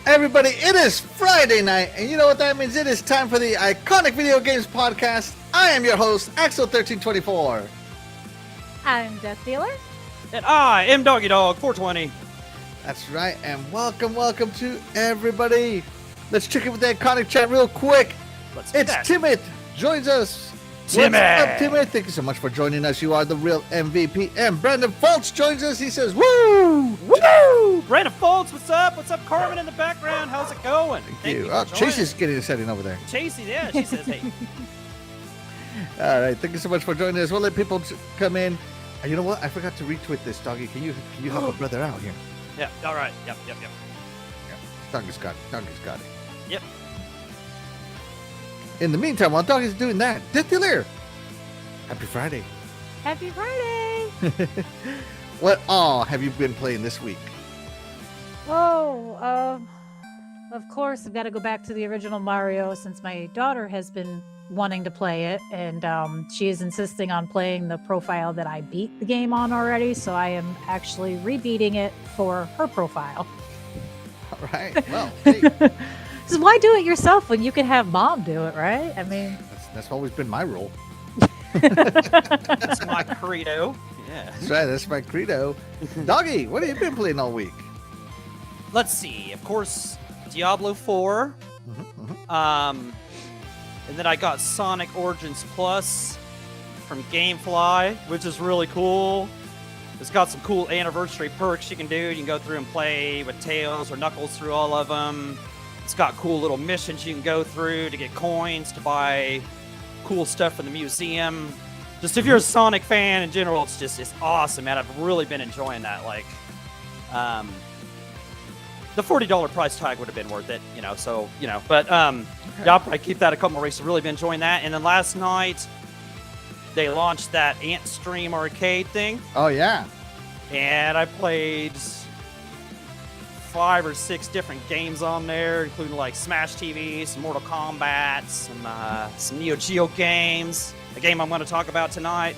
Everybody, it is Friday night, and you know what that means? It is time for the Iconic Video Games Podcast. I am your host, Axel1324. I'm Death Dealer. And I am Doggy Dog 420. That's right, and welcome to everybody. Let's check in with the Iconic chat real quick. It's Timid joins us. Timid. What's up, Timid? Thank you so much for joining us. You are the real MVP. And Brandon Fultz joins us. He says, "Woo, woo!" Brandon Fultz, what's up? What's up, Carmen in the background? How's it going? Thank you. Oh, Chase is getting a setting over there. Chasey, yeah, she says, "Hey." All right, thank you so much for joining us. We'll let people come in. You know what? I forgot to retweet this, Doggy. Can you help a brother out here? Yeah. All right. Yep. Yeah. Doggy's got it. Yep. In the meantime, while Doggy's doing that, Death Dealer, happy Friday. Happy Friday. What all have you been playing this week? Of course, I've got to go back to the original Mario since my daughter has been wanting to play it, and she is insisting on playing the profile that I beat the game on already, so I am actually rebeating it for her profile. All right. Well, hey. So why do it yourself when you can have mom do it, right? I mean, that's always been my rule. That's my credo. Yeah. That's right. That's my credo. Doggy, what have you been playing all week? Let's see. Of course, Diablo 4. And then I got Sonic Origins Plus from GameFly, which is really cool. It's got some cool anniversary perks you can do. You can go through and play with Tails or Knuckles through all of them. It's got cool little missions you can go through to get coins, to buy cool stuff from the museum. Just if you're a Sonic fan in general, it's awesome, man. I've really been enjoying that. Like, the $40 price tag would have been worth it, but yeah, I'll probably keep that a couple more weeks. I've really been enjoying that. And then last night, they launched that Ant Stream arcade thing. Oh, yeah. And I played 5 or 6 different games on there, including like Smash TV, some Mortal Kombat, some Neo Geo games, a game I'm going to talk about tonight.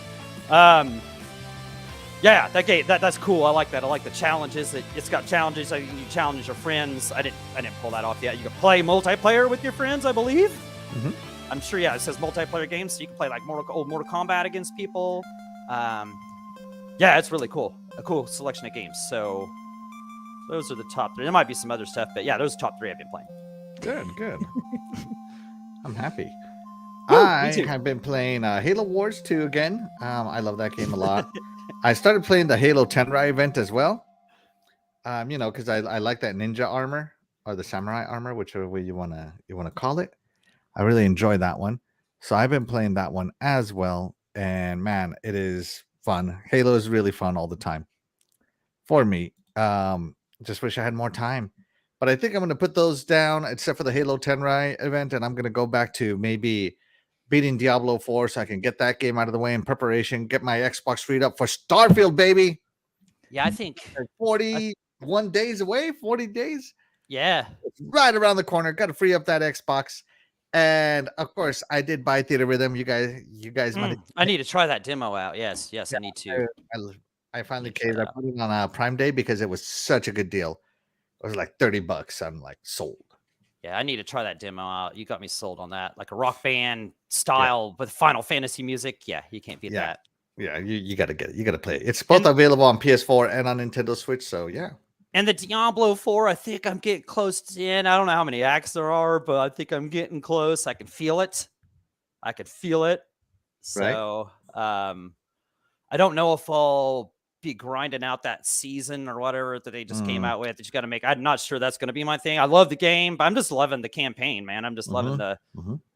Yeah, that game, that's cool. I like that. I like the challenges. It's got challenges. You challenge your friends. I didn't pull that off yet. You can play multiplayer with your friends, I believe. Mm-hmm. I'm sure. Yeah, it says multiplayer games, so you can play like Mortal Kombat against people. Yeah, it's really cool. A cool selection of games. So those are the top 3. There might be some other stuff, but yeah, those are the top 3 I've been playing. Good. I'm happy. Woo, I have been playing Halo Wars 2 again. I love that game a lot. I started playing the Halo Tenrai event as well. Because I like that ninja armor or the samurai armor, whichever way you wanna call it. I really enjoy that one. So I've been playing that one as well. And man, it is fun. Halo is really fun all the time for me. Just wish I had more time. But I think I'm going to put those down, except for the Halo Tenrai event. And I'm going to go back to maybe beating Diablo 4 so I can get that game out of the way in preparation. Get my Xbox freed up for Starfield, baby. Yeah, I think 41 days away, 40 days. Yeah. It's right around the corner. Got to free up that Xbox. And of course, I did buy Theater Rhythm. You guys might. I need to try that demo out. Yes, yeah, I need to. I finally caved. I put it on Prime Day because it was such a good deal. It was like $30. I'm like sold. Yeah, I need to try that demo out. You got me sold on that. Like a rock band style with Final Fantasy music. Yeah, you can't beat that. Yeah, you got to get it. You got to play it. It's both available on PS4 and on Nintendo Switch. So yeah. And the Diablo 4, I think I'm getting close to in. I don't know how many acts there are, but I think I'm getting close. I can feel it. So I don't know if I'll be grinding out that season or whatever that they just came out with that you got to make. I'm not sure that's going to be my thing. I love the game, but I'm just loving the campaign, man. I'm just loving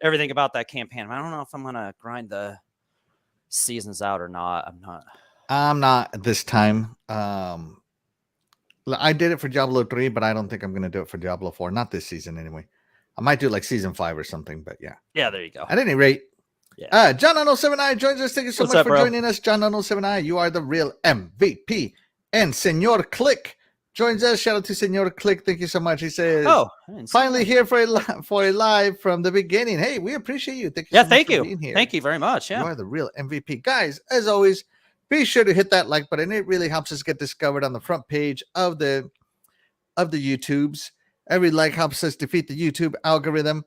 everything about that campaign. I don't know if I'm going to grind the seasons out or not. I'm not this time. I did it for Diablo 3, but I don't think I'm going to do it for Diablo 4. Not this season, anyway. I might do like season 5 or something, but yeah. Yeah, there you go. At any rate, John on 07i joins us. Thank you so much for joining us, John on 07i. You are the real MVP. And Senor Click joins us. Shout out to Senor Click. Thank you so much. He says, finally here for a live from the beginning. Hey, we appreciate you. Thank you so much for being here. Thank you very much. Yeah. You are the real MVP. Guys, as always, be sure to hit that like button. It really helps us get discovered on the front page of the YouTubes. Every like helps us defeat the YouTube algorithm.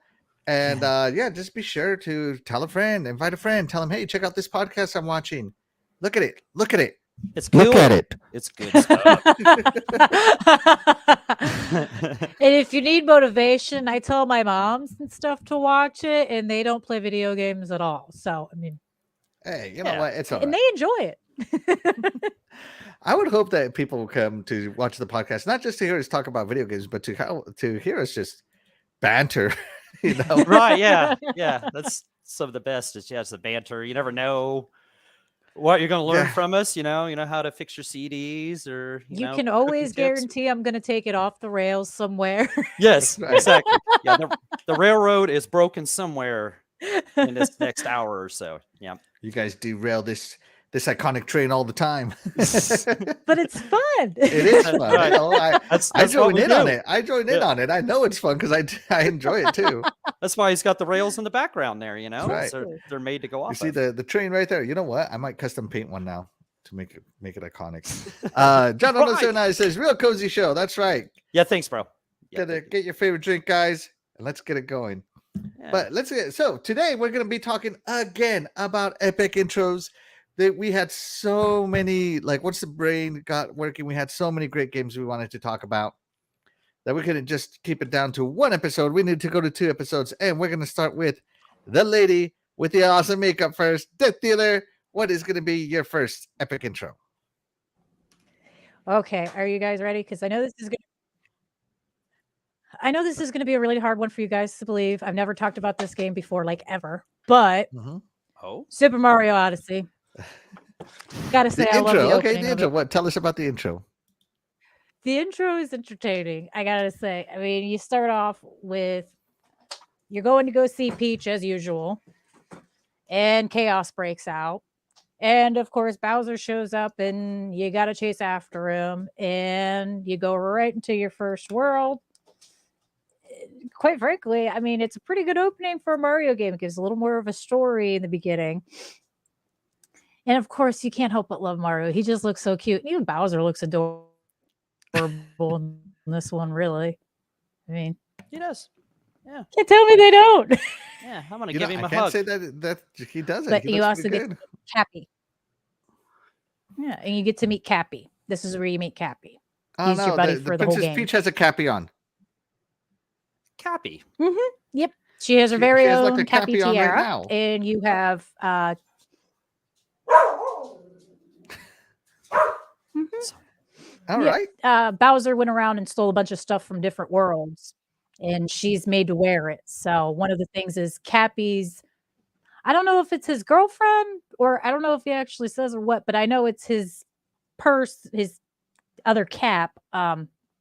And yeah, just be sure to tell a friend, invite a friend, tell them, hey, check out this podcast I'm watching. Look at it. Look at it. It's cool. Look at it. It's good stuff. And if you need motivation, I tell my moms and stuff to watch it, and they don't play video games at all. So, I mean, Hey, you know what? It's all and right. they enjoy it. I would hope that people will come to watch the podcast, not just to hear us talk about video games, but to hear us just banter, you know? Right, yeah. Yeah, that's some of the best is it's the banter. You never know what you're going to learn Yeah. from us, you know how to fix your CDs or You know, can cooking always tips. guarantee I'm going to take it off the rails somewhere. Yes, Right. exactly. Yeah, the railroad is broken somewhere in this next hour or so. Yeah. You guys derail this iconic train all the time. But it's fun. It is fun. Right. You know, I That's join what we in on do. it. I join in Yeah. on it. I know it's fun because I enjoy it too. That's why he's got the rails in the background there, you know? Right. So they're made to go off. You see of. the train right there. You know what? I might custom paint one now to make it iconic. John Right. 109 says, real cozy show. That's right. Yeah, thanks, bro. Yeah, Get your favorite drink, guys, and let's get it going. yeah. But so today we're going to be talking again about epic intros. That we had so many, like once the brain got working, we had so many great games we wanted to talk about that we couldn't just keep it down to one episode. We need to go to 2 episodes, and we're going to start with the lady with the awesome makeup first. Death Dealer, what is going to be your first epic intro? Okay, are you guys ready? Because I know this is going to be a really hard one for you guys to believe. I've never talked about this game before, like ever. But Oh, Super Mario Odyssey. Gotta say, The I love intro. the Okay, opening the of intro. it. What? Tell us about the intro. The intro is entertaining. I gotta say. I mean, you start off with you're going to go see Peach as usual, and chaos breaks out. And of course, Bowser shows up, and you gotta chase after him, and you go right into your first world. Quite frankly, I mean, it's a pretty good opening for a Mario game. It gives a little more of a story in the beginning. And of course, you can't help but love Mario. He just looks so cute. Even Bowser looks adorable in this one, really. I mean, he does. Yeah, can't tell me they don't. yeah. I'm gonna You give know, him I a can't hug. say that he doesn't. But He you looks also pretty get good. Cappy. Yeah, and you get to meet Cappy. This is where you meet Cappy. Oh, He's your no, buddy the for the whole Princess game. Peach has a cappy on. Cappy. Yep. She has her She very has like own a Cappy Cappy on right tiara. now. And you have All Yeah. right. Bowser went around and stole a bunch of stuff from different worlds, and she's made to wear it. So one of the things is Cappy's. I don't know if it's his girlfriend or I don't know if he actually says or what, but I know it's his purse, his other cap,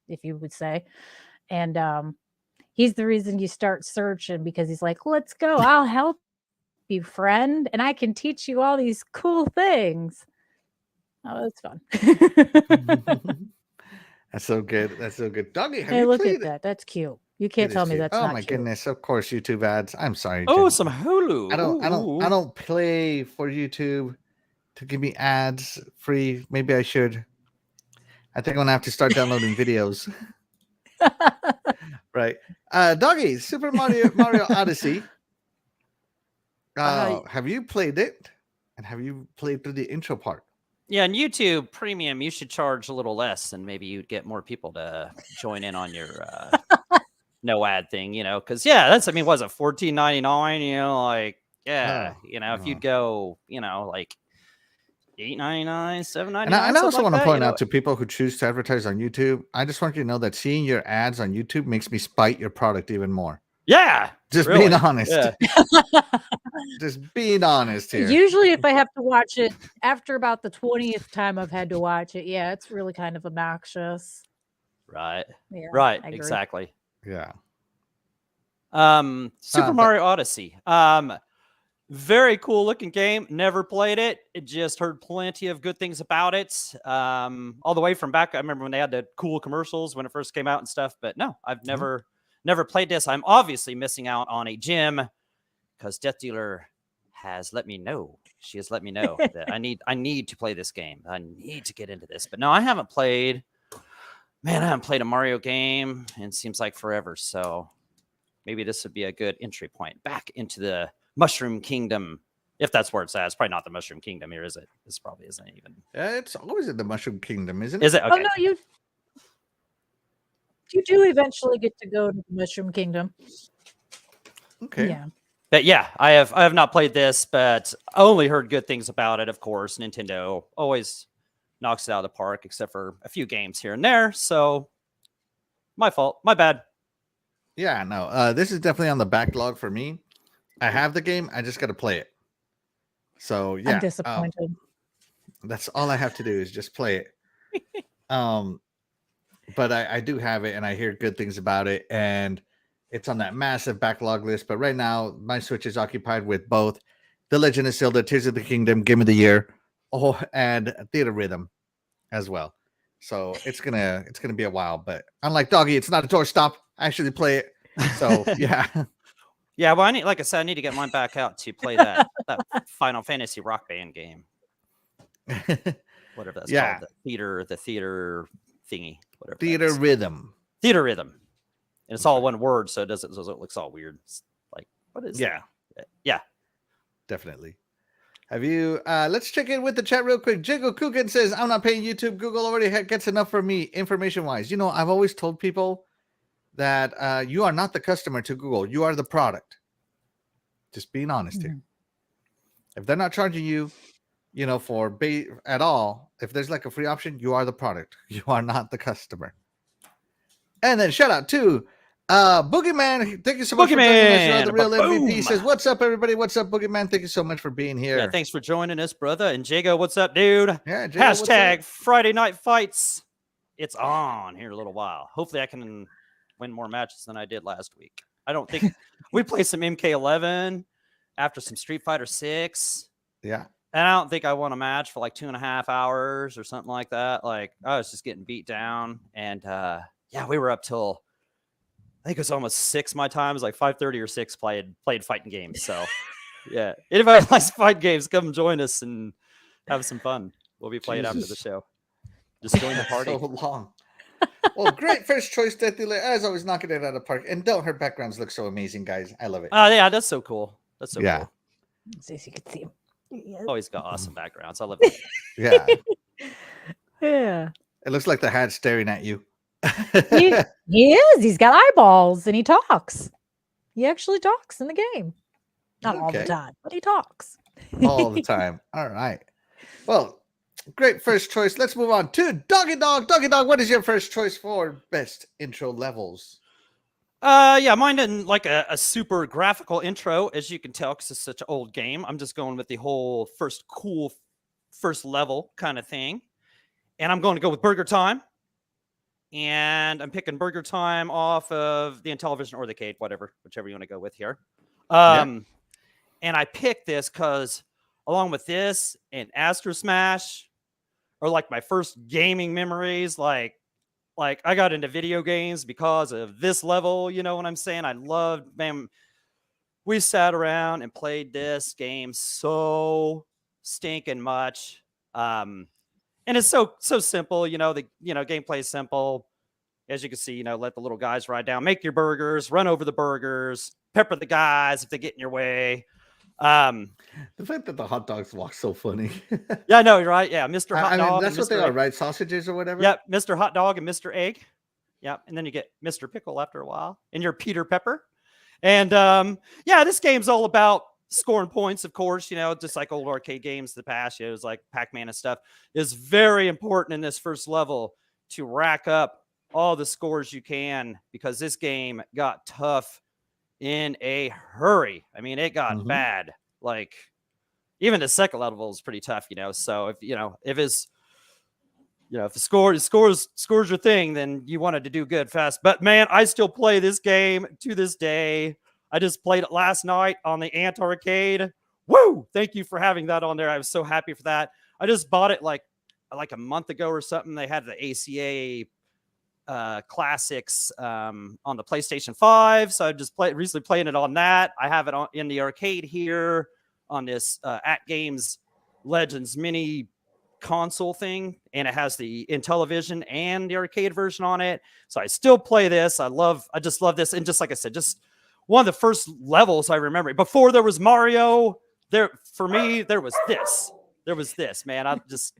if you would say, and he's the reason you start searching because he's like, "Let's go, I'll help you, friend, and I can teach you all these cool things." Oh, that's fun. That's so good. That's so good. Doggy, have Hey, you look played at that. That's cute. You can't It tell is me cute. that's Oh not my cute. goodness! Of course, YouTube ads. I'm sorry. Oh, Jen. some Hulu. I Ooh. don't play for YouTube to give me ads free. Maybe I should. I think I'm gonna have to start downloading videos. Right. Doggy, Super Mario Odyssey. Have you played it? And have you played through the intro part? Yeah, on YouTube Premium, you should charge a little less, and maybe you'd get more people to join in on your no ad thing. Because that's was it $14.99? Like if you'd go, like $8.99, $7.99. And I also want to point out to to people who choose to advertise on YouTube, I just want you to know that seeing your ads on YouTube makes me spite your product even more. yeah, Just really. being honest. Yeah. Just being honest here. Usually, if I have to watch it after about the 20th time I've had to watch it, yeah, it's really kind of obnoxious. Right. Yeah, Right. I agree. Exactly. Yeah. Super Mario Odyssey. Very cool looking game. Never played it. Just heard plenty of good things about it. All the way from back. I remember when they had the cool commercials when it first came out and stuff. But no, I've never played this. I'm obviously missing out on a gem because Death Dealer has let me know. She has let me know that I need to play this game. I need to get into this. But no, I haven't played man, I haven't played a Mario game and it seems like forever. So maybe this would be a good entry point back into the Mushroom Kingdom. If that's where it's at. It's probably not the Mushroom Kingdom here, is it? This probably isn't even. It's always in the Mushroom Kingdom, isn't it? Is it? Okay. Oh no, you do eventually get to go to the Mushroom Kingdom. Okay. Yeah. But yeah, I have not played this, but I only heard good things about it. Of course, Nintendo always knocks it out of the park, except for a few games here and there. So my fault, my bad. Yeah, no, this is definitely on the backlog for me. I have the game, I just got to play it. So yeah, I'm disappointed. that's all I have to do is just play it. But I do have it, and I hear good things about it, and it's on that massive backlog list. But right now, my Switch is occupied with both The Legend of Zelda: Tears of the Kingdom Game of the Year, and Theater Rhythm as well. So it's gonna be a while. But unlike Doggy, it's not a doorstop. I actually play it. So yeah. Yeah, well, like I said, I need to get mine back out to play that Final Fantasy Rock Band game. Whatever that's called. The theater thingy. Whatever. Theater Rhythm. Theater Rhythm. And it's all one word, so it looks all weird. It's like, what is that? Yeah. Definitely. Have you let's check in with the chat real quick. Jago Coogan says, I'm not paying YouTube. Google already gets enough for me information wise. I've always told people that you are not the customer to Google. You are the product. Just being honest here. If they're not charging you, for at all, if there's like a free option, you are the product. You are not the customer. And then shout out to Boogeyman. Thank you so much for joining us. The real MVP says, what's up, everybody? What's up, Boogeyman? Thank you so much for being here. Yeah, thanks for joining us, brother. And Jago, what's up, dude? Yeah, Jago, hashtag Friday Night Fights. It's on here in a little while. Hopefully I can win more matches than I did last week. I don't think we played some MK11 after some Street Fighter 6. Yeah. And I don't think I won a match for like 2.5 hours or something like that. Like I was just getting beat down. And yeah, we were up till I think it was almost 6 my time. It was like 5:30 or 6 played fighting games. So yeah. Anybody likes fight games, come join us and have some fun. We'll be playing after the show. Just join the party. So long. Well, great first choice, Death Dealer. As always, knocking it out of the park. And don't her backgrounds look so amazing, guys. I love it. Oh yeah, that's so cool. That's so cool. So you can see him. Always got awesome backgrounds. I love it. Yeah. Yeah. It looks like the hat's staring at you. He is. He's got eyeballs and he talks. He actually talks in the game. Not all the time, but he talks. All the time. All right. Well, great first choice. Let's move on to Doggy Dog. Doggy Dog, what is your first choice for best intro levels? Yeah, mine didn't like a super graphical intro, as you can tell, because it's such an old game. I'm just going with the whole first level kind of thing. And I'm going to go with Burger Time. And I'm picking Burger Time off of the Intellivision or the Cade, whichever you want to go with here. And I picked this because along with this and Astro Smash are like my first gaming memories. Like I got into video games because of this level. You know what I'm saying? I loved, man. We sat around and played this game so stinking much. And it's so simple. The gameplay is simple. As you can see, let the little guys ride down, make your burgers, run over the burgers, pepper the guys if they get in your way. The fact that the hot dogs walk so funny. Yeah, I know, you're right. Yeah, Mr. Hot Dog. That's what they are, right? Sausages or whatever. Yep, Mr. Hot Dog and Mr. Egg. Yep, and then you get Mr. Pickle after a while, and you're Peter Pepper. And yeah, this game's all about scoring points, of course. Just like old arcade games in the past. It was like Pac-Man and stuff. It's very important in this first level to rack up all the scores you can, because this game got tough in a hurry. I mean, it got bad. Like even the second level is pretty tough, So if the scores your thing, then you wanted to do good fast. But man, I still play this game to this day. I just played it last night on the Ant Arcade. Woo! Thank you for having that on there. I was so happy for that. I just bought it like a month ago or something. They had the ACA classics on the PlayStation 5, so I just recently playing it on that. I have it in the arcade here on this At Games Legends mini console thing, and it has the Intellivision and the arcade version on it. So I still play this. I just love this. And just like I said, just one of the first levels I remember before there was Mario. For me, there was this, man. I just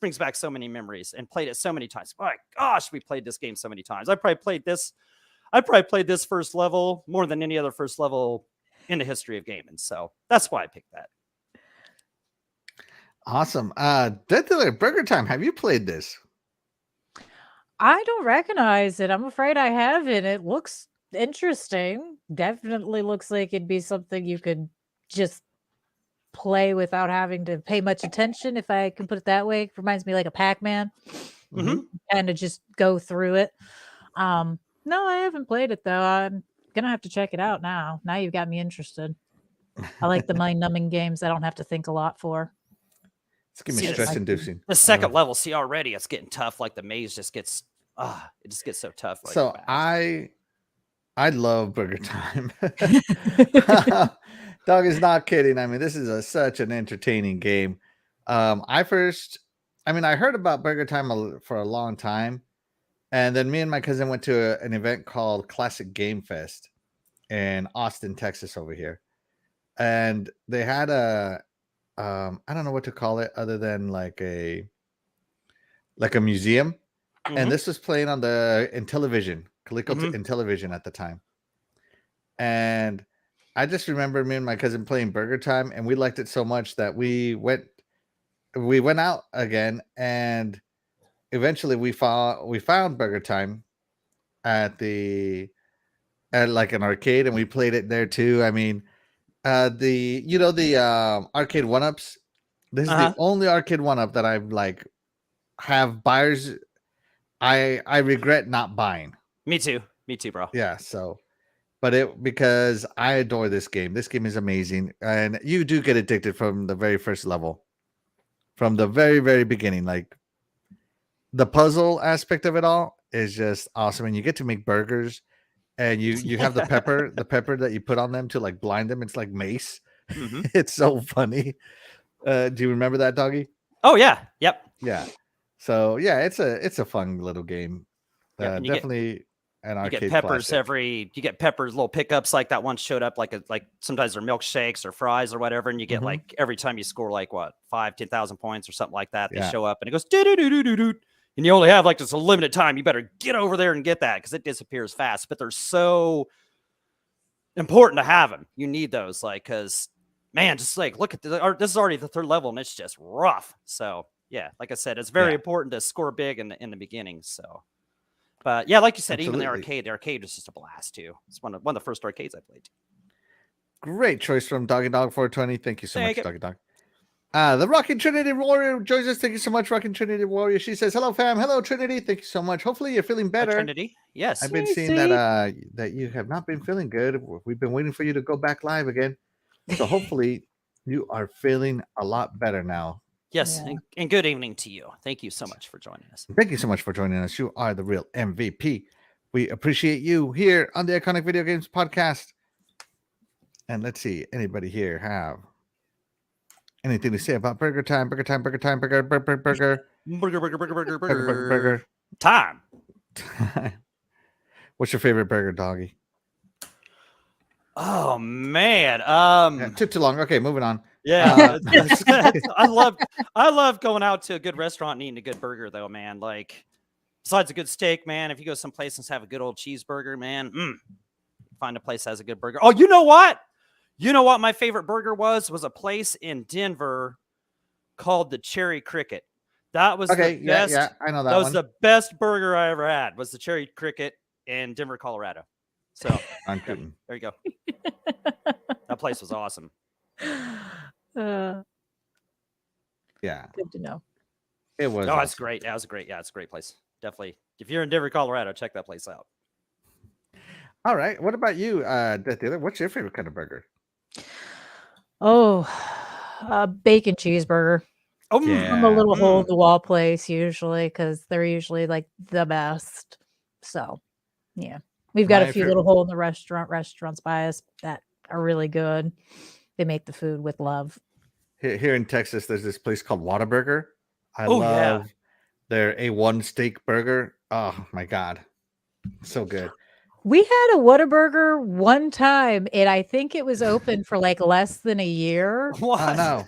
brings back so many memories, and played it so many times. My gosh, we played this game so many times. I probably played this first level more than any other first level in the history of gaming. So that's why I picked that. Awesome. Dead Dealer Burger Time. Have you played this? I don't recognize it. I'm afraid I haven't. It looks interesting. Definitely looks like it'd be something you could just play without having to pay much attention, if I can put it that way. It reminds me like a Pac-Man. Kind of just go through it. No, I haven't played it though. I'm gonna have to check it out now. Now you've got me interested. I like the mind-numbing games I don't have to think a lot for. It's gonna be stress-inducing. The second level, see, already it's getting tough. Like the maze just gets, it just gets so tough. Like, so fast. I love Burger Time. Dog is not kidding. I mean, this is such an entertaining game. I heard about Burger Time for a long time, and then me and my cousin went to an event called Classic Game Fest in Austin, Texas, over here, and they had I don't know what to call it other than like a museum, and this was playing on the Intellivision, Coleco Intellivision at the time, and I just remember me and my cousin playing Burger Time, and we liked it so much that we went out again, and eventually we found Burger Time at like an arcade, and we played it there too. I mean, the arcade 1-ups. This is the only arcade 1-up that I've like have buyers. I regret not buying. Me too, bro. Yeah, so. But because I adore this game. This game is amazing. And you do get addicted from the very first level. From the very, very beginning. Like the puzzle aspect of it all is just awesome. And you get to make burgers, and you have the pepper that you put on them to like blind them. It's like mace. It's so funny. Do you remember that, Doggy? Oh yeah. Yep. Yeah. So yeah, it's a fun little game. Definitely. You get peppers you get peppers, little pickups like that one showed up like sometimes they're milkshakes or fries or whatever, and you get like every time you score like what 5,000-10,000 points or something like that, they show up and it goes do, and you only have like just a limited time. You better get over there and get that because it disappears fast. But they're so important to have them. You need those, like, because man, just like look at this is already the third level and it's just rough. So yeah, like I said, it's very important to score big in the beginning. So. But yeah, like you said, even the arcade was just a blast too. It's one of the first arcades I played. Great choice from Doggy Dog 420. Thank you so much, Doggy Dog. The Rockin' Trinity Warrior joins us. Thank you so much, Rockin' Trinity Warrior. She says, "Hello, fam. Hello, Trinity. Thank you so much. Hopefully, you're feeling better." Hi, Trinity. Yes, I've been seeing that you have not been feeling good. We've been waiting for you to go back live again. So hopefully, you are feeling a lot better now. Yes, and good evening to you. Thank you so much for joining us. Thank you so much for joining us. You are the real MVP. We appreciate you here on the Iconic Video Games Podcast. And let's see, anybody here have anything to say about Burger Time? Burger Time, Burger Time, Burger Time. What's your favorite burger, Doggy? Oh man, took too long. Okay, moving on. Yeah, I love going out to a good restaurant and eating a good burger, though, man. Like, besides a good steak, man, if you go someplace and have a good old cheeseburger, man, find a place that has a good burger. Oh, you know what? My favorite burger was a place in Denver called the Cherry Cricket. That was the best. Yeah, I know that. That was the best burger I ever had. Was the Cherry Cricket in Denver, Colorado. So there you go. That place was awesome. Yeah, good to know. It was. Oh, that's great. That was great. Yeah, it's a great place. Definitely. If you're in Denver, Colorado, check that place out. All right. What about you, Death Dealer? What's your favorite kind of burger? Oh, bacon cheeseburger. Oh, I'm a little hole in the wall place usually because they're usually like the best. So yeah, we've got a few little hole in the restaurants by us that are really good. They make the food with love. Here in Texas, there's this place called Whataburger. I Oh, yeah. love their A1 steak burger. Oh my god, so good. We had a Whataburger one time, and I think it was open for like less than a year. What? Oh no.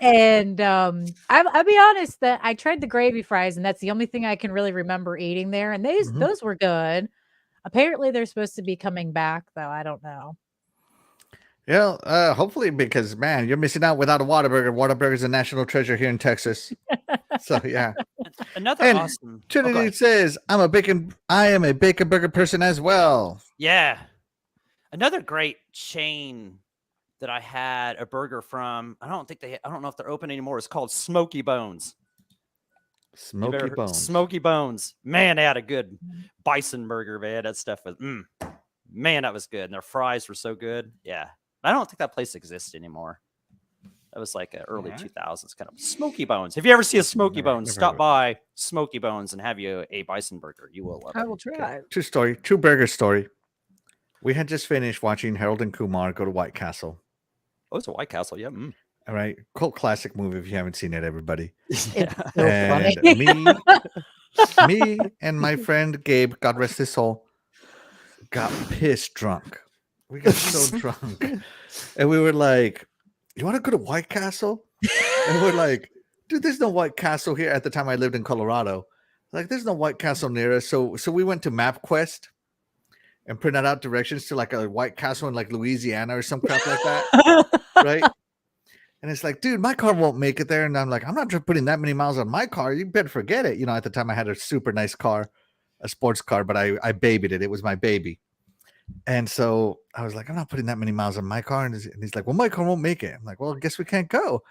And I'll be honest that I tried the gravy fries, and that's the only thing I can really remember eating there. And those were good. Apparently, they're supposed to be coming back, though. I don't know. Yeah, hopefully, because man, you're missing out without a Whataburger. Whataburger's a national treasure here in Texas. So yeah. Another And awesome. Oh, go Trinity ahead. says, I am a bacon burger person as well. Yeah. Another great chain that I had a burger from. I don't know if they're open anymore. It's called Smoky Bones. Smoky Bones. Smoky Bones. Man, they had a good bison burger, man. That stuff was man, that was good. And their fries were so good. Yeah. I don't think that place exists anymore. That was like early 2000s kind of Smoky Bones. If you ever see a Smoky Bones, stop by Smoky Bones and have you a bison burger. You will love it. I will try. True burger story. We had just finished watching Harold and Kumar go to White Castle. Oh, it's a White Castle. Yeah. All right. Cult classic movie if you haven't seen it, everybody. It's so And funny. me and my friend Gabe, God rest his soul, got pissed drunk. We got so drunk. And we were like, you want to go to White Castle? And we're like, dude, there's no White Castle here. At the time I lived in Colorado. Like, there's no White Castle near us. So we went to MapQuest and printed out directions to like a White Castle in like Louisiana or some crap like that. Right? And it's like, dude, my car won't make it there. And I'm like, I'm not putting that many miles on my car. You better forget it. You know, at the time I had a super nice car, a sports car, but I babied it. It was my baby. And so I was like, I'm not putting that many miles on my car. And he's like, well, my car won't make it. I'm like, well, I guess we can't go.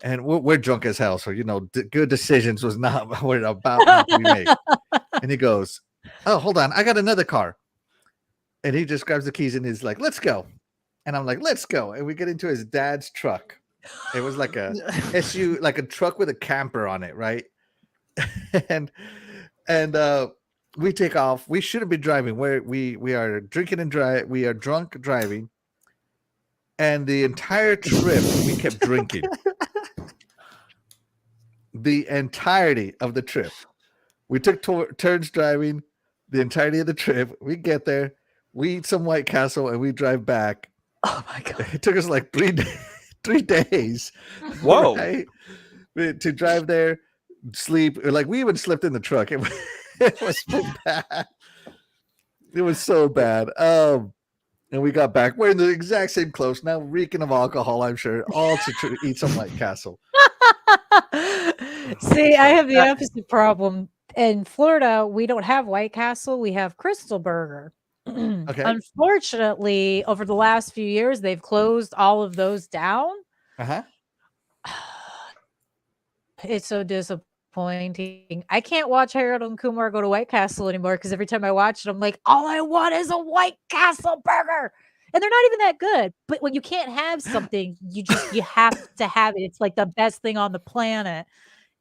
And we're drunk as hell. So, you know, good decisions was not what we're about not to be made. And he goes, oh, hold on. I got another car. And he just grabs the keys and he's like, let's go. And I'm like, let's go. And we get into his dad's truck. It was like a SU, like a truck with a camper on it, right? and we take off. We shouldn't be driving. We are drinking and drive. We are drunk driving. And the entire trip, we kept drinking. The entirety of the trip. We took turns driving the entirety of the trip. We get there. We eat some White Castle and we drive back. Oh, my God. It took us like 3 days. Whoa. Right? To drive there, sleep. Like, we even slept in the truck. It was so bad. It was so bad. And we got back wearing the exact same clothes, now reeking of alcohol, I'm sure, all to eat some White Castle. See, I have the opposite problem. In Florida, we don't have White Castle. We have Crystal Burger. Okay. Unfortunately, over the last few years, they've closed all of those down. Uh-huh. It's so disappointing. I can't watch Harold and Kumar go to White Castle anymore because every time I watch it, I'm like, all I want is a White Castle burger. And they're not even that good. But when you can't have something, you have to have it. It's like the best thing on the planet.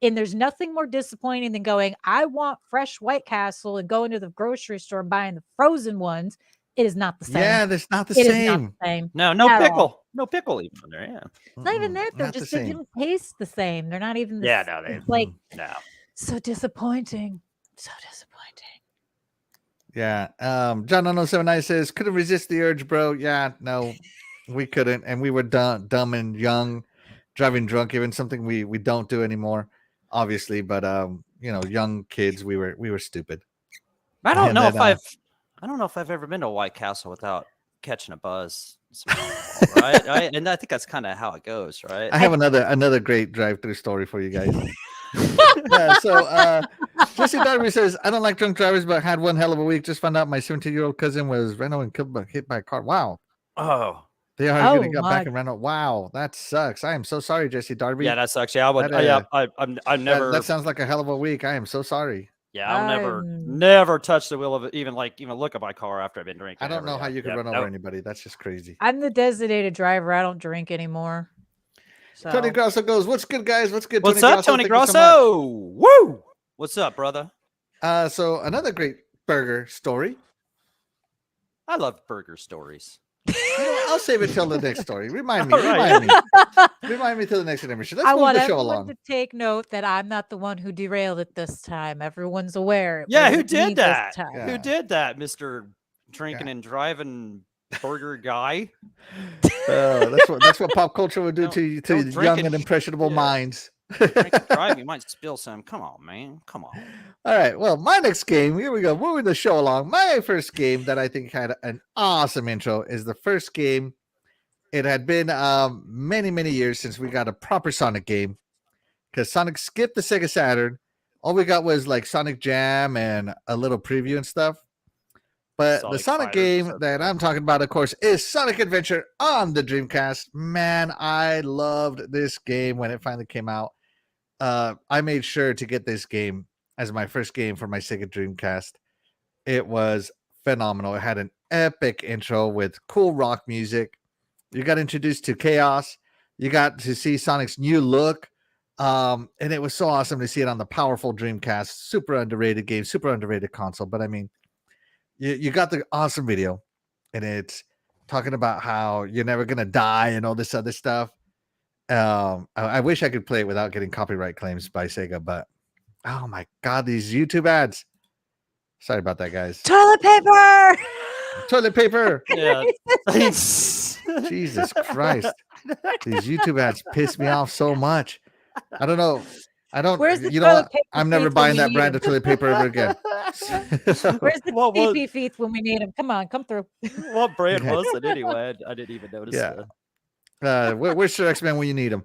And there's nothing more disappointing than going, I want fresh White Castle and going to the grocery store and buying the frozen ones. It is not the same. Yeah, that's not the It is same. not the same. No At pickle. all. No pickle even in there. Yeah. It's not even that. They're Not the just, they same. don't taste the same. They're not even the Yeah, same. no, they It's like, no. so disappointing. So disappointing. Yeah. John 1079 says, couldn't resist the urge, bro. Yeah, no, we couldn't. And we were dumb and young, driving drunk, even something we don't do anymore, obviously. But you know, young kids, we were stupid. I don't And know then, I don't know if I've ever been to White Castle without catching a buzz. Right? And I think that's kind of how it goes, right? I have another great drive-through story for you guys. Yeah, so Jesse Darby says, I don't like drunk drivers, but had one hell of a week. Just found out my 17-year-old cousin was Reno and hit by a car. Wow. Oh. They are going to Oh, go back my. in Reno. Wow, that sucks. I am so sorry, Jesse Darby. Yeah, that's actually I would. That, I've never. That sounds like a hell of a week. I am so sorry. Yeah, I'll I'm- never touch the wheel of it. Even look at my car after I've been drinking. I don't know ever. how you could Yeah, run over nope. anybody. That's just crazy. I'm the designated driver. I don't drink anymore. So. Tony Grosso goes, what's good, guys? What's good? What's Tony up, Tony Thank you so Grosso? Woo! What's up, brother? much. So another great burger story. I love burger stories. I'll save it till the next story. Remind me. All right. Remind me till the next intermission. Let's I move want the show everyone along. to take note that I'm not the one who derailed it this time. Everyone's aware. It Yeah, who wasn't me did this that? time. Yeah. Who did that, Mr. Drinking and driving burger guy? That's what pop culture would do Don't- to don't young drink and and- impressionable yeah. minds. Drink and drive, you might spill some. Come on, man. Come on. All right. Well, my next game, here we go. Moving the show along. My first game that I think had an awesome intro is the first game. It had been many, many years since we got a proper Sonic game because Sonic skipped the Sega Saturn. All we got was like Sonic Jam and a little preview and stuff. But the Sonic Sonic Fighters game or that I'm talking about, of course, is Sonic Adventure on the Dreamcast. Man, I loved this game when it finally came out. I made sure to get this game as my first game for my Sega Dreamcast. It was phenomenal. It had an epic intro with cool rock music. You got introduced to Chaos. You got to see Sonic's new look. And it was so awesome to see it on the powerful Dreamcast. Super underrated game, super underrated console. But I mean, you got the awesome video, and it's talking about how you're never going to die and all this other stuff. I wish I could play it without getting copyright claims by Sega, but oh my God, these YouTube ads. Sorry about that, guys. Toilet paper. Toilet paper. Yeah. Jesus Christ. These YouTube ads piss me off so much. I don't know. Where's the you know toilet what? paper I'm never thief when buying we that need brand him? of toilet paper ever again. Where's the What was- TP thief when we need him? Come on, come through. What brand Yeah. was it anyway? I didn't even notice. Yeah. Where's Sir X-Men when you need him?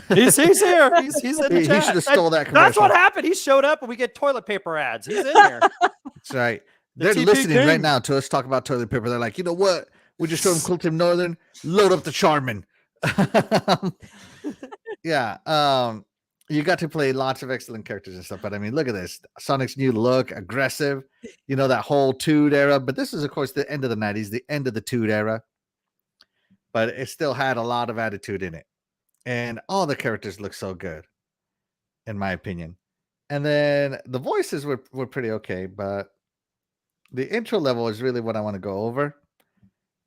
He's here. He's in the He chat. should have stole that commercial. That's what happened. He showed up and we get toilet paper ads. He's in there. That's right. The They're TP listening right King. now to us talk about toilet paper. They're like, you know what? We just showed them Cool Team Northern. Load up the Charmin. Yeah. You got to play lots of excellent characters and stuff. But I mean, look at this. Sonic's new look, aggressive. You know, that whole Toad era. But this is, of course, the end of the 90s, the end of the Toad era. But it still had a lot of attitude in it. And all the characters look so good, in my opinion. And then the voices were pretty okay, but the intro level is really what I want to go over.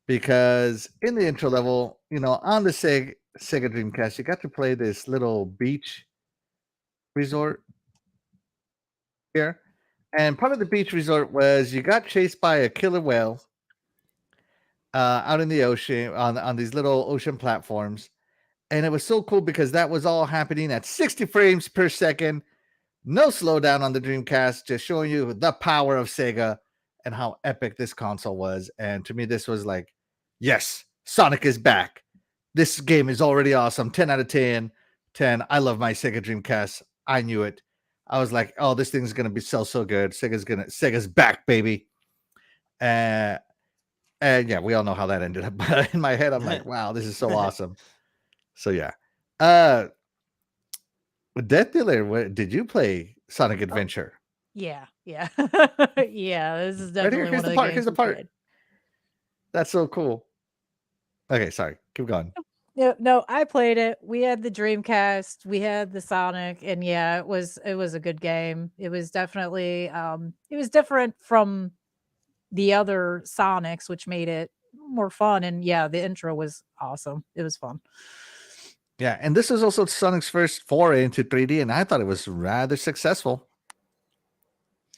Because in the intro level, you know, on the Sega Dreamcast, you got to play this little beach resort here. And part of the beach resort was you got chased by a killer whale out in the ocean on these little ocean platforms. And it was so cool because that was all happening at 60 frames per second. No slowdown on the Dreamcast, just showing you the power of Sega and how epic this console was. And to me, this was like, yes, Sonic is back. This game is already awesome. 10 out of 10. 10. I love my Sega Dreamcast. I knew it. I was like, oh, this thing's gonna be so good. Sega's back, baby. And yeah, we all know how that ended up. But in my head, I'm like, wow, this is so awesome. So yeah. Death Dealer, did you play Sonic Adventure? Yeah. Yeah. This is definitely Here's one the of part. the Here's games the we part. played. That's so cool. Okay, sorry. Keep going. No, I played it. We had the Dreamcast, we had the Sonic, and yeah, it was a good game. It was definitely it was different from the other Sonics, which made it more fun. And yeah, the intro was awesome. It was fun. Yeah, and this is also Sonic's first foray into 3D, and I thought it was rather successful.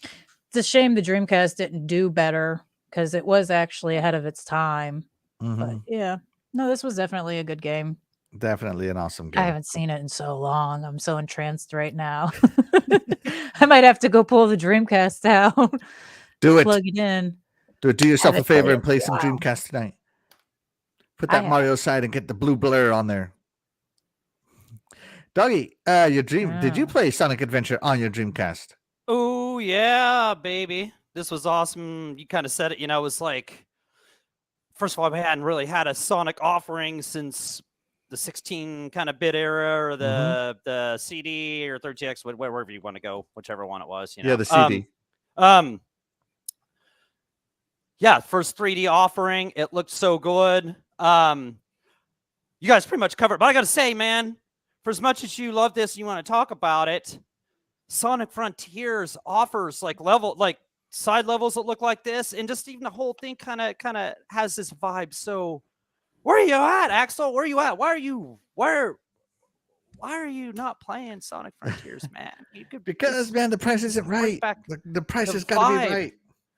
It's a shame the Dreamcast didn't do better because it was actually ahead of its time. But yeah, no, this was definitely a good game. Definitely an awesome game. I haven't seen it in so long. I'm so entranced right now. I might have to go pull the Dreamcast out. Do it. Plug it in. Do yourself a haven't played favor it and play in a some while. Dreamcast tonight. Put I that Mario side and get the blue blur on there. Doggy, did you play Sonic Adventure on your Dreamcast? Oh, yeah, baby. This was awesome. You kind of said it, you know, it was like, first of all, we hadn't really had a Sonic offering since the 16 kind of bit era or the CD or 30X, wherever you want to go, whichever one it was. You know? Yeah, the CD. Yeah, first 3D offering. It looked so good. You guys pretty much covered, but I got to say, man, for as much as you love this, and you want to talk about it, Sonic Frontiers offers like side levels that look like this, and just even the whole thing kind of has this vibe. So, where are you at, Axel? Where are you at? Why are you not playing Sonic Frontiers, man? You could Because man, the price isn't right. back The price the has got to be vibe. right.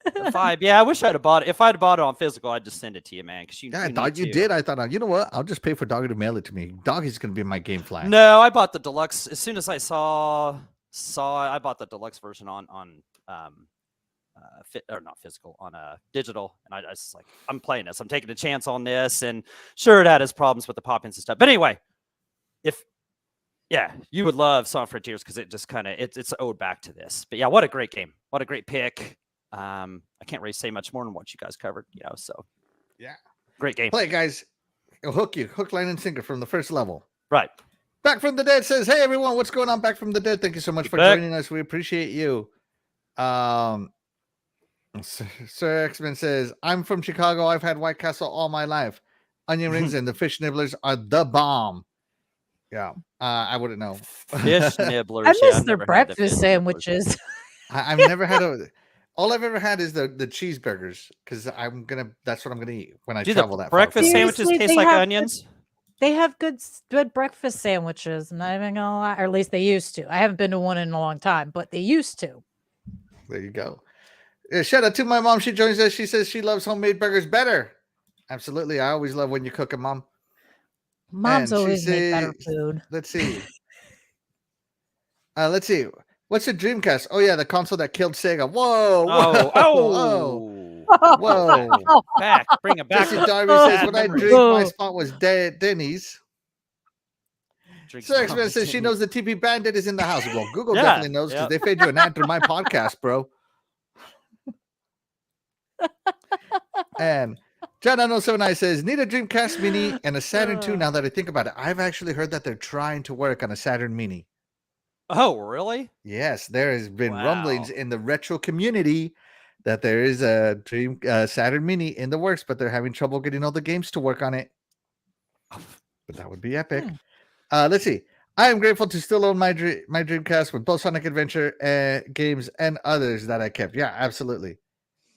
the vibe. Yeah, I wish I'd have bought it. If I'd bought it on physical, I'd just send it to you, man. Because Yeah, I thought you did. I thought, you know what? I'll just pay for Doggy to mail it to me. Doggy's gonna be my game flag. No, I bought the deluxe as soon as I saw it. I bought the deluxe version on not physical, on digital, and I was like, I'm playing this. I'm taking a chance on this, and sure, it had its problems with the pop-ins and stuff. But anyway, you would love Sonic Frontiers because it just kind of it's owed back to this. But yeah, what a great game! What a great pick. I can't really say much more than what you guys covered, so yeah, great game. Play it, guys. It'll hook you, hook, line, and sinker from the first level. Right. Back from the Dead says, "Hey everyone, what's going on? Back from the Dead. Thank you so much for joining us. We appreciate you." Sir X-Men says, "I'm from Chicago. I've had White Castle all my life. Onion rings and the fish nibblers are the bomb." Yeah, I wouldn't know. Fish nibblers. I miss I've their never had the breakfast fish sandwiches. I've never had all I've ever had is the cheeseburgers because that's what I'm gonna eat when I Do travel the that far. breakfast Seriously, sandwiches taste they like have onions? They have good breakfast sandwiches. I'm not even gonna lie, or at least they used to. I haven't been to one in a long time, but they used to. There you go. Shout out to my mom. She joins us. She says she loves homemade burgers better. Absolutely. I always love when you cook them, Mom. Moms And she always make better says- food. Let's see. Let's see. What's the Dreamcast? Oh, yeah, the console that killed Sega. Whoa. Whoa. Back. Bring it back. Jesse Darby Bad says, when I memories. drink, my spot was Denny's. Drink So X-Men says she knows the TP Bandit is in the house. Well, Google Yeah, definitely knows because they fed you an ad through my podcast, bro. And John0979 says, need a Dreamcast Mini and a Saturn 2 now that I think about it. I've actually heard that they're trying to work on a Saturn Mini. Oh, really? Yes, there has been Wow. rumblings in the retro community that there is a Saturn Mini in the works, but they're having trouble getting all the games to work on it. But that would be epic. Let's see. I am grateful to still own my Dreamcast with both Sonic Adventure games and others that I kept. Yeah, absolutely.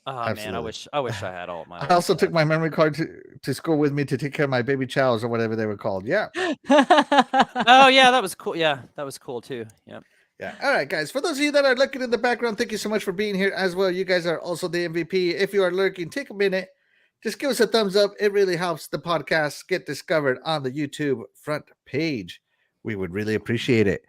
Oh Absolutely. man, I wish I had all of my. I also took my memory card to school with me to take care of my baby chows or whatever they were called. Yeah. Oh yeah, that was cool. Yeah, that was cool too. Yeah. Yeah. All right, guys. For those of you that are lurking in the background, thank you so much for being here as well. You guys are also the MVP. If you are lurking, take a minute. Just give us a thumbs up. It really helps the podcast get discovered on the YouTube front page. We would really appreciate it.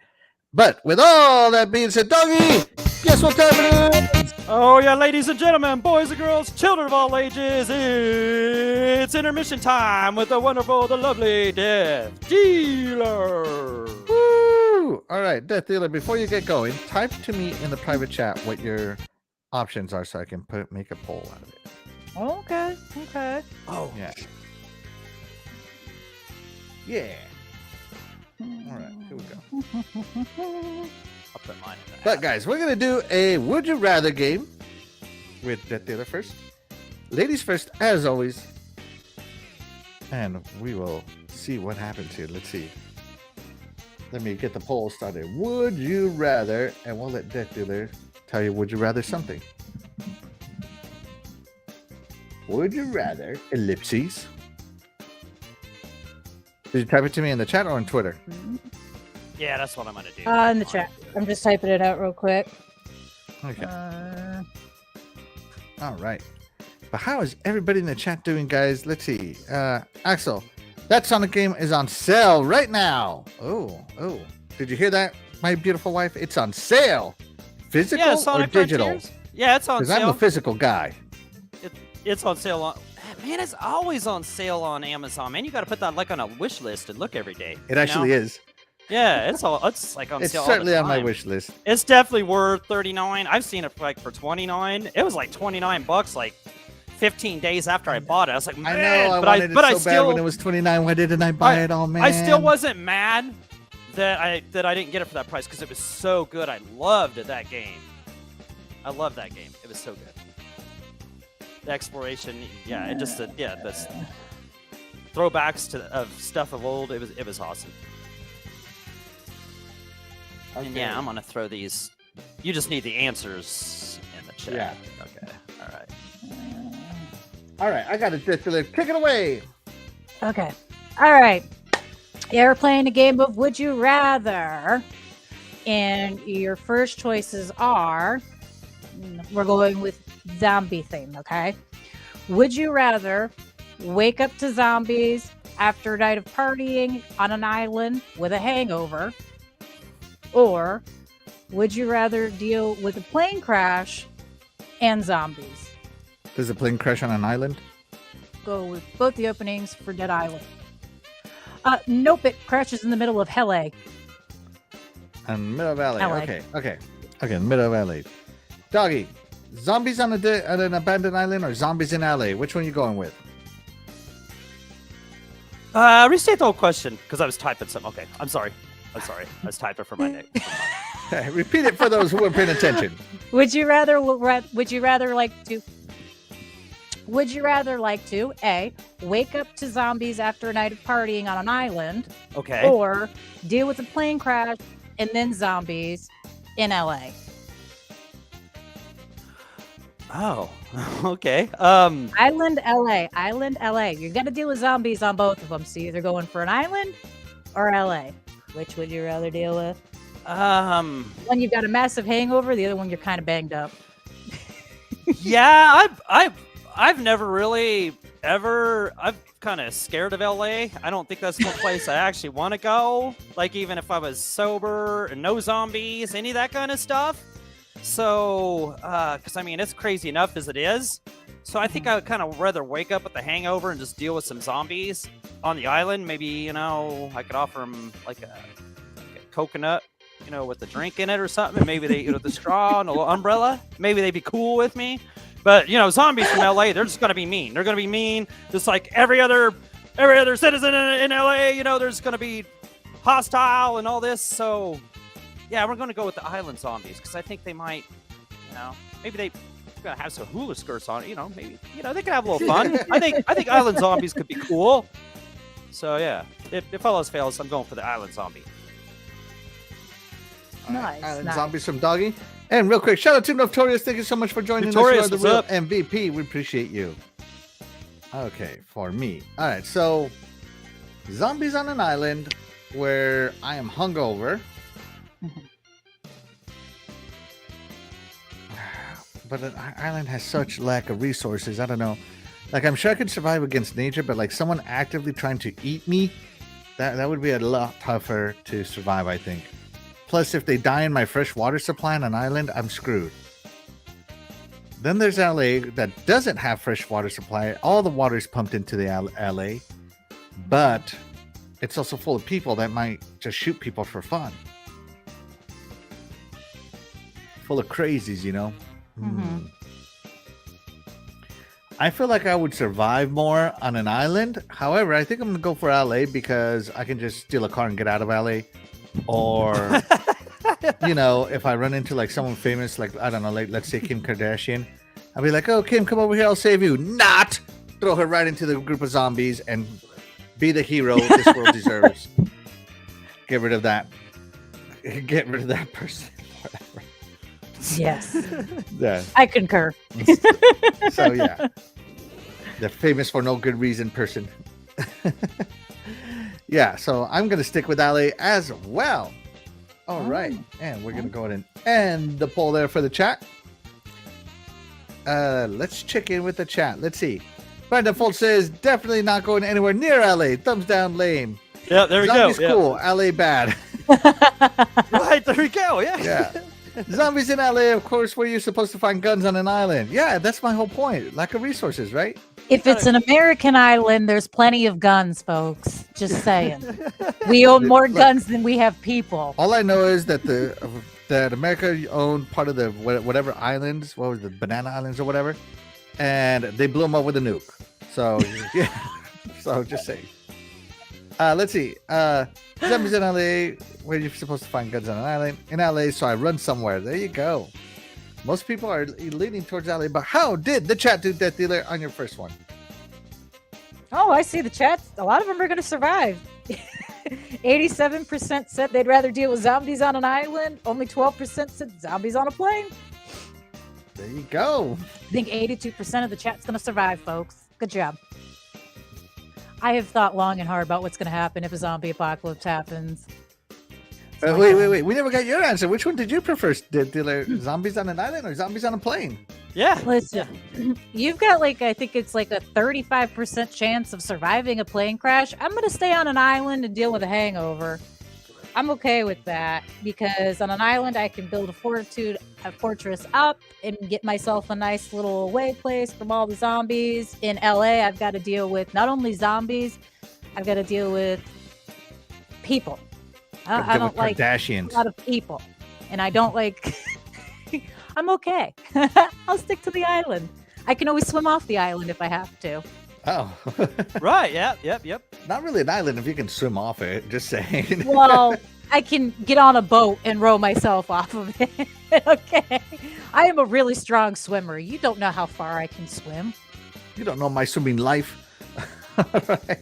But with all that being said, Doggy, guess what time it is? Oh yeah, ladies and gentlemen, boys and girls, children of all ages, it's intermission time with the wonderful, the lovely Death Dealer. Woo! All right, Death Dealer, before you get going, type to me in the private chat what your options are so I can make a poll out of it. Okay. Oh Yeah. Yeah. All right, here we go. I'll put mine in the But hat. guys, we're gonna do a Would You Rather game with Death Dealer first. Ladies first, as always. And we will see what happens here. Let's see. Let me get the poll started. Would you rather, and we'll let Death Dealer tell you would you rather something. Would you rather ellipses? Did you type it to me in the chat or on Twitter? Yeah, that's what I'm gonna do. In the chat. I'm just typing it out real quick. Okay. All right. But how is everybody in the chat doing, guys? Let's see. Axel, that Sonic game is on sale right now. Oh. Did you hear that, my beautiful wife? It's on sale. Physical Yeah, or Sonic digital? Frontiers? Yeah, it's on Because I'm sale. a physical guy. It's on sale on. Man, it's always on sale on Amazon. Man, you got to put that like on a wish list and look every day. It actually is. Yeah, it's like on It's sale. certainly all on the my time. wish list. It's definitely worth $39. I've seen it for 29. It was like $29 like 15 days after I bought it. I was like, man, I know. I but wanted but it I so still, bad when it was 29. Why didn't I buy it? Oh man. I still wasn't mad that I didn't get it for that price because it was so good. I loved that game. I love that game. It was so good. The exploration, yeah, it just this throwbacks of stuff of old. It was awesome. And yeah, I'm gonna throw these. You just need the answers in the chat. Yeah. Okay. All right. All right, I got it, Distiller. Kick it away. Okay. All right. You're playing a game of Would You Rather. And your first choices are, we're going with zombie theme, okay? Would you rather wake up to zombies after a night of partying on an island with a hangover? Or would you rather deal with a plane crash and zombies? Does a plane crash on an island? Go with both the openings for Dead Island. Nope, it crashes in the middle of LA. In middle of LA. LA. Okay, middle of LA. Doggy, zombies on an abandoned island or zombies in LA? Which one are you going with? Restate the whole question because I was typing something. Okay, I'm sorry. I was typing for my neck. Repeat it for those who are paying attention. Would you rather like to A, wake up to zombies after a night of partying on an island, Okay. or deal with a plane crash and then zombies in LA? Oh, okay. Island LA. You got to deal with zombies on both of them. So you're either going for an island or LA. Which would you rather deal with? One you've got a massive hangover, the other one you're kind of banged up. Yeah, I've never really ever. I'm kind of scared of LA. I don't think that's the place I actually want to go. Like even if I was sober and no zombies, any of that kind of stuff. So, because I mean it's crazy enough as it is. So I think I would kind of rather wake up with the hangover and just deal with some zombies on the island. Maybe I could offer them like a coconut, with a drink in it or something. And maybe they, with the straw and a little umbrella. Maybe they'd be cool with me. But zombies from LA, they're just gonna be mean. They're gonna be mean, just like every other citizen in LA. They're just gonna be hostile and all this. So, yeah, we're gonna go with the island zombies because I think they might, maybe they're gonna have some hula skirts on. Maybe they can have a little fun. I think island zombies could be cool. So yeah, if all else fails, I'm going for the island zombie. Nice. Island zombies from Doggy. And real quick, shout out to Notorious. Thank you so much for joining Notorious, us. You are the what's real up? MVP. We appreciate you. Okay, for me. All right, so zombies on an island where I am hungover. But an island has such lack of resources. I don't know. Like, I'm sure I could survive against nature, but like someone actively trying to eat me, that would be a lot tougher to survive, I think. Plus, if they die in my fresh water supply on an island, I'm screwed. Then there's LA that doesn't have fresh water supply. All the water is pumped into the LA, but it's also full of people that might just shoot people for fun. Full of crazies, Mm-hmm. I feel like I would survive more on an island. However, I think I'm going to go for LA because I can just steal a car and get out of LA. Or, if I run into like someone famous, like, I don't know, like let's say Kim Kardashian, I'll be like, oh, Kim, come over here. I'll save you. Not throw her right into the group of zombies and be the hero this world deserves. Get rid of that. Get rid of that person. Whatever. Yes. Yeah. I concur. So yeah, the famous for no good reason person. Yeah, so I'm gonna stick with LA as well. All right, and we're gonna go ahead and end the poll there for the chat. Let's check in with the chat. Let's see. Brandon Folt says definitely not going anywhere near LA. Thumbs down, lame. Yeah, there we Zombies go. cool. LA bad. Right, there we go. Yeah. Yeah. Zombies in LA, of course, where you're supposed to find guns on an island. Yeah, that's my whole point. Lack of resources, right? If it's an American island, there's plenty of guns, folks. Just saying. We own more guns than we have people. All I know is that that America owned part of the whatever islands, what was the Banana Islands or whatever, and they blew them up with a nuke. So yeah, so just saying. Let's see. Zombies in LA, where you're supposed to find guns on an island. In LA, so I run somewhere. There you go. Most people are leaning towards LA, but how did the chat do, Death Dealer, on your first one? Oh, I see the chat. A lot of them are going to survive. 87% said they'd rather deal with zombies on an island. Only 12% said zombies on a plane. There you go. I think 82% of the chat's going to survive, folks. Good job. I have thought long and hard about what's going to happen if a zombie apocalypse happens. Wait. We never got your answer. Which one did you prefer, Dealer? Zombies on an island or zombies on a plane? Yeah. Listen, you've got I think it's a 35% chance of surviving a plane crash. I'm going to stay on an island and deal with a hangover. I'm okay with that because on an island I can build a fortress up and get myself a nice little away place from all the zombies. In LA, I've got to deal with not only zombies, I've got to deal with people. I don't like a lot of people, and I don't like. I'm okay. I'll stick to the island. I can always swim off the island if I have to. Oh, right. Yep. Not really an island if you can swim off it. Just saying. Well, I can get on a boat and row myself off of it. Okay. I am a really strong swimmer. You don't know how far I can swim. You don't know my swimming life. All right.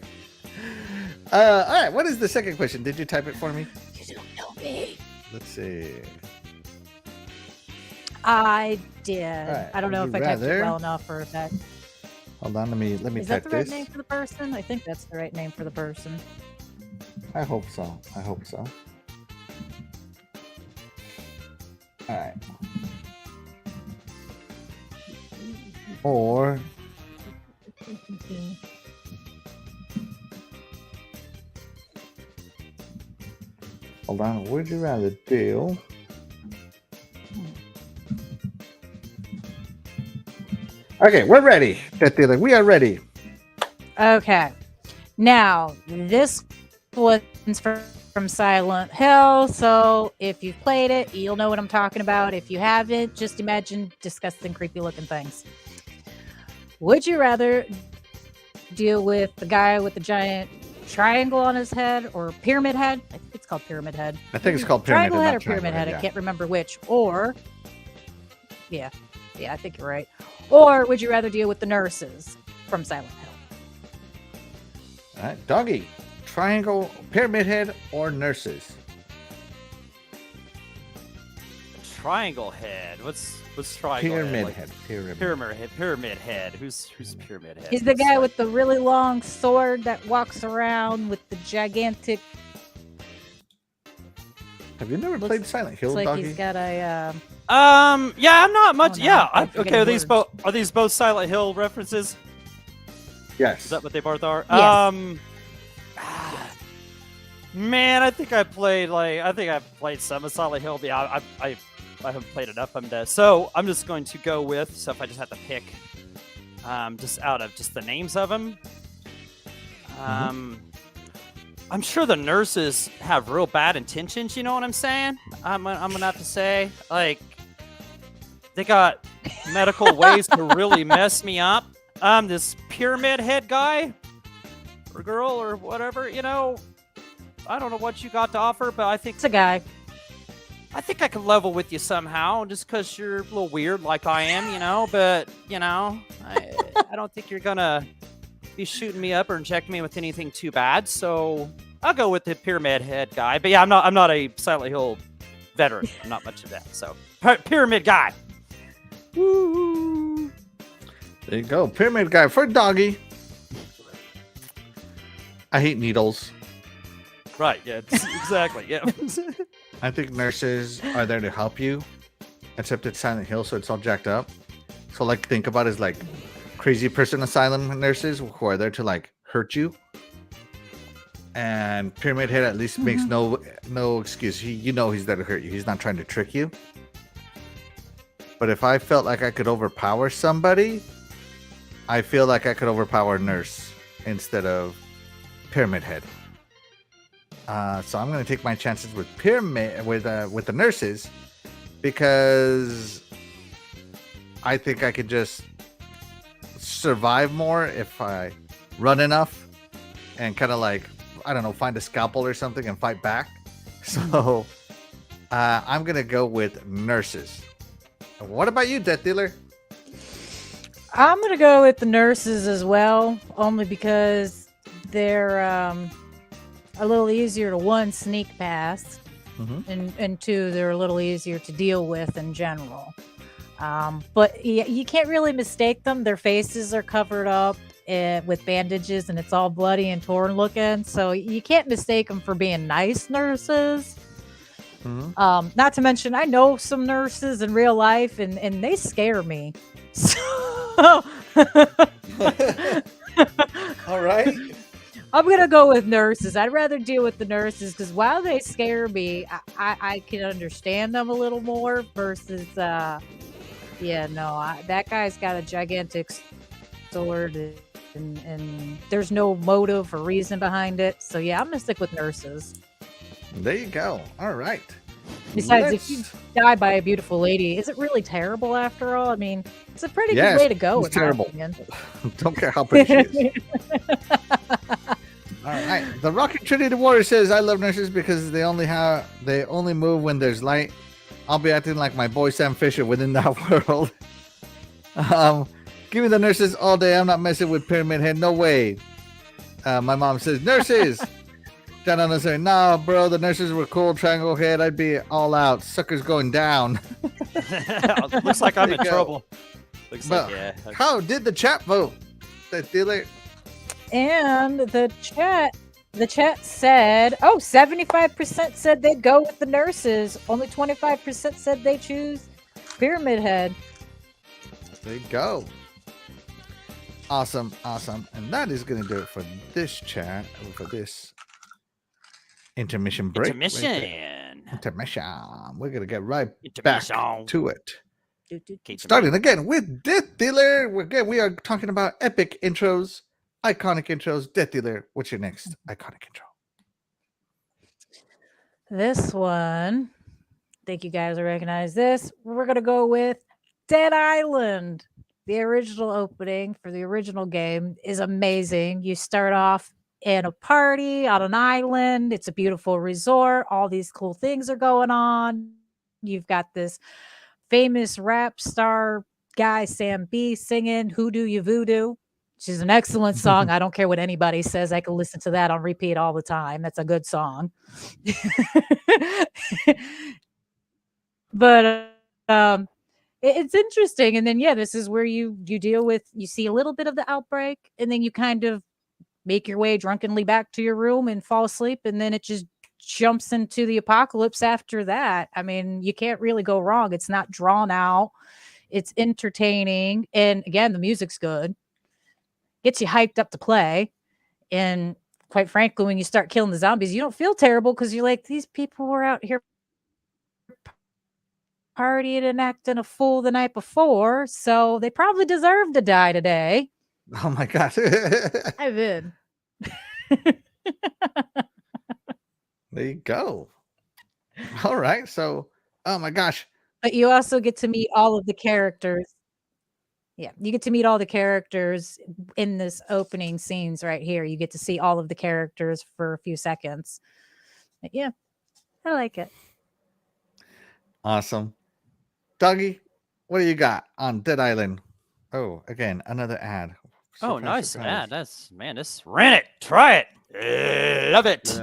All right. What is the second question? Did you type it for me? You don't know me. Let's see. I did. Right. I don't know if I typed it well enough or if that. Hold on, let me Is type that the right this. name for the person? I think that's the right name for the person. I hope so. All right. Or hold on, would you rather do? Okay, we're ready. We are ready. Okay. Now, this one's from Silent Hill, so if you've played it, you'll know what I'm talking about. If you haven't, just imagine disgusting, creepy-looking things. Would you rather deal with the guy with the giant triangle on his head or pyramid head? I think it's called pyramid head. I think it's called pyramid triangle head head or pyramid head. yeah. I can't remember which. Or, yeah, I think you're right. Or would you rather deal with the nurses from Silent Hill? All right, doggy, triangle, pyramid head, or nurses? Triangle head. What's triangle Pyramid head? head. Pyramid. Pyramid head. Who's pyramid head? He's the guy with the really long sword that walks around with the gigantic. Have you never played Silent Hill, Looks like doggy? he's got a. Yeah, I'm not much. Oh, no, yeah. I'm Okay. forgetting Are these both Silent Hill references? Yes. Is that what they both are? Yes. Man, I think I've played some of Silent Hill. But yeah, I haven't played enough of them. So I'm just going to go with. So if I just have to pick, just out of just the names of them, I'm sure the nurses have real bad intentions. You know what I'm saying? I'm gonna have to say, like, they got medical ways to really mess me up. This pyramid head guy or girl or whatever, you know, I don't know what you got to offer, but I think It's a guy. I think I can level with you somehow, just because you're a little weird like I am, you know. But you know, I don't think you're gonna be shooting me up or injecting me with anything too bad. So I'll go with the pyramid head guy. But yeah, I'm not a Silent Hill veteran. I'm not much of that. So pyramid guy. Woo! There you go. Pyramid guy for doggy. I hate needles. Right. Yeah. Exactly. Yeah. I think nurses are there to help you, except it's Silent Hill, so it's all jacked up. So, like, think about it as like crazy person asylum nurses who are there to like hurt you. And Pyramid Head at least makes no excuse. You know he's there to hurt you. He's not trying to trick you. But if I felt like I could overpower somebody, I feel like I could overpower a nurse instead of Pyramid Head. So I'm going to take my chances with the nurses, because I think I could just survive more if I run enough and kind of like, I don't know, find a scalpel or something and fight back. So I'm going to go with nurses. What about you, Death Dealer? I'm going to go with the nurses as well, only because they're a little easier to, one, sneak past, and two, they're a little easier to deal with in general. But you can't really mistake them. Their faces are covered up with bandages, and it's all bloody and torn looking. So you can't mistake them for being nice nurses. Mhm. Not to mention, I know some nurses in real life, and they scare me. So All right. I'm gonna go with nurses. I'd rather deal with the nurses because while they scare me, I can understand them a little more versus that guy's got a gigantic sword and there's no motive or reason behind it. So yeah, I'm gonna stick with nurses. There you go. All right. Besides, if you die by a beautiful lady, is it really terrible after all? I mean, it's a pretty Yes, good way to go. it's terrible. In my Don't care how pretty she is. All right. The Rocket Trinity Warrior says, I love nurses because they only move when there's light. I'll be acting like my boy Sam Fisher within that world. Give me the nurses all day. I'm not messing with Pyramid Head. No way. My mom says, nurses. Down saying, nah, bro, the nurses were cool. Triangle Head, I'd be all out. Suckers going down. Looks like I'm in There you go. trouble. Looks But like, yeah. how did the chat vote? That dealer. And the chat said, 75% said they'd go with the nurses. Only 25% said they choose Pyramid Head. There you go. Awesome. And that is going to do it for this chat, or for this intermission break. Intermission. We're going to get right back to it. Keep Starting again with Death Dealer. We are talking about epic intros, iconic intros. Death Dealer, what's your next iconic intro? This one, I think you guys will recognize this. We're going to go with Dead Island. The original opening for the original game is amazing. You start off in a party on an island. It's a beautiful resort. All these cool things are going on. You've got this famous rap star guy, Sam B, singing Who Do You Voodoo, which is an excellent song. I don't care what anybody says. I can listen to that on repeat all the time. That's a good song. But it's interesting. And then, this is where you deal with, you see a little bit of the outbreak, and then you kind of make your way drunkenly back to your room and fall asleep. And then it just jumps into the apocalypse after that. I mean, you can't really go wrong. It's not drawn out. It's entertaining. And again, the music's good. Gets you hyped up to play. And quite frankly, when you start killing the zombies, you don't feel terrible because you're like, these people were out here partying and acting a fool the night before, so they probably deserve to die today. Oh my God. I did. There you go. All right. So, oh my gosh. But you also get to meet all of the characters. Yeah, you get to meet all the characters in this opening scenes right here. You get to see all of the characters for a few seconds. But yeah, I like it. Awesome. Doggy, what do you got on Dead Island? Oh, again, another ad. Nice ad. This rent it, try it, love it.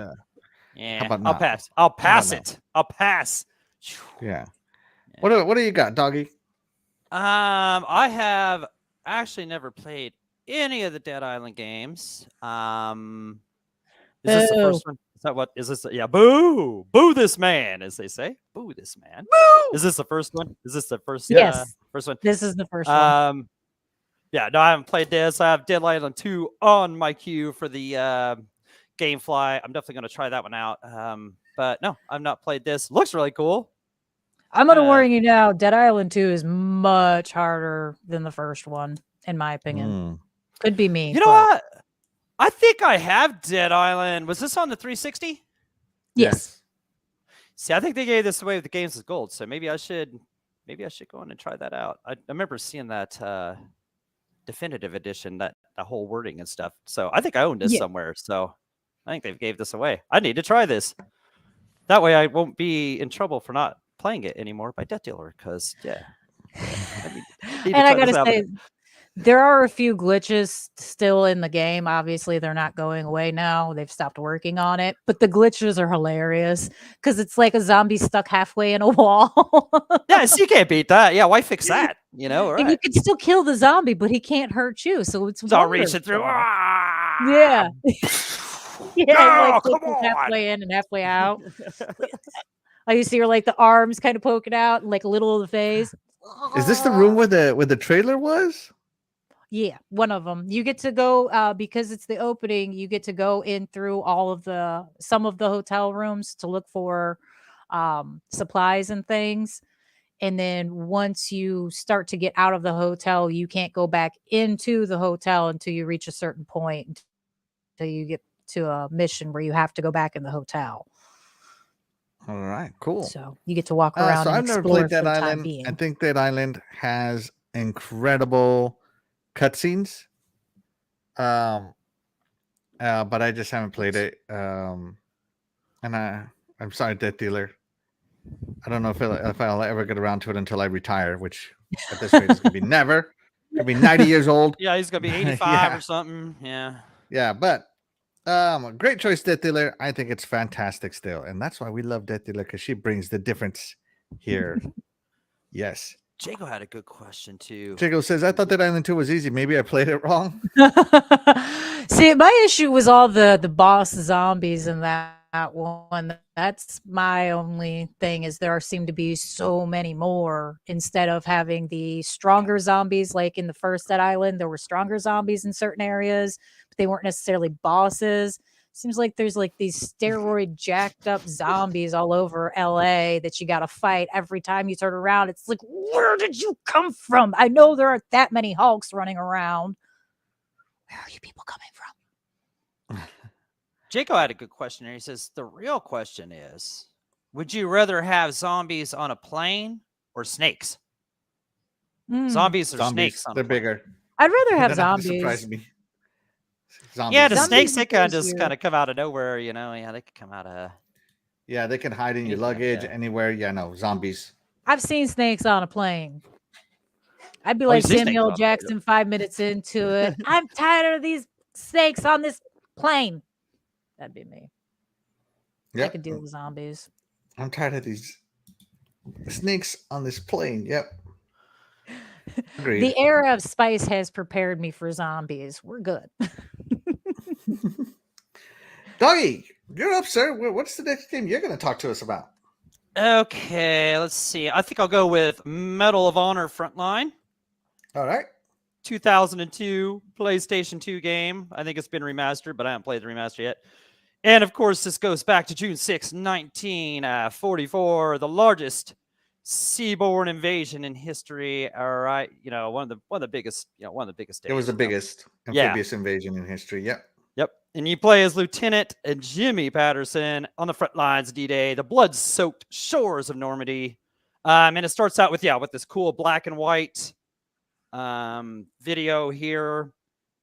Yeah, I'll pass. I'll pass. Yeah. What do you got, Doggy? I have actually never played any of the Dead Island games. Is this the first one? Is that what is this? Yeah, boo this man, as they say. Boo this man. Boo! Is this the first one? Is this the first? Yes. First one. This is the first one. Yeah, no, I haven't played this. I have Dead Island 2 on my queue for the GameFly. I'm definitely going to try that one out. But no, I've not played this. Looks really cool. I'm going to warn you now. Dead Island 2 is much harder than the first one, in my opinion. Could be me. You know what? I think I have Dead Island. Was this on the 360? Yes. See, I think they gave this away with the Games as Gold, so maybe I should go in and try that out. I remember seeing that definitive edition, that whole wording and stuff. So I think I own this somewhere. So I think they gave this away. I need to try this. That way I won't be in trouble for not playing it anymore by Death Dealer, because and I gotta say, There are a few glitches still in the game. Obviously, they're not going away now. They've stopped working on it. But the glitches are hilarious because it's like a zombie stuck halfway in a wall. Yeah, so you can't beat that. Yeah, why fix that? You know, all And you right. can still kill the zombie, but he can't hurt you. So it's It's all reaching through. wonderful. Ah! Yeah. Yeah, No, like come glitches on. halfway in and halfway out. You see her like the arms kind of poking out and like a little of the face. Is this the room where the trailer was? Yeah, one of them. You get to go because it's the opening. You get to go in through some of the hotel rooms to look for supplies and things. And then once you start to get out of the hotel, you can't go back into the hotel until you reach a certain point, until you get to a mission where you have to go back in the hotel. All right, cool. So you get to walk around So and I've never explore played for Dead the time Island. being. I think Dead Island has incredible cutscenes. But I just haven't played it. And I'm sorry, Death Dealer. I don't know if I'll ever get around to it until I retire, which at this rate is gonna be never. Gonna be 90 years old. Yeah, he's gonna be 85 Yeah. or something. Yeah. Yeah, but great choice, Death Dealer. I think it's fantastic still, and that's why we love Death Dealer, because she brings the difference here. Yes. Jago had a good question too. Jago says, I thought Dead Island 2 was easy. Maybe I played it wrong. See, my issue was all the boss zombies in that one. That's my only thing, is there seem to be so many more. Instead of having the stronger zombies, like in the first Dead Island, there were stronger zombies in certain areas, but they weren't necessarily bosses. Seems like there's like these steroid jacked up zombies all over LA that you got to fight every time you turn around. It's like, where did you come from? I know there aren't that many Hulks running around. Where are you people coming from? Jaco had a good question there. He says, the real question is, would you rather have zombies on a plane or snakes? Zombies or snakes? They're bigger. I'd rather have They're not gonna zombies. surprise me. Zombies. Yeah, the Zombies snakes, they kind of scares just you. kind of come out of nowhere, you know. Yeah, they could come out of. Yeah, they can hide in your Anything, luggage, yeah. anywhere. Yeah, no, zombies. I've seen snakes on a plane. I'd be Oh, like you've seen snakes Samuel on a plane. Jackson 5 minutes into it. I'm tired of these snakes on this plane. That'd be me. I Yep. could deal with zombies. I'm tired of these snakes on this plane. Yep. Agreed. The era of spice has prepared me for zombies. We're good. Doggy, you're up, sir. What's the next game you're going to talk to us about? Okay, let's see. I think I'll go with Medal of Honor Frontline. All right. 2002 PlayStation 2 game. I think it's been remastered, but I haven't played the remaster yet. And of course, this goes back to June 6, 1944, the largest seaborne invasion in history. All right, you know, one of the biggest. It was the biggest amphibious invasion in history. Yep. Yep. And you play as Lieutenant Jimmy Patterson on the front lines D-Day, the blood-soaked shores of Normandy. And it starts out with this cool black and white video here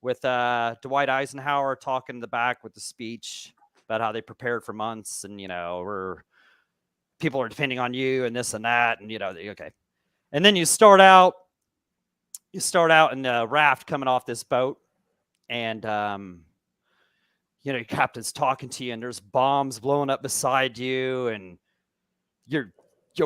with Dwight Eisenhower talking in the back with the speech about how they prepared for months, and people are depending on you and this and that, and okay. And then you start out in a raft coming off this boat, and your captain's talking to you, and there's bombs blowing up beside you, and your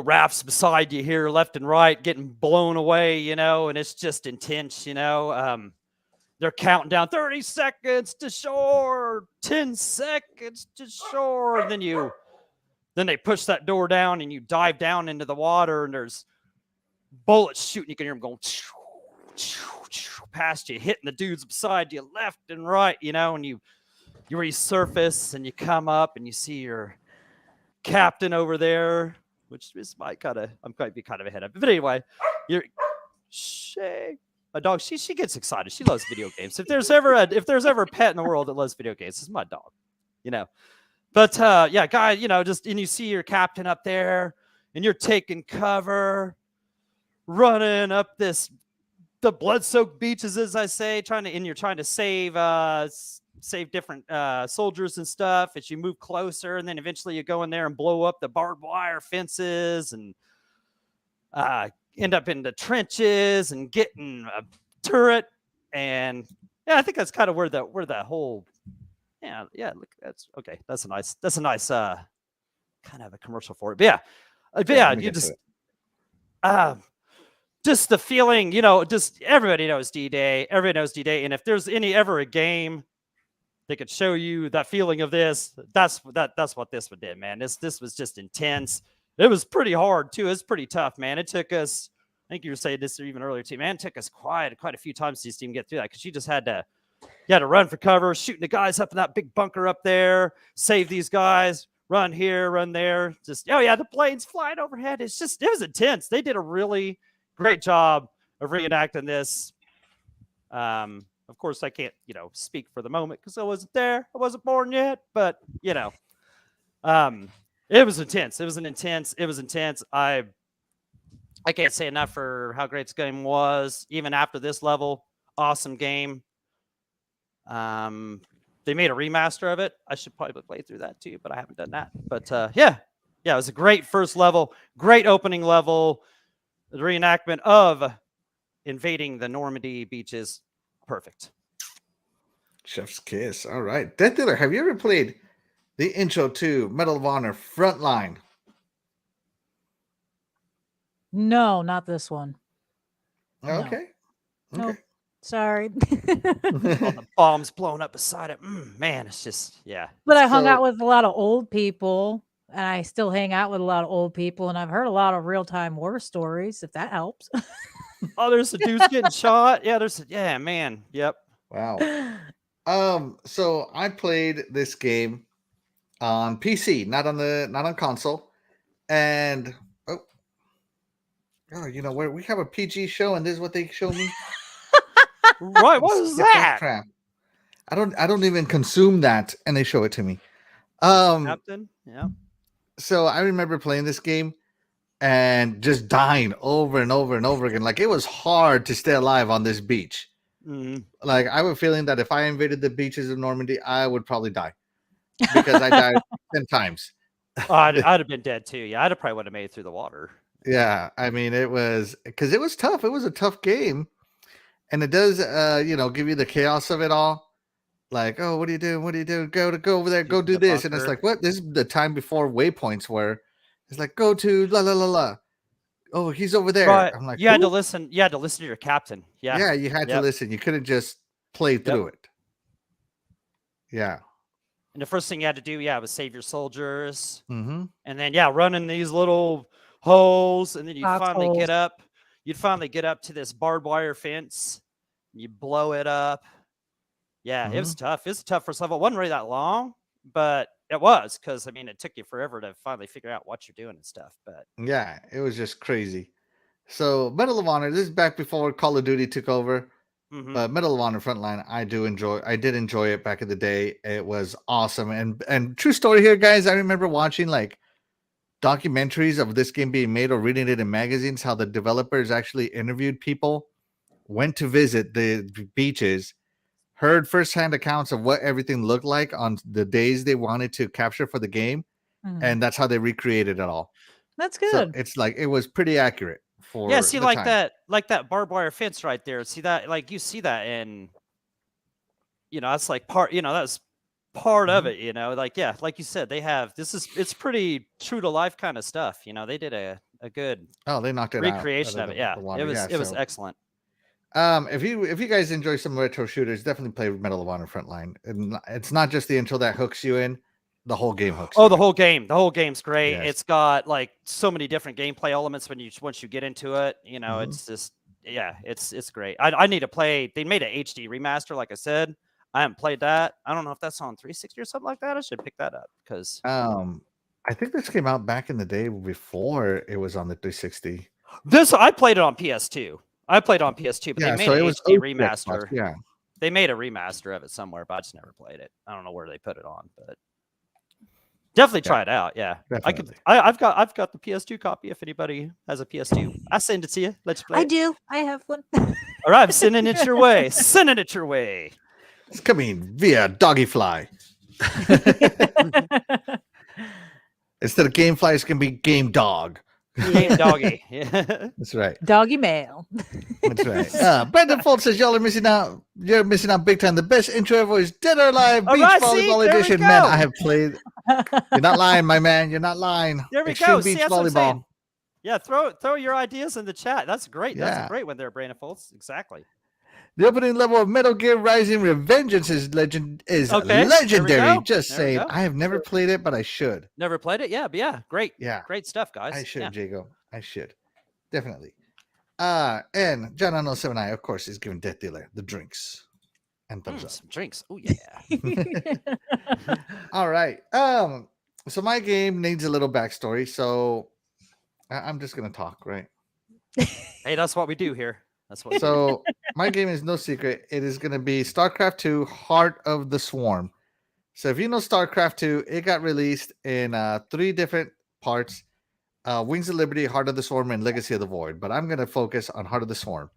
raft's beside you here, left and right, getting blown away, and it's just intense, They're counting down 30 seconds to shore, 10 seconds to shore, and then they push that door down, and you dive down into the water, and there's bullets shooting. You can hear them going past you, hitting the dudes beside you, left and right, and you resurface, and you come up, and you see your captain over there, which is might be kind of ahead of it. But anyway, my dog, she gets excited. She loves video games. If there's ever a pet in the world that loves video games, it's my dog, But guy, and you see your captain up there, and you're taking cover, running up the blood-soaked beaches, as I say, you're trying to save different soldiers and stuff as you move closer, and then eventually you go in there and blow up the barbed wire fences, and end up in the trenches and getting a turret And yeah, I think that's kind of where that whole look, that's okay. That's a nice kind of a commercial for it. But you just the feeling, just everybody knows D-Day. Everybody knows D-Day. And if there's ever a game that could show you that feeling of this, that's what this one did, man. This was just intense. It was pretty hard too. It's pretty tough, man. It took us, I think you were saying this even earlier too, man. It took us quite a few times to even get through that, because you had to run for cover, shooting the guys up in that big bunker up there, save these guys, run here, run there. Just the planes flying overhead. It was intense. They did a really great job of reenacting this. Of course, I can't, speak for the moment because I wasn't there. I wasn't born yet, but it was intense. It was intense. I can't say enough for how great this game was. Even after this level, awesome game. They made a remaster of it. I should probably play through that too, but I haven't done that. But it was a great first level, great opening level. The reenactment of invading the Normandy beaches. Perfect. Chef's kiss. All right. Death Dealer, have you ever played the intro to Medal of Honor Frontline? No, not this one. Okay. No. Okay. Sorry. All the bombs blown up beside it. Man, it's just, But I hung out with a lot of old people, and I still hang out with a lot of old people, and I've heard a lot of real-time war stories, if that helps. Oh, there's the dudes getting shot. Yeah, man. Yep. Wow. So I played this game on PC, not on console. And where we have a PG show, and this is what they show me. Right, what is that? Crap. I don't even consume that, and they show it to me. Captain, yeah. So I remember playing this game and just dying over and over and over again. Like, it was hard to stay alive on this beach. Mm-hmm. Like, I have a feeling that if I invaded the beaches of Normandy, I would probably die because I died 10 times. I'd have been dead too. Yeah, I'd probably would have made it through the water. Yeah, I mean, it was tough. It was a tough game, and it does, give you the chaos of it all. Like, oh, what are you doing? What are you doing? Go over there. Go do this. And it's like, what? This is the time before waypoints where it's like, go to la la la la. Oh, he's over there. Right. I'm like, you had to listen. You had to listen to your captain. Yeah. Yeah, you had to listen. You couldn't just play through it. Yeah. And the first thing you had to do, was save your soldiers. Mm-hmm. And then, run in these little holes. And then you'd finally holes. get up. You'd finally get up to this barbed wire fence. You blow it up. Yeah, It was tough. It was a tough first level. It wasn't really that long, but it was, because, it took you forever to finally figure out what you're doing and stuff. But yeah, it was just crazy. So Medal of Honor, this is back before Call of Duty took over. But Medal of Honor Frontline, I did enjoy it back in the day. It was awesome. And true story here, guys, I remember watching like documentaries of this game being made or reading it in magazines, how the developers actually interviewed people, went to visit the beaches, heard firsthand accounts of what everything looked like on the days they wanted to capture for the game. And that's how they recreated it all. That's good. So it's like, it was pretty accurate. see, like time. that barbed wire fence right there. See that, like, you see that, and that's like part. That's part of it. Like, like you said, they have it's pretty true to life kind of stuff. They did a good they knocked it recreation out of it. Yeah, it was excellent. If you guys enjoy some retro shooters, definitely play Medal of Honor Frontline. And it's not just the intro that hooks you in. The whole game hooks. Oh, the whole game. The whole game's great. Yes. It's got like so many different gameplay elements once you get into it. It's just it's great. I need to play. They made an HD remaster, like I said. I haven't played that. I don't know if that's on 360 or something like that. I should pick that up because I think this came out back in the day before it was on the 360. I played it on PS2. I played it on PS2, but they made an HD remaster. Yeah. They made a remaster of it somewhere, but I just never played it. I don't know where they put it on, but definitely try it out. Yeah, definitely. I've got the PS2 copy. If anybody has a PS2, I send it to you. Let's play. I do. I have one. All right, I'm sending it your way. Sending it your way. It's coming via Doggyfly. Instead of Gamefly, it's gonna be Game Dog. Game doggy. Yeah. That's right. Doggy mail. That's right. Brendan Folt says y'all are missing out. You're missing out big time. The best intro ever is Dead or Alive All Beach right, see? Volleyball There we Edition. Man, go. I have played. You're not lying, my man. You're not lying. There we Extreme go. See, Beach that's what I'm saying. Volleyball. Yeah, throw your ideas in the chat. That's great. Yeah. That's a great one there, Brandon Foltz. Exactly. The opening level of Metal Gear Rising: Revengeance is Okay, legendary. there we go. Just There we saying. go. I have never played it, but I should. Never played it? Yeah, but yeah, great. Yeah. Great stuff, guys. I should, Yeah. Jago. I should. Definitely. And John Unknown 7I, of course, is giving Death Dealer the drinks and thumbs up. Some drinks. Oh yeah. All right. So my game needs a little backstory. So I'm just gonna talk, right? Hey, that's what we do here. That's what we do. So my game is no secret. It is gonna be StarCraft 2: Heart of the Swarm. So if you know StarCraft 2, it got released in 3 different parts: Wings of Liberty, Heart of the Swarm, and Legacy of the Void. But I'm gonna focus on Heart of the Swarm.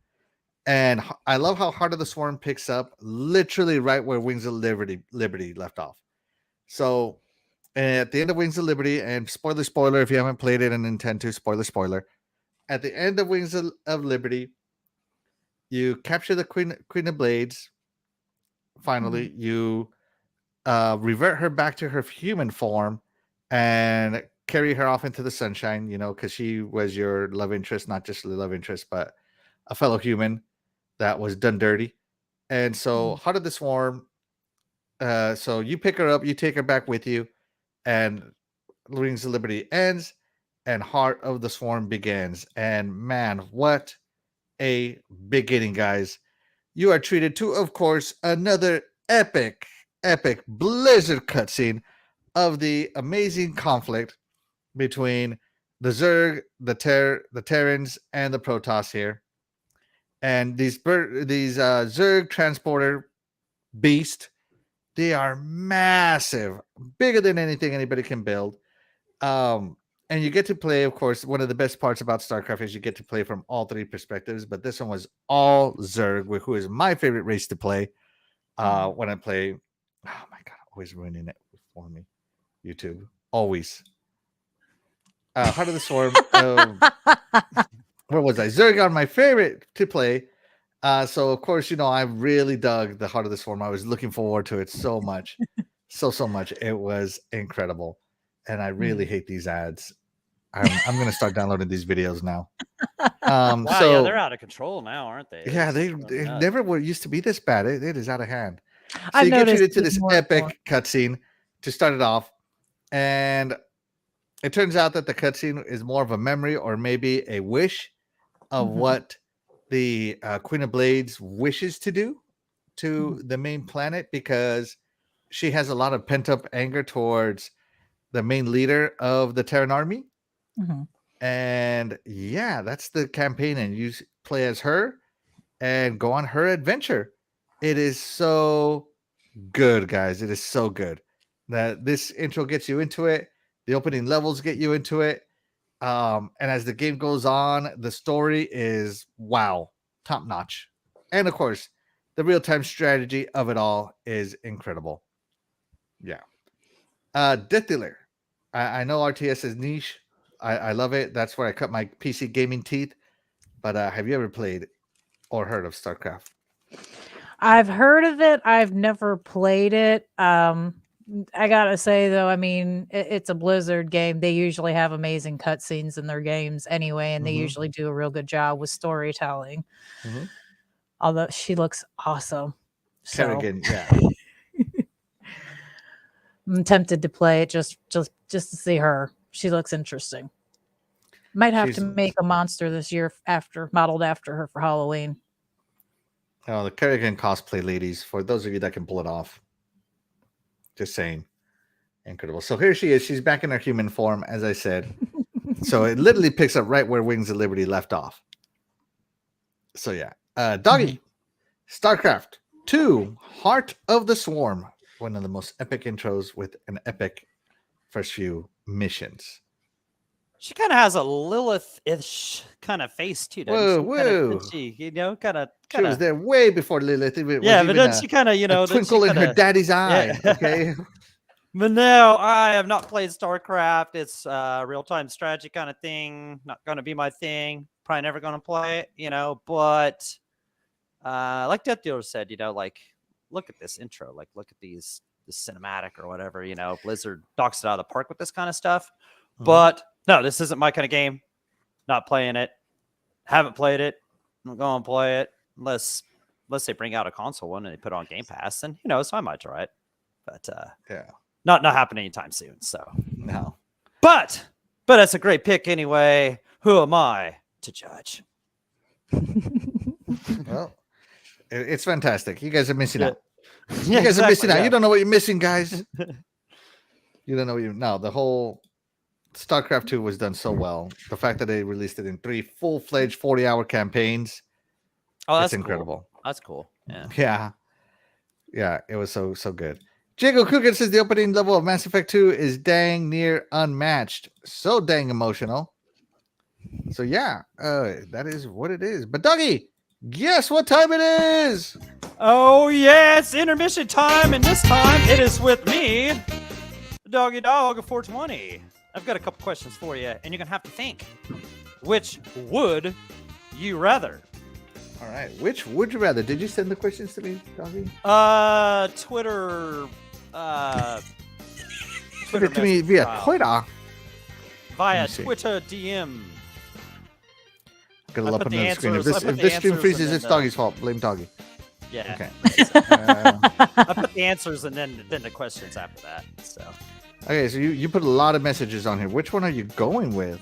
And I love how Heart of the Swarm picks up literally right where Wings of Liberty left off. So at the end of Wings of Liberty, and spoiler if you haven't played it and intend to, spoiler. At the end of Wings of Liberty, you capture the Queen of Blades. Finally, you revert her back to her human form and carry her off into the sunshine, because she was your love interest, not just the love interest, but a fellow human that was done dirty. And so Heart of the Swarm, so you pick her up, you take her back with you, and Wings of Liberty ends and Heart of the Swarm begins. And man, what a beginning, guys. You are treated to, of course, another epic Blizzard cutscene of the amazing conflict between the Zerg, the Terrans, and the Protoss here. And these Zerg transporter beast, they are massive, bigger than anything anybody can build. And you get to play, of course, one of the best parts about StarCraft is you get to play from all 3 perspectives, but this one was all Zerg, who is my favorite race to play when I play. Oh my God, always ruining it for me. YouTube, always. Heart of the Swarm. Where was I? Zerg are my favorite to play. So, of course, I really dug the Heart of the Swarm. I was looking forward to it so much. so much. It was incredible. And I really hate these ads. I'm going to start downloading these videos now. Wow, so yeah, they're out of control now, aren't they? yeah, they nuts. never were used to be this bad. It is out of hand. So I've you get noticed treated to it this more and epic more. cutscene to start it off, and it turns out that the cutscene is more of a memory or maybe a wish of what the Queen of Blades wishes to do to the main planet, because she has a lot of pent-up anger towards the main leader of the Terran army. And yeah, that's the campaign, and you play as her and go on her adventure. It is so good, guys. It is so good that this intro gets you into it. The opening levels get you into it. And as the game goes on, the story is wow, top notch. And of course, the real-time strategy of it all is incredible. Yeah. Death Dealer. I know RTS is niche. I love it. That's where I cut my PC gaming teeth. But have you ever played or heard of StarCraft? I've heard of it. I've never played it. I gotta say though, I mean, it's a Blizzard game. They usually have amazing cutscenes in their games anyway, and they usually do a real good job with storytelling. Although she looks awesome. Kerrigan, yeah. I'm tempted to play it just to see her. She looks interesting. Might have to make a monster this year modeled after her for Halloween. Oh, the Kerrigan cosplay ladies, for those of you that can pull it off. Just saying. Incredible. So here she is. She's back in her human form, as I said. So it literally picks up right where Wings of Liberty left off. So yeah. Doggy. StarCraft 2, Heart of the Swarm. One of the most epic intros with an epic first few missions. She kind of has a Lilith-ish kind of face too, doesn't she? Kind of. She was there way before Lilith. Yeah, but then she kind of, a twinkle in her daddy's eye. Yeah. Okay. But no, I have not played StarCraft. It's a real-time strategy kind of thing. Not going to be my thing. Probably never going to play it, But like Death Dealer said, like, look at this intro. Like, look at this cinematic or whatever, Blizzard knocks it out of the park with this kind of stuff. Mm-hmm. But no, this isn't my kind of game. Not playing it. Haven't played it. I'm going to play it unless they bring out a console one and they put it on Game Pass. And, so I might try it. But yeah. Not happening anytime soon. So no, but that's a great pick anyway. Who am I to judge? Well, it's fantastic. You guys are missing out. You guys are missing out. You don't know what you're missing, guys. You don't know the whole StarCraft 2 was done so well. The fact that they released it in 3 full-fledged 40-hour campaigns. Oh, that's incredible. Cool. That's cool. Yeah. It was so good. Jago Coogan says the opening level of Mass Effect 2 is dang near unmatched. So dang emotional. So yeah, that is what it is. But Dougie, guess what time it is? Oh yeah, it's intermission time, and this time it is with me, Doggy Dog of 420. I've got a couple questions for you, and you're gonna have to think. Which would you rather? All right. Which would you rather? Did you send the questions to me, Doggy? Twitter. Send it to me via Twitter. Via Twitter DM. Gonna up the screen. If this stream freezes, it's Doggy's fault. Blame Doggy. Yeah. Okay. I put the answers and then the questions after that. So. Okay, so you put a lot of messages on here. Which one are you going with?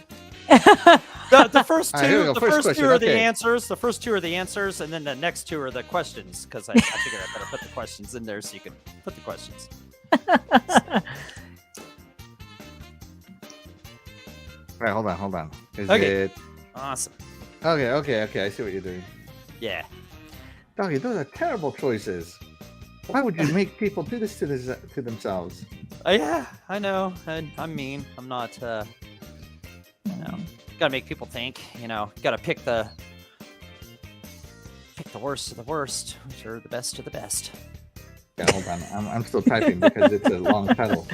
The first two, right, the first two are the answers. The first two are the answers, and then the next two are the questions. Because I figured I better put the questions in there so you can put the questions. Right, hold on. Is okay. it awesome? Okay. I see what you're doing. Yeah. Doggy, those are terrible choices. Why would you make people do this to themselves? Yeah, I know. I'm mean. I'm not. Gotta make people think. Gotta pick the worst of the worst, which are the best of the best. Yeah, hold on. I'm still typing because it's a long title.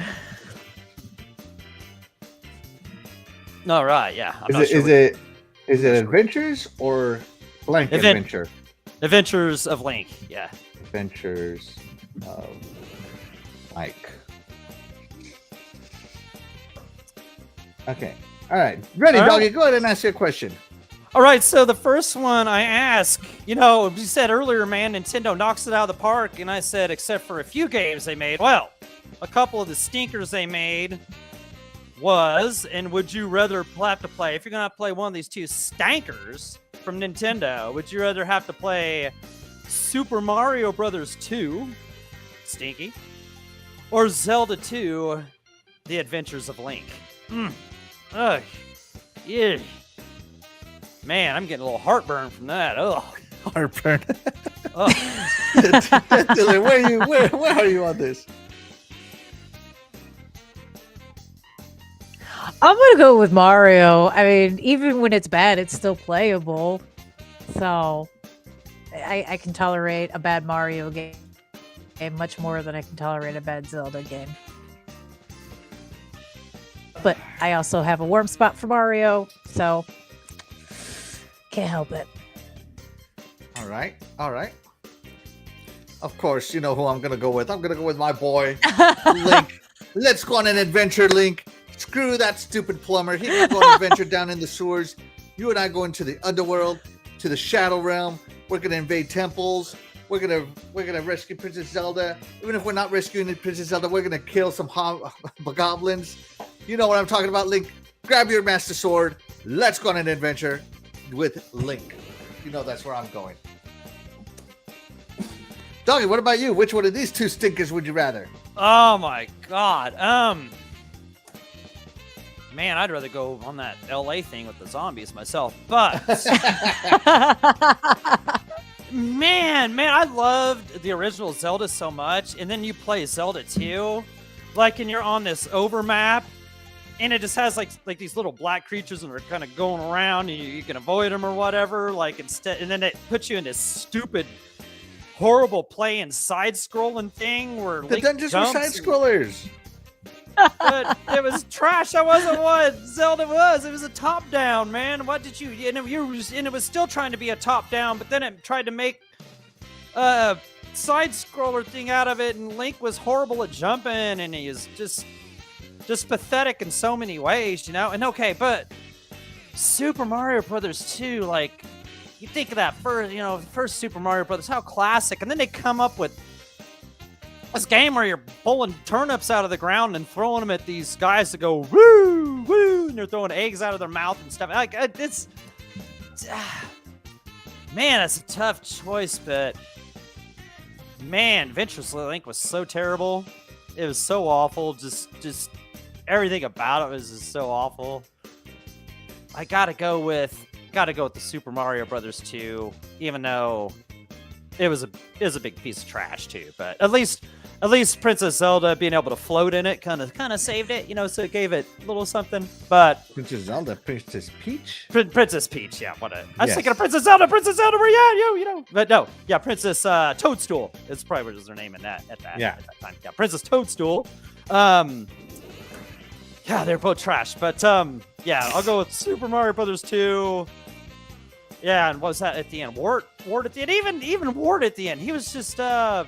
No, right? Yeah. Is it Adventures or blank Adventure? Adventures of Link. Yeah. Adventures of Mike. Okay. All right. Ready, Doggy. Go ahead and ask your question. All right. So the first one I ask, you said earlier, man, Nintendo knocks it out of the park. And I said, except for a few games they made. Well, a couple of the stinkers they made was, and would you rather have to play, if you're going to play one of these two stankers from Nintendo, would you rather have to play Super Mario Brothers 2, stinky, or Zelda 2, The Adventures of Link? Ugh. Yeah. Man, I'm getting a little heartburn from that. Ugh. Heartburn. Dylan, where are you on this? I'm gonna go with Mario. I mean, even when it's bad, it's still playable. So I can tolerate a bad Mario game much more than I can tolerate a bad Zelda game. But I also have a warm spot for Mario, so can't help it. All right. Of course, you know who I'm gonna go with. I'm gonna go with my boy, Link. Let's go on an adventure, Link. Screw that stupid plumber. He can go on an adventure down in the sewers. You and I go into the underworld, to the Shadow Realm. We're gonna invade temples. We're gonna rescue Princess Zelda. Even if we're not rescuing Princess Zelda, we're gonna kill some goblins. You know what I'm talking about, Link. Grab your Master Sword. Let's go on an adventure with Link. You know that's where I'm going. Doggy, what about you? Which one of these two stinkers would you rather? Oh my god. Man, I'd rather go on that LA thing with the zombies myself. But man, I loved the original Zelda so much. And then you play Zelda 2, and you're on this overmap, and it just has like these little black creatures and they're kind of going around, and you can avoid them or whatever. And then it puts you in this stupid, horrible playing side-scrolling thing where the dungeons were side-scrollers. But it was trash. That wasn't what Zelda was. It was a top-down, man. What did you? And it was still trying to be a top-down, but then it tried to make a side-scroller thing out of it, and Link was horrible at jumping, and he was just pathetic in so many ways, you know. And okay, but Super Mario Brothers 2, like, you think of that first Super Mario Brothers, how classic, and then they come up with this game where you're pulling turnips out of the ground and throwing them at these guys to go woo woo, and they're throwing eggs out of their mouth and stuff. Like it's man, that's a tough choice, but man, Adventures Link was so terrible. It was so awful. Just everything about it was just so awful. I gotta go with the Super Mario Brothers 2, even though it was a big piece of trash too. But at least Princess Zelda being able to float in it kind of saved it, you know. So it gave it a little something. But Princess Zelda, Princess Peach, Princess Peach, yeah. I was thinking of Princess Zelda, where you at, you know? But no, yeah, Princess Toadstool is probably what was her name at that time. Yeah, Princess Toadstool. Yeah, they're both trash. But yeah, I'll go with Super Mario Brothers 2. Yeah, and what was that at the end? Wart at the end. Even Wart at the end. He was just yeah,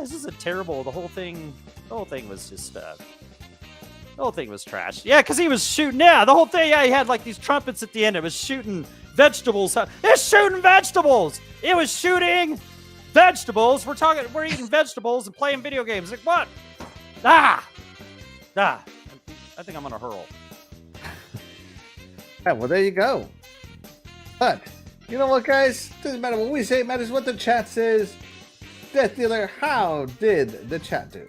this is a terrible. The whole thing was just the whole thing was trash. Yeah, because he was shooting. Yeah, the whole thing. Yeah, he had like these trumpets at the end. It was shooting vegetables. It's shooting vegetables. It was shooting vegetables. We're eating vegetables and playing video games. Like what? I think I'm gonna hurl. Yeah, well, there you go. But you know what, guys? Doesn't matter what we say. It matters what the chat says. Death Dealer, how did the chat do?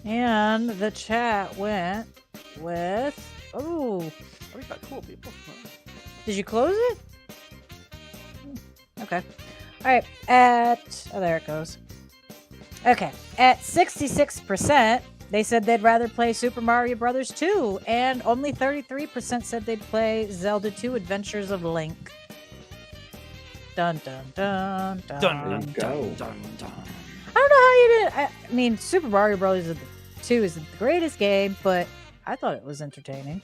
And the chat went with We got cool people. Did you close it? Okay. All right. There it goes. Okay. At 66%, they said they'd rather play Super Mario Brothers 2, and only 33% said they'd play Zelda 2: Adventures of Link. Dun dun dun dun Dun, dun dun, dun. dun. I don't know how you did. I mean, Super Mario Brothers 2 is the greatest game, but I thought it was entertaining.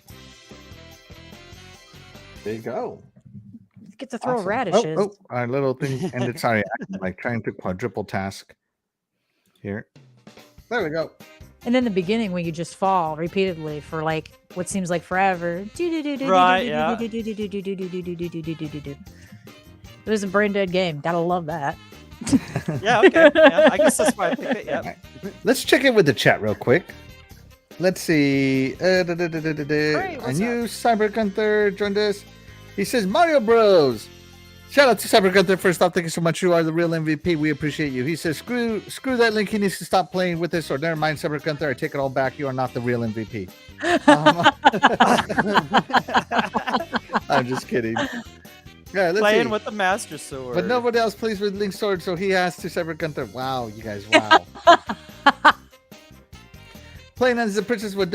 There you go. You get to throw Awesome. radishes. Oh, our little thing ended. Sorry, I'm like trying to quadruple task here. There we go. And in the beginning, when you just fall repeatedly for like what seems like forever. Right, yeah. It was a brain dead game. Gotta love that. Yeah, okay. Yeah, I guess that's why I picked it. Yeah. Right. Let's check in with the chat real quick. Let's see. Hey, A what's new Cyber Gunther joined us. He says Mario Bros. Shout out to Cyber Gunther. First off, thank you so much. You are the real MVP. We appreciate you. He says, screw that Link. He needs to stop playing with us, or never mind, Cyber Gunther. I take it all back. You are not the real MVP. I'm just kidding. Yeah, let's Playing see. with the Master Sword. But nobody else plays with Link's sword, so he has to Cyber Gunther. Wow, you guys, wow. Playing as the princess was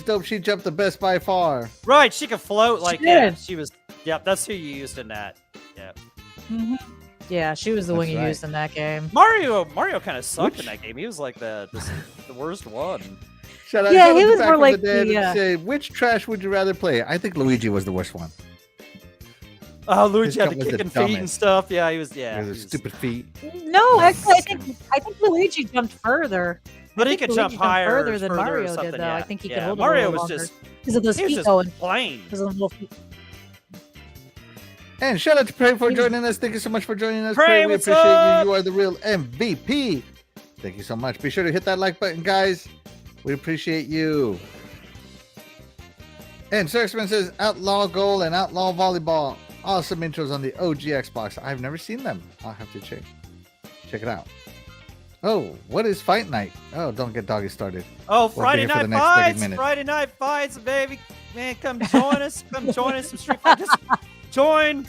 dope. She jumped the best by far. Right, she could float like She that. did. She was. Yep, that's who you used in that. Yep. Mhm. Yeah, she was the That's one you right. used in that game. Mario kind of sucked in that game. He was like the worst one. Shout out, Yeah, shout he out was Back more from like the dead the, and say, which trash would you rather play? I think Luigi was the worst one. Oh, Luigi had jump the was the kicking feet and dumbest. stuff. Yeah, he was. Yeah, With he his was- stupid feet. No, actually, I think Luigi jumped further. But I he think could jump Luigi jumped higher, further than or Mario something, did, though. yeah. I think he could Yeah, hold Mario it a little was longer. just. Because of those He was feet just going. plain. Because of those little feet. And shout out to Prey for He was- joining us. Thank you so much for joining us. Prey, We what's appreciate up? you. You are the real MVP. Thank you so much. Be sure to hit that like button, guys. We appreciate you. And Sirxman says Outlaw Goal and Outlaw Volleyball. Awesome intros on the OG Xbox. I've never seen them. I'll have to check it out. Oh, what is Fight Night? Oh, don't get doggy started. Oh, We'll be Friday here for the night next 30 fights! minutes. Friday night fights, baby. Man, come join us. Come join us. Some Street Fighter. Just join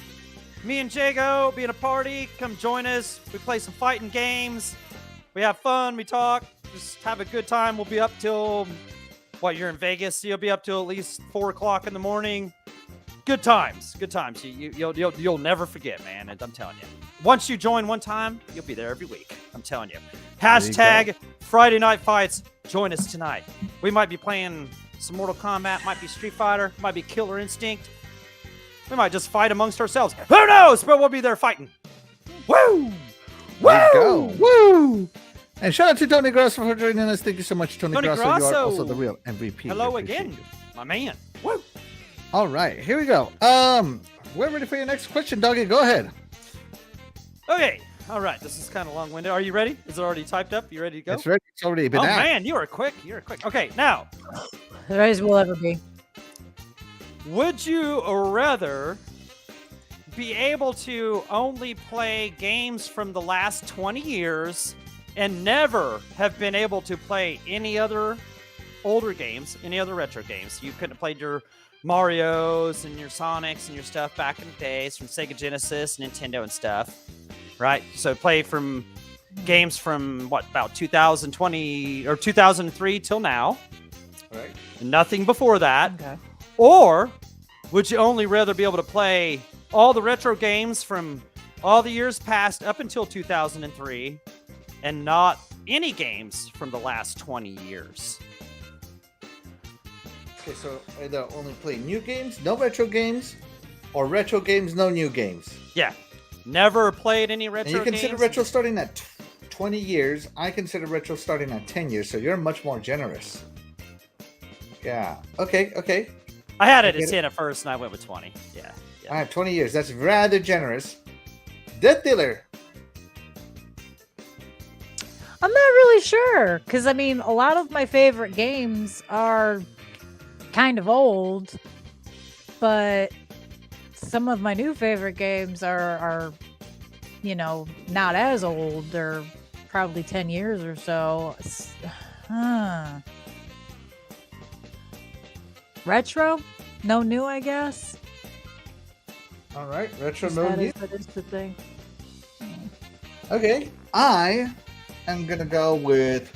me and Jago. Be in a party. Come join us. We play some fighting games. We have fun. We talk. Just have a good time. We'll be up till you're in Vegas. So you'll be up till at least 4 o'clock in the morning. Good times. Good times. You'll never forget, man. And I'm telling you. Once you join one time, you'll be there every week. I'm telling you. There you Hashtag Friday Night Fights join us tonight. We might be playing some Mortal Kombat, might be Street Fighter, might be Killer Instinct. We might just fight amongst ourselves. Who knows? But we'll be there fighting. Woo! There you go. Woo! And shout out to Tony Grosso for joining us. Thank you so much, Tony Grosso. You are also the real MVP. Hello again, my man. Woo! All right, here we go. We're ready for your next question, Doggy. Go ahead. Okay. All right. This is kind of long-winded. Are you ready? Is it already typed up? You ready to go? It's ready. It's already been asked. Man, you are quick. You're quick. Okay, now. The ready as we'll ever be. Would you rather be able to only play games from the last 20 years and never have been able to play any other older games, any other retro games? You couldn't have played your Marios and your Sonics and your stuff back in the days from Sega Genesis, Nintendo and stuff, right? So play from games from about 2020 or 2003 till now. Right. Nothing before that. Okay. Or would you only rather be able to play all the retro games from all the years past up until 2003 and not any games from the last 20 years? Okay, so either only play new games, no retro games, or retro games, no new games. Yeah. Never played any retro And you consider games? retro starting at 20 years. I consider retro starting at 10 years, so you're much more generous. Yeah. Okay. I had it at 10 at first, and I went with 20. Yeah. I have 20 years. That's rather generous. Death Dealer. I'm not really sure, because I mean, a lot of my favorite games are kind of old, but some of my new favorite games are not as old. They're probably 10 years or so. Retro? No new, I guess. All right, retro, no new. That is the thing. Okay, I am gonna go with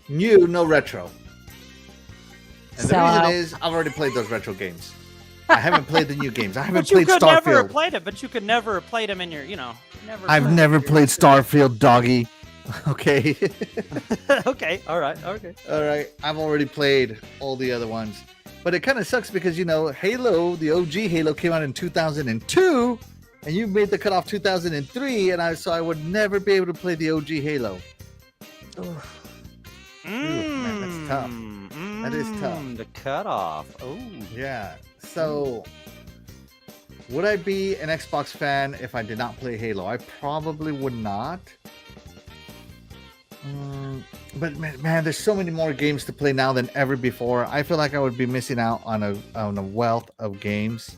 new, no retro. And the reason is I've already played those retro games. I haven't played the new games. I haven't played Starfield. But you could never have played it. But you could never have played them in your, never. I've never played Starfield, Doggy. Okay. Okay. All right. Okay. All right. I've already played all the other ones, but it kind of sucks because Halo, the OG Halo, came out in 2002, and you made the cutoff 2003, and so I would never be able to play the OG Halo. Man, that's tough. That is tough. The cutoff. Oh. Yeah. So, would I be an Xbox fan if I did not play Halo? I probably would not. But man, there's so many more games to play now than ever before. I feel like I would be missing out on a wealth of games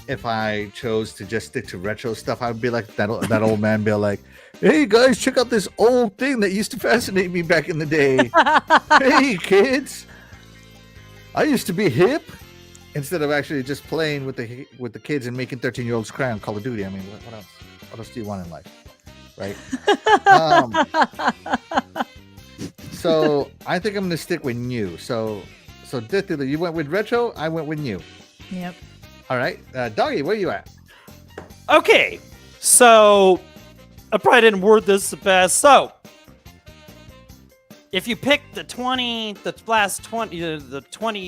if I chose to just stick to retro stuff. I'd be like that old man, be like, "Hey guys, check out this old thing that used to fascinate me back in the day. Hey kids, I used to be hip." Instead of actually just playing with the kids and making 13-year-olds cry on Call of Duty. I mean, what else? What else do you want in life, right? So I think I'm gonna stick with new. So Death Dealer, you went with retro. I went with new. Yep. All right, Doggy, where you at? Okay, so I probably didn't word this the best. So if you pick the past 20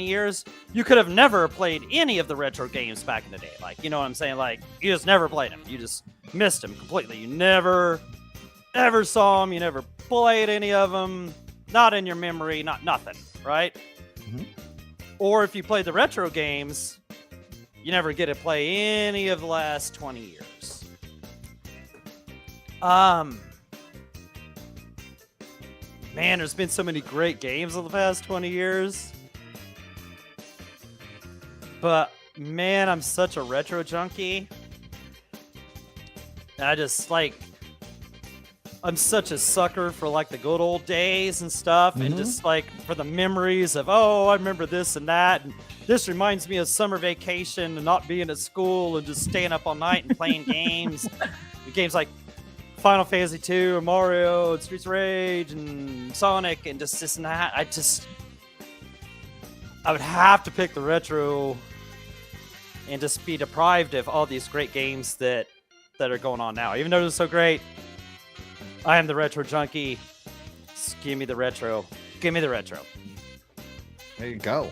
years, you could have never played any of the retro games back in the day. Like, you know what I'm saying? Like, you just never played them. You just missed them completely. You never ever saw them. You never played any of them. Not in your memory. Nothing. Right? Mm-hmm. Or if you played the retro games, you never get to play any of the last 20 years. Man, there's been so many great games in the past 20 years. But, man, I'm such a retro junkie. I just, I'm such a sucker for, the good old days and stuff. Mm-hmm. And just, for the memories of, I remember this and that. And this reminds me of summer vacation and not being at school and just staying up all night and playing games. Games like Final Fantasy 2 and Mario and Streets of Rage and Sonic and just this and that. I would have to pick the retro and just be deprived of all these great games that are going on now. Even though they're so great, I am the retro junkie. Yes, give me the retro. Give me the retro. There you go.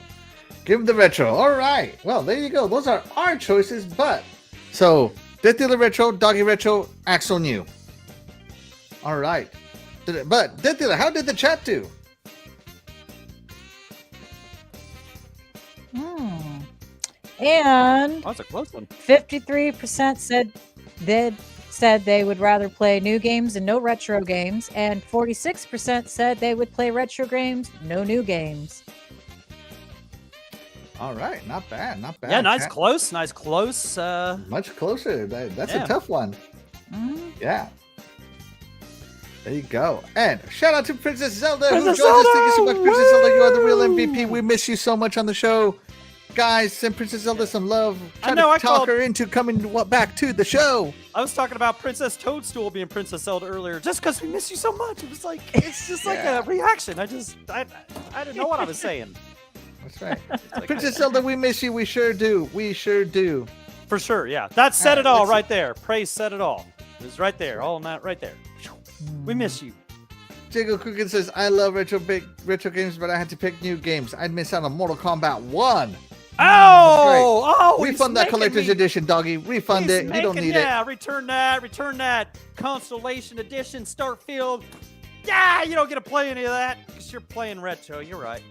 Give him the retro. All right. Well, there you go. Those are our choices. But so Death Dealer retro, Doggy retro, Axel new. All right. But Death Dealer, how did the chat do? And that's a close one. 53% said they would rather play new games and no retro games, and 46% said they would play retro games, no new games. All right, not bad, not bad. Yeah, nice close. Much closer. That's yeah. a tough one. Yeah. There you go. And shout out to Princess Zelda who joined us. Thank you so much, Princess Zelda. You are the real MVP. We miss you so much on the show. Guys, send Princess Zelda some love. Try to talk her into coming back to the show. I was talking about Princess Toadstool being Princess Zelda earlier, just because we miss you so much. It was like, it's just like a reaction. I didn't know what I was saying. That's right. Like, Princess Zelda, we miss you. We sure do. We sure do. For sure, yeah. That said it all right there. Praise said it all. It was right there. All in that right there. We miss you. Jago Cookin says, I love retro games, but I had to pick new games. I'd miss out on Mortal Kombat 1. Refund that collector's edition, doggy. Refund it. You don't need it. Yeah, return that. Constellation edition, Starfield. Yeah, you don't get to play any of that because you're playing retro. You're right.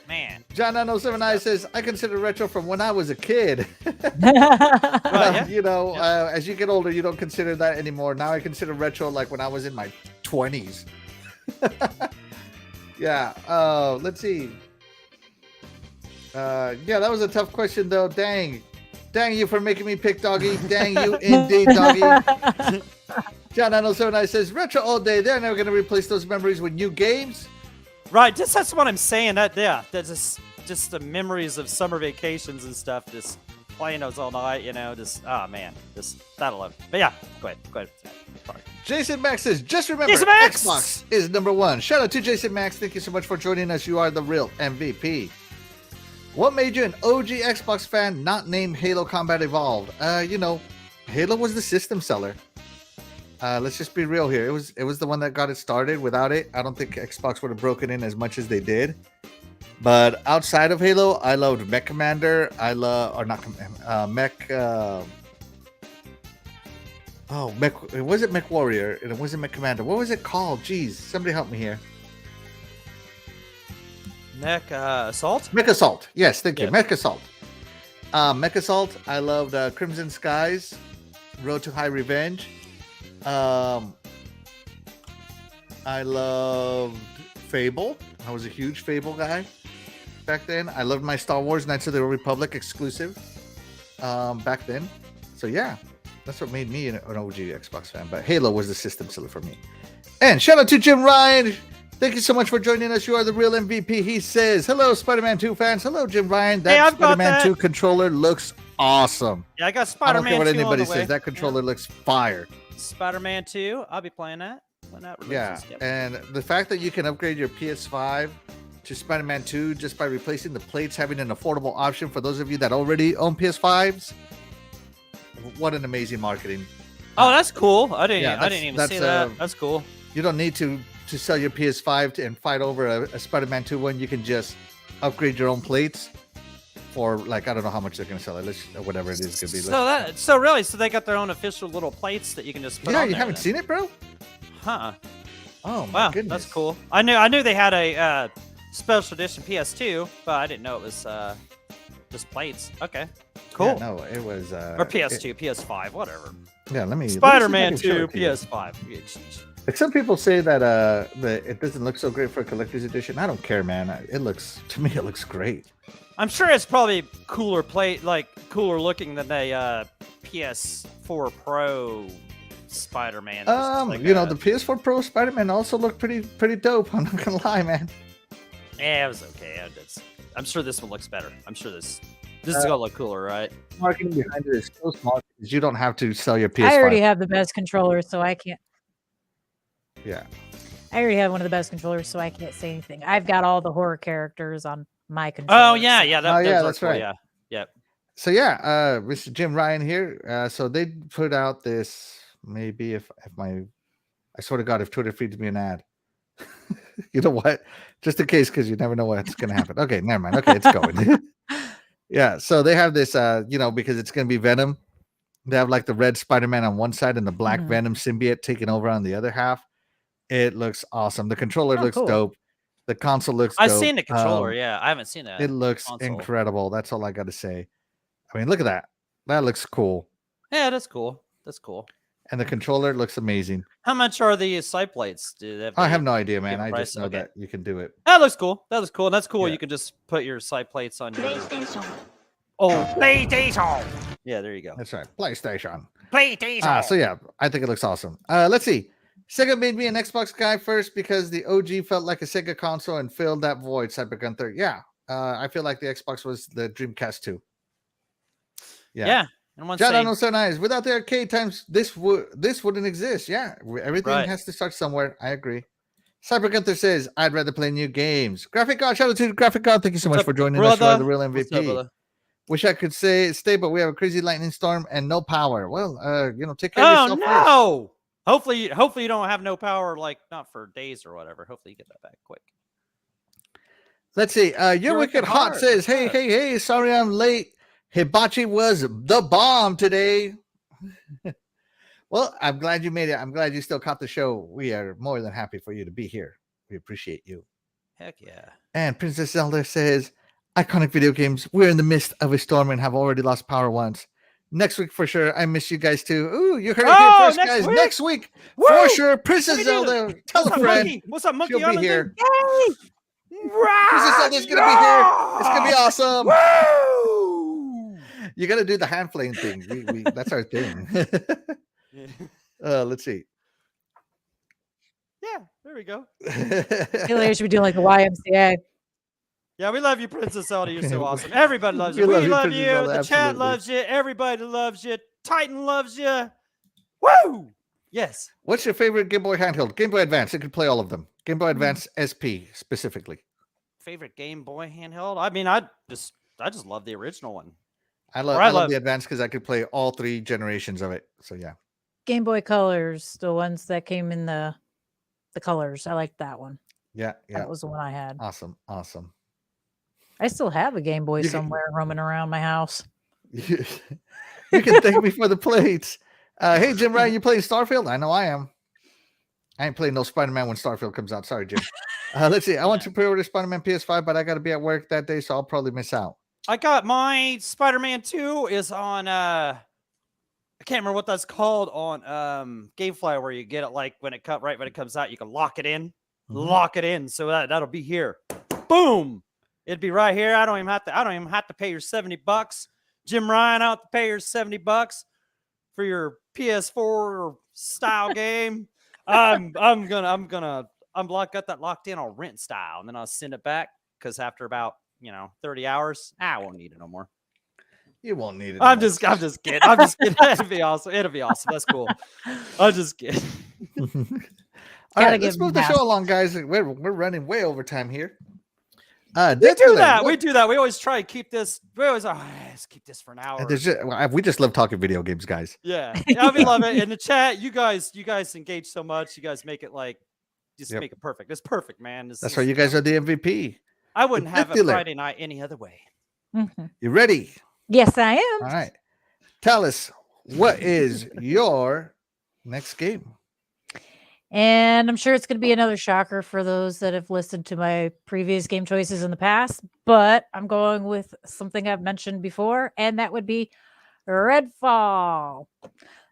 Man. John 907I says, I consider retro from when I was a kid. Right, yeah. As you get older, you don't consider that anymore. Now I consider retro like when I was in my 20s. Yeah. Let's see. Yeah, that was a tough question, though. Dang you for making me pick doggy. Dang you indeed, doggy. John 907I says, retro all day. They're never going to replace those memories with new games. Right, that's what I'm saying. That's just the memories of summer vacations and stuff. Just playing those all night, that'll love. But yeah, go ahead. Sorry. Jason Max says, just remember, Xbox is #1. Shout out to Jason Max. Thank you so much for joining us. You are the real MVP. What made you an OG Xbox fan not named Halo Combat Evolved? Halo was the system seller. Let's just be real here. It was the one that got it started. Without it, I don't think Xbox would have broken in as much as they did. But outside of Halo, I loved Mech Commander. Was it Mech Warrior? It wasn't Mech Commander. What was it called? Jeez, somebody help me here. Mech Assault? Mech Assault. Yes, thank you. Mech Assault. Mech Assault. I loved Crimson Skies, Road to High Revenge. I loved Fable. I was a huge Fable guy back then. I loved my Star Wars Knights of the Old Republic exclusive back then. So yeah, that's what made me an OG Xbox fan. But Halo was the system seller for me. And shout out to Jim Ryan. Thank you so much for joining us. You are the real MVP. He says, hello, Spider-Man 2 fans. Hello, Jim Ryan. That Spider-Man 2 controller looks awesome. Yeah, I got Spider-Man 2 I don't care what anybody says. That controller looks fire. Spider-Man 2. I'll be playing that when that releases. Yeah, and the fact that you can upgrade your PS5 to Spider-Man 2 just by replacing the plates, having an affordable option for those of you that already own PS5s. What an amazing marketing. Oh, that's cool. I didn't even see that. That's cool. You don't need to sell your PS5 and fight over a Spider-Man 2 one. You can just upgrade your own plates for, like, I don't know how much they're going to sell it. Whatever it is going to be. So they got their own official little plates that you can just put on you haven't seen it, bro? Huh. Oh, my goodness. That's cool. I knew they had a special edition PS2, but I didn't know it was just plates. Okay. Cool. Yeah, no, it was... or PS2, PS5, whatever. Yeah, let me... Spider-Man 2, PS5. Like, some people say that it doesn't look so great for a collector's edition. I don't care, man. To me, it looks great. I'm sure it's probably cooler looking than a PS4 Pro Spider-Man. The PS4 Pro Spider-Man also looked pretty dope. I'm not gonna lie, man. Yeah, it was okay. I'm sure this one looks better. I'm sure this is gonna look cooler, right? Marketing behind it is so small because you don't have to sell your PS5. I already have the best controller, so I can't. Yeah. I already have one of the best controllers, so I can't say anything. I've got all the horror characters on my controller. Oh yeah. That's cool. right. Yeah. So yeah, Mr. Jim Ryan here. So they put out this. Maybe if I swear to God, if Twitter feeds me an ad, You know what? Just in case, because you never know what's going to happen. Okay, never mind. Okay, it's going. Yeah, so they have this, because it's going to be Venom. They have like the red Spider-Man on one side and the black Venom symbiote taking over on the other half. It looks awesome. The controller looks cool. dope. The console looks I've dope. seen the controller. Yeah, I haven't seen that. It looks console. incredible. That's all I got to say. I mean, look at that. That looks cool. Yeah, that's cool. That's cool. And the controller looks amazing. How much are the side plates? I have no idea, man. I just know that you can do it. That looks cool. That looks cool. That's cool. Yeah. You can just put your side plates on your... PlayStation. Oh, PlayStation. Yeah, there you go. That's right. PlayStation. PlayStation. So yeah, I think it looks awesome. Let's see. Sega made me an Xbox guy first because the OG felt like a Sega console and filled that void. Cyber Gunther. Yeah. I feel like the Xbox was the Dreamcast too. Yeah. John so nice. Without the arcade times, this wouldn't exist. Yeah. Everything has to start somewhere. I agree. Cyber Gunther says, I'd rather play new games. Graphic God, shout out to Graphic God. Thank you so much for joining us. You are the real MVP. Wish I could stay, but we have a crazy lightning storm and no power. Well, take care of yourself. Oh no! Hopefully you don't have no power, like not for days or whatever. Hopefully you get that back quick. Let's see. Your Wicked Hot says, hey, sorry I'm late. Hibachi was the bomb today. Well, I'm glad you made it. I'm glad you still caught the show. We are more than happy for you to be here. We appreciate you. Heck yeah. And Princess Zelda says, iconic video games. We're in the midst of a storm and have already lost power once. Next week for sure. I miss you guys too. Ooh, you heard it here first, guys. Next week for sure. Princess Zelda, tell a friend. What's up, Monkey? She'll be here. Yay! Princess Zelda's gonna be here. It's gonna be awesome. Woo! You gotta do the hand flame thing. That's our thing. Let's see. Yeah, there we go. Later should be doing like the YMCA. Yeah, we love you, Princess Zelda. You're so awesome. Everybody loves you. We We love you. Zelda, The chat absolutely. loves you. Everybody loves you. Titan loves you. Woo! Yes. What's your favorite Game Boy handheld? Game Boy Advance. You can play all of them. Game Boy Advance SP specifically. Favorite Game Boy handheld? I mean, I just love the original one. I love the Advance because I could play all 3 generations of it. So yeah. Game Boy Colors, the ones that came in the colors. I like that one. Yeah. That was the one I had. Awesome. I still have a Game Boy somewhere roaming around my house. You can thank me for the plates. Hey, Jim Ryan, you playing Starfield? I know I am. I ain't playing no Spider-Man when Starfield comes out. Sorry, Jim. Let's see. I want to pre-order Spider-Man PS5, but I got to be at work that day, so I'll probably miss out. I got my Spider-Man 2 is on I can't remember what that's called on GameFly, where you get it like when it comes out, you can lock it in. Lock it in. So that'll be here. Boom. It'd be right here. I don't even have to pay your $70. Jim Ryan, I don't have to pay your $70 for your PS4 style game. I'm got that locked in. I'll rent style, and then I'll send it back because after about 30 hours, I won't need it no more. You won't need it. I'm just kidding. It'll be awesome. That's cool. I'm just kidding. All right, let's move the show along, guys. We're running way over time here. We do that. We always try to keep this. Let's keep this for an hour. We just love talking video games, guys. Yeah, we love it. In the chat, you guys engage so much. You guys make it make it perfect. It's perfect, man. That's why you guys are the MVP. I wouldn't have a Friday night any other way. You ready? Yes, I am. All right. Tell us, what is your next game? And I'm sure it's going to be another shocker for those that have listened to my previous game choices in the past, but I'm going with something I've mentioned before, and that would be Redfall.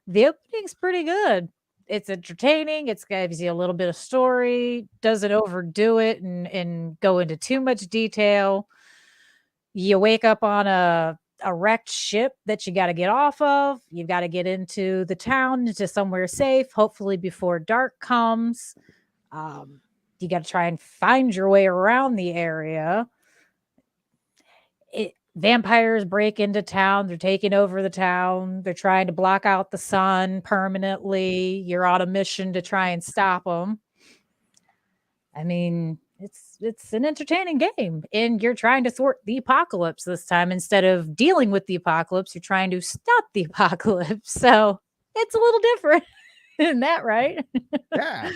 The opening's pretty good. It's entertaining. It gives you a little bit of story, doesn't overdo it and go into too much detail. You wake up on a wrecked ship that you got to get off of. You've got to get into the town, into somewhere safe, hopefully before dark comes. You got to try and find your way around the area. Vampires break into town. They're taking over the town. They're trying to block out the sun permanently. You're on a mission to try and stop them. I mean, it's an entertaining game, and you're trying to thwart the apocalypse this time. Instead of dealing with the apocalypse, you're trying to stop the apocalypse. So it's a little different. Isn't that right? Yeah.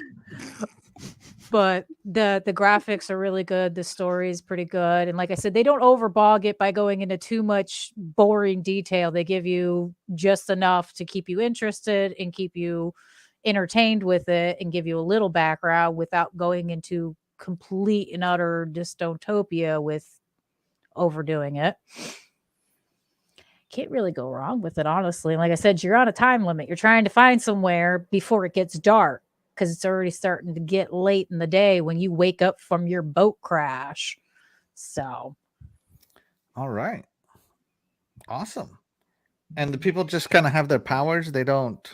But the graphics are really good. The story is pretty good. And like I said, they don't overbog it by going into too much boring detail. They give you just enough to keep you interested and keep you entertained with it and give you a little background without going into complete and utter dystopia with overdoing it. Can't really go wrong with it, honestly. Like I said, you're on a time limit. You're trying to find somewhere before it gets dark because it's already starting to get late in the day when you wake up from your boat crash. So, all right, awesome. And the people just kind of have their powers. They don't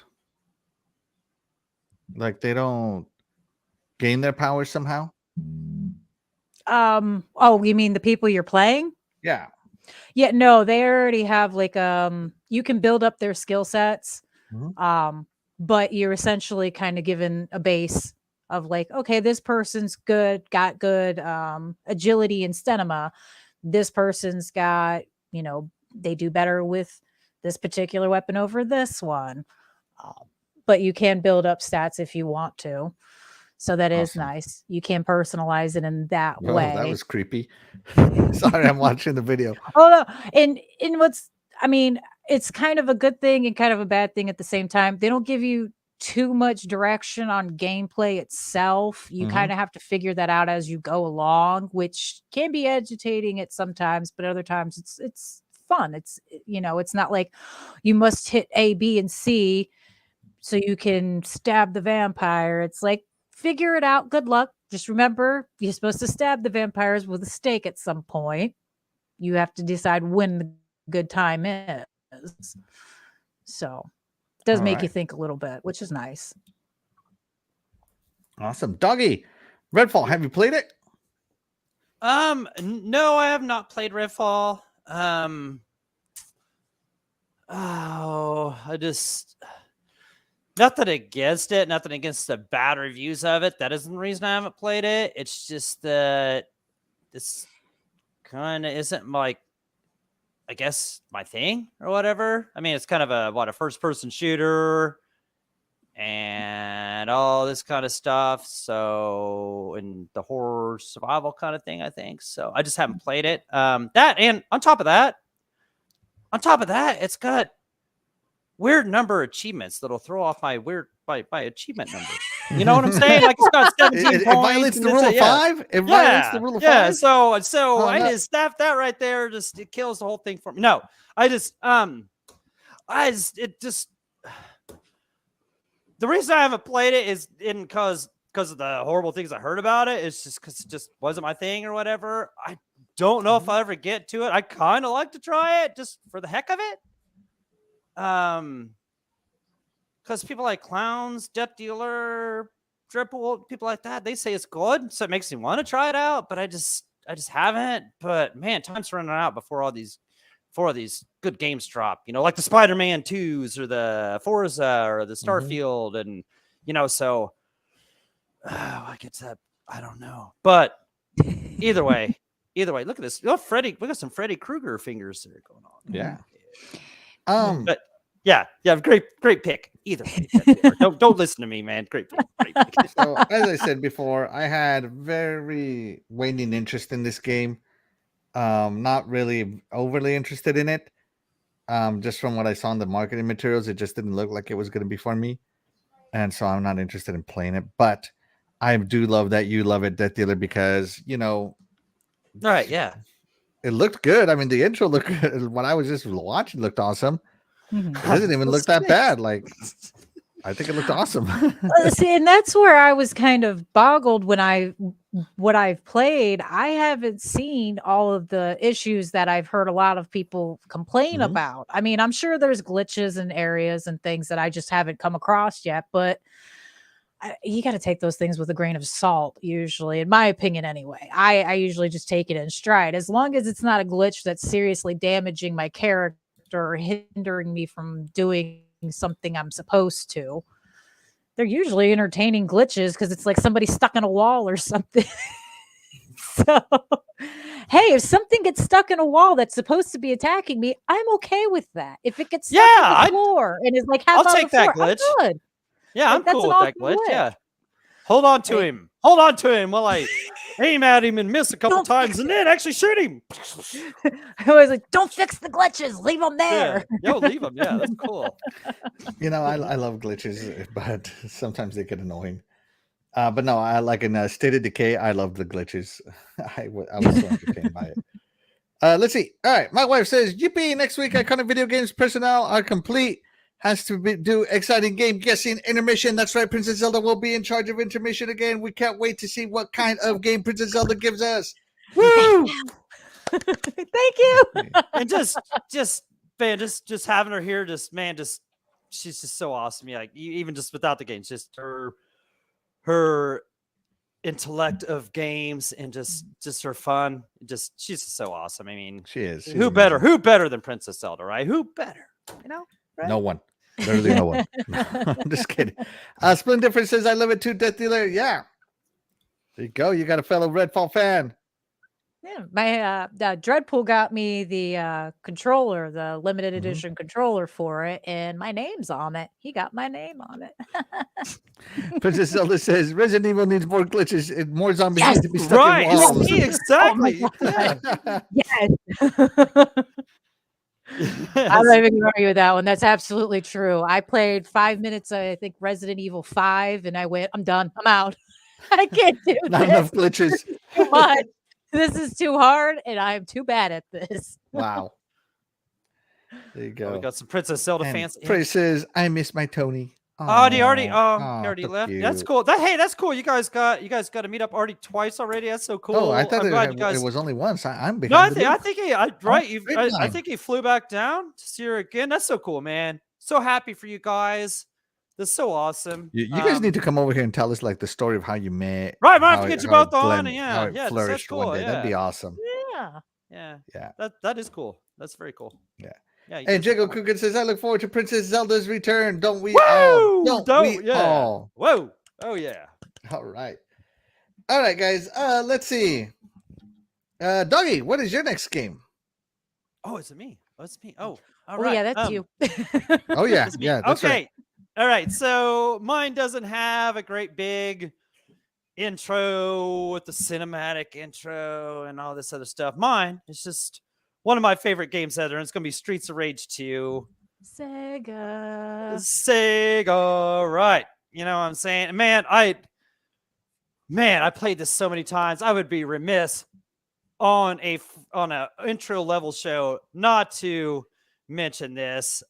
gain their powers somehow. Oh, you mean the people you're playing? Yeah. Yeah, no, they already have like you can build up their skill sets. Mm-hmm. But you're essentially kind of given a base of like, okay, this person's got good agility and stamina. This person's got, they do better with this particular weapon over this one. But you can build up stats if you want to. So that is nice. You can personalize it in that way. That was creepy. Sorry, I'm watching the video. Oh, no. And it's kind of a good thing and kind of a bad thing at the same time. They don't give you too much direction on gameplay itself. You kind of have to figure that out as you go along, which can be agitating at sometimes, but other times it's fun. It's it's not like you must hit A, B, and C so you can stab the vampire. It's like, figure it out. Good luck. Just remember, you're supposed to stab the vampires with a stake at some point. You have to decide when the good time is. So it does make you think a little bit, which is nice. Awesome. Doggy, Redfall, have you played it? No, I have not played Redfall. Nothing against it, nothing against the bad reviews of it. That isn't the reason I haven't played it. It's just that this kind of isn't like, I guess, my thing or whatever. I mean, it's kind of a first-person shooter and all this kind of stuff. So, and the horror survival kind of thing, I think. So I just haven't played it. That, and on top of that, it's got weird number of achievements that'll throw off my achievement number. You know what I'm saying? Like, it's got 17 points. It violates the rule of 5? It violates the rule of 5? Yeah, so I just staff that right there. Just, it kills the whole thing for me. No, the reason I haven't played it is because of the horrible things I heard about it. It's just because it just wasn't my thing or whatever. I don't know if I'll ever get to it. I kind of like to try it just for the heck of it. Because people like Clowns, Death Dealer, Triple, people like that, they say it's good, so it makes me want to try it out. But I just haven't. But man, time's running out before all these good games drop. Like the Spider-Man 2s or the Forza or the Starfield, and so I get that. I don't know, but either way, look at this. Oh, Freddy, we got some Freddy Krueger fingers that are going on. Yeah. But yeah, great pick. Either way. Don't listen to me, man. Great pick. So as I said before, I had very waning interest in this game. Not really overly interested in it. Just from what I saw in the marketing materials, it just didn't look like it was going to be for me, and so I'm not interested in playing it. But I do love that you love it, Death Dealer, because all right, yeah. It looked good. I mean, the intro looked good. When I was just watching, looked awesome. It doesn't even look that bad. Like, I think it looked awesome. See, and that's where I was kind of boggled when what I've played. I haven't seen all of the issues that I've heard a lot of people complain about. I mean, I'm sure there's glitches in areas and things that I just haven't come across yet, but you got to take those things with a grain of salt, usually, in my opinion, anyway. I usually just take it in stride. As long as it's not a glitch that's seriously damaging my character or hindering me from doing something I'm supposed to. They're usually entertaining glitches because it's like somebody stuck in a wall or something. So, hey, if something gets stuck in a wall that's supposed to be attacking me, I'm okay with that. If it gets stuck on the floor and is like half I'll on take the floor, that glitch. I'm good. Yeah, I'm cool with that glitch. Yeah. Hold on to him. hold on to him while I aim at him and miss a couple times, and then actually shoot him. I was like, don't fix the glitches. Leave them there. Yeah, leave him. Yeah, that's cool. I love glitches, but sometimes they get annoying. But no, I like in State of Decay. I love the glitches. I was so entertained by it. Let's see. All right, my wife says, "Yippee! Next week, iconic video games personnel are complete. Has to do exciting game guessing intermission. That's right, Princess Zelda will be in charge of intermission again. We can't wait to see what kind of game Princess Zelda gives us." Woo! Thank you. And just having her here, she's just so awesome. Yeah, like even just without the games, just her intellect of games and just her fun. She's just so awesome. I mean, She is. who better than Princess Zelda, right? Who better? Right? No one. Literally no one. I'm just kidding. Splendid Difference says, "I love it too, Death Dealer." Yeah. There you go. You got a fellow Redfall fan. Yeah, my Dreadpool got me the controller, the limited edition controller for it, and my name's on it. He got my name on it. Princess Zelda says, "Resident Evil needs more glitches and more zombies Yes, need to be stuck Right. in walls." See, exactly. Oh my Yeah. Yes. I'm not even going to argue with that one. That's absolutely true. I played 5 minutes, I think, Resident Evil 5, and I went, I'm done. I'm out. I can't do Not this. enough glitches. Too much. This is too hard, and I am too bad at this. Wow. There you go. We got some Princess Zelda And fans. Praise says, "I miss my Tony." Oh, he already so left. cute. That's cool. That's cool. You guys got to meet up already twice already. That's so cool. Oh, I thought I'm glad you guys. it was only once. I'm No, behind. I think big I time. think he flew back down to see her again. That's so cool, man. So happy for you guys. That's so awesome. You guys need to come over here and tell us like the story of how you met. Right, might have how to it- get you how it both on, blend- and how it that's flourished cool. one day. Yeah. That'd be awesome. Yeah. Yeah. Yeah. That is cool. That's very cool. Yeah. Yeah. you And guys are Jago cool. Coogan says, "I look forward to Princess Zelda's return. Don't we Woo! all? Don't we yeah. all?" Whoa. Oh yeah. All right, guys. Let's see. Doggy, what is your next game? Oh, is it me? Oh, it's me. Oh, all Oh, right. yeah, that's you. Oh yeah, It's me. yeah. That's okay. right. All right. So mine doesn't have a great big intro with the cinematic intro and all this other stuff. Mine is just one of my favorite games ever, and it's going to be Streets of Rage 2. Sega. Right. You know what I'm saying? Man, I played this so many times. I would be remiss on a intro level show not to mention this.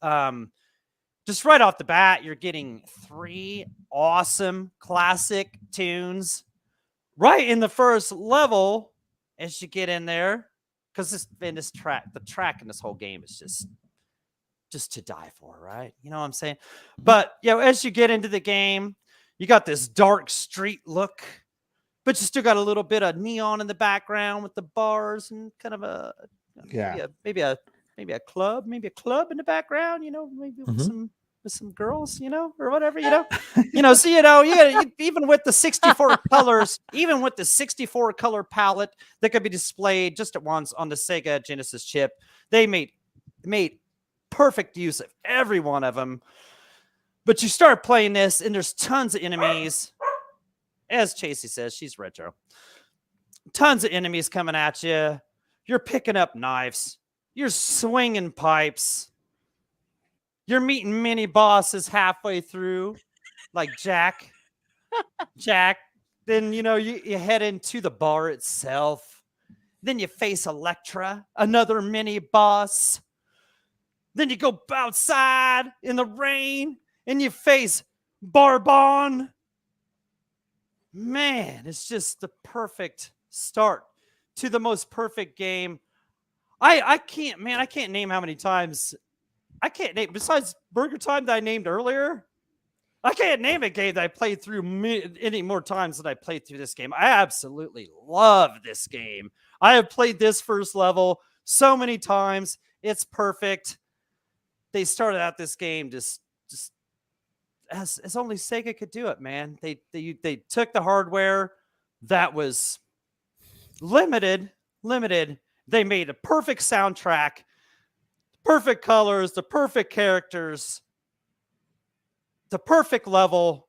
Just right off the bat, you're getting 3 awesome classic tunes right in the first level as you get in there, because the track in this whole game is just to die for, right? You know what I'm saying? But as you get into the game, you got this dark street look, but you still got a little bit of neon in the background with the bars and kind of maybe a club in the background, maybe with some girls, or whatever, so even with the 64 colors, even with the 64 color palette that could be displayed just at once on the Sega Genesis chip, they made perfect use of every one of them. But you start playing this and there's tons of enemies. As Chasey says, she's retro. Tons of enemies coming at you. You're picking up knives. You're swinging pipes. You're meeting mini bosses halfway through, like Jack. Then, you head into the bar itself. Then you face Electra, another mini boss. Then you go outside in the rain and you face Barbon. Man, it's just the perfect start to the most perfect game. I can't name how many times. I can't name, besides Burger Time that I named earlier, I can't name a game that I played through any more times than I played through this game. I absolutely love this game. I have played this first level so many times. It's perfect. They started out this game just as only Sega could do it, man. They took the hardware that was limited. They made a perfect soundtrack, perfect colors, the perfect characters, the perfect level.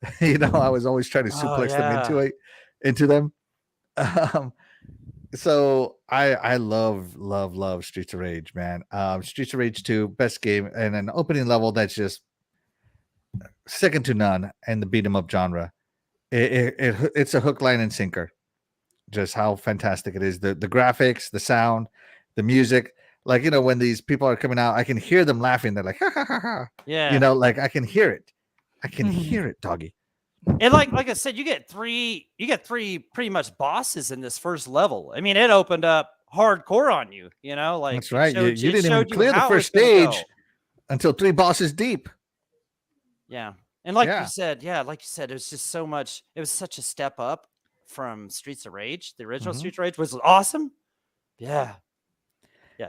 I was always trying to suplex them into them. So I love Streets of Rage, man. Streets of Rage 2, best game, and an opening level that's just second to none in the beat 'em up genre. It's a hook, line, and sinker. Just how fantastic it is. The graphics, the sound, the music. Like, when these people are coming out, I can hear them laughing. They're like, ha ha ha ha. Yeah. Like I can hear it. I can hear it, doggy. And like I said, you get three pretty much bosses in this first level. I mean, it opened up hardcore on you, like that's right. You didn't even clear the first stage until 3 bosses deep. Yeah. And like you said, it was just so much. It was such a step up from Streets of Rage. The original Streets of Rage was awesome. Yeah.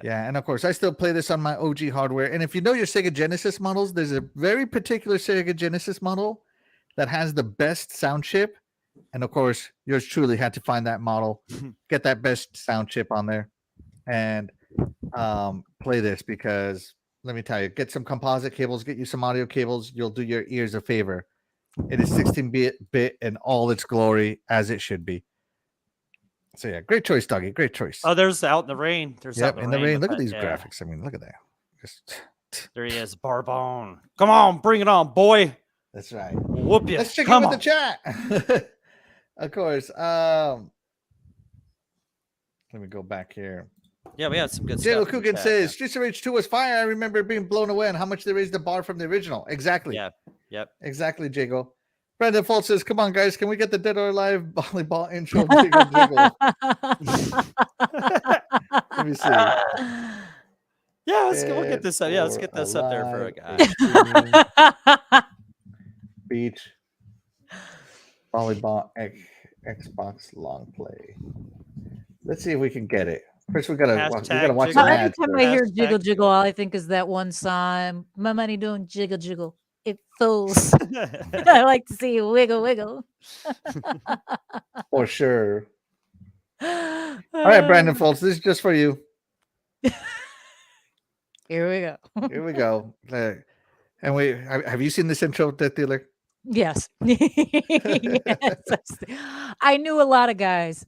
Yeah, and of course, I still play this on my OG hardware. And if you know your Sega Genesis models, there's a very particular Sega Genesis model that has the best sound chip. And of course, yours truly had to find that model, get that best sound chip on there, and play this because let me tell you, get some composite cables, get you some audio cables. You'll do your ears a favor. It is 16-bit in all its glory, as it should be. So yeah, great choice, doggy. Great choice. Oh, there's Out in the Rain. There's Out in the rain. Look at these graphics. I mean, look at that. There he is, Barbone. Come on, bring it on, boy. That's right. Whoop you. Let's check in with the chat. Of course. Let me go back here. Yeah, we had some good stuff. stuff. Coogan says, Streets of Rage 2 was fire. I remember being blown away on how much they raised the bar from the original. Exactly. Yeah. Yep. Exactly, Jago. Brandon Foltz says, come on, guys. Can we get the Dead or Alive volleyball intro? Jiggle, jiggle. Let me see. Yeah, we'll get this up. Yeah, let's get this up there for a guy. Beach. Volleyball Xbox long play. Let's see if we can get it. First, we gotta watch the ads. Every time I hear jiggle jiggle, all I think is that one song. My money doing jiggle jiggle. It fools. I like to see you wiggle wiggle. For sure. All right, Brandon Foltz, this is just for you. Here we go. Here we go. And have you seen this intro, Death Dealer? Yes. Yes. I knew a lot of guys.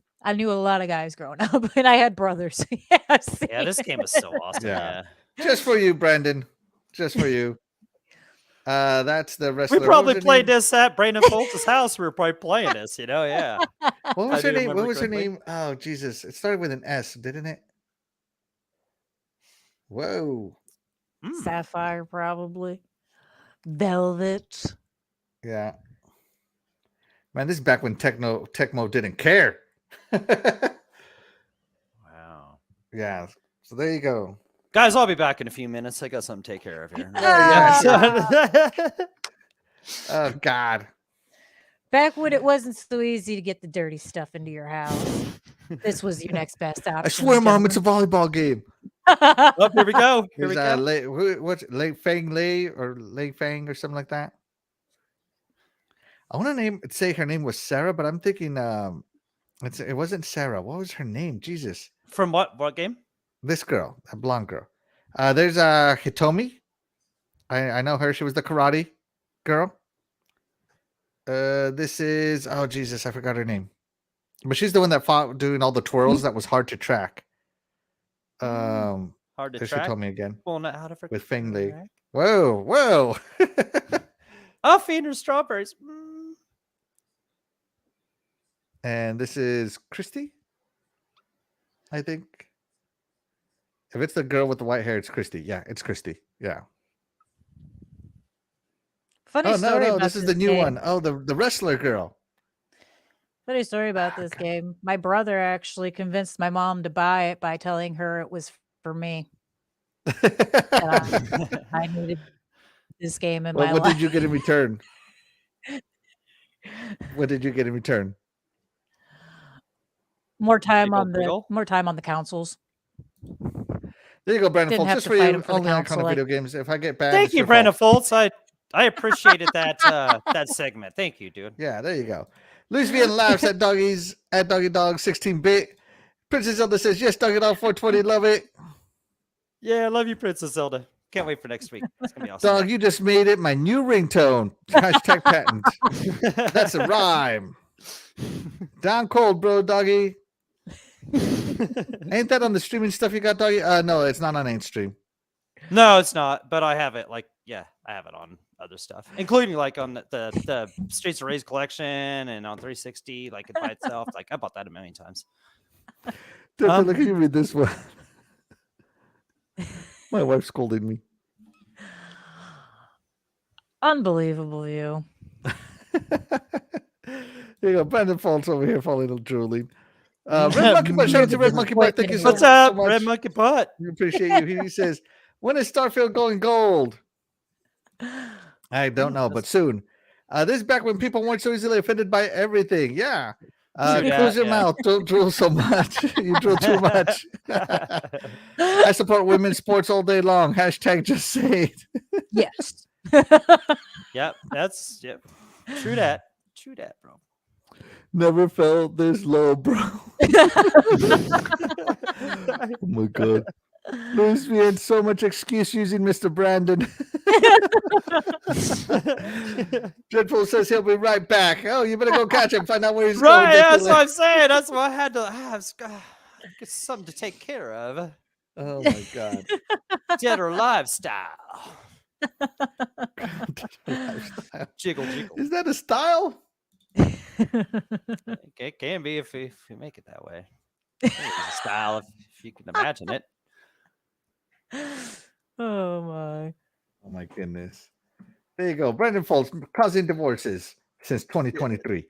Growing up, and I had brothers. Yes. Yeah, this game is so awesome. Yeah. Just for you, Brandon. Just for you. That's the wrestler. We probably played this at Brandon Foltz's house. We were probably playing this, Yeah. What was her name? What was her name? Oh, Jesus. It started with an S, didn't it? Whoa. Sapphire, probably. Velvet. Yeah. Man, this is back when Tecmo didn't care. Wow. Yeah. So there you go. Guys, I'll be back in a few minutes. I got something to take care of here. Oh, God. Back when it wasn't so easy to get the dirty stuff into your house, this was your next best option. I swear, Mom, it's a volleyball game. Oh, here we go. Here we go. What's Lei Fang Lei or Lei Fang or something like that? I want to say her name was Sarah, but I'm thinking it wasn't Sarah. What was her name? Jesus. From what game? This girl, a blonde girl. There's Hitomi. I know her. She was the karate girl. This is Jesus, I forgot her name. But she's the one that fought doing all the twirls that was hard to track. Hard to track. Hitomi again. Pulling it out of her with Feng Li. Whoa. I'll feed her strawberries. And this is Christy, I think. If it's the girl with the white hair, it's Christy. Yeah, it's Christy. Yeah. Funny story. No, this is the new one. Oh, the wrestler girl. Funny story about this game. My brother actually convinced my mom to buy it by telling her it was for me. I needed this game in my life. What did you get in return? What did you get in return? More time on the consoles. There you go, Brandon Foltz. Just for you, only on kind of video games. If I get bad, thank you, Brandon Foltz. I appreciated that that segment. Thank you, dude. Yeah, there you go. Luis Vian laughs at doggies at Doggy Dog 16-bit. Princess Zelda says yes, Doggy Dog 420, love it. Yeah, I love you, Princess Zelda. Can't wait for next week. It's gonna be awesome. Dog, you just made it my new ringtone. Hashtag patent. That's a rhyme. Down cold, bro, doggy. Ain't that on the streaming stuff you got, doggy? No, it's not on Ainstream. No, it's not. But I have it. Like, yeah, I have it on other stuff, including like on the Streets of Rage collection and on 360, like it by itself. Like I bought that a million times. Look at you read this one. My wife's scolding me. Unbelievable, you. Here you go. Brandon Falls over here falling a drooling. Red Monkey Butt, shout out to Red Monkey Butt. Thank you so What's much. up, so much. Red Monkey Butt? We appreciate you. He says, when is Starfield going gold? I don't know, but soon. This is back when people weren't so easily offended by everything. Yeah. Close your mouth. Don't drool so much. You drool too much. I support women's sports all day long. Hashtag just say it. Yes. Yep, that's true that, bro. Never felt this low, bro. Oh my god. Luis, we had so much excuse using Mr. Brandon. Dreadful says he'll be right back. Oh, you better go catch him, find out where he's going. Right, that's what I'm saying. That's why I had to get something to take care of. Oh my god. Dead or alive style. Jiggle. Is that a style? It can be if you make it that way. It's a style if you can imagine it. Oh my. Oh my goodness. There you go. Brandon Falls causing divorces since 2023.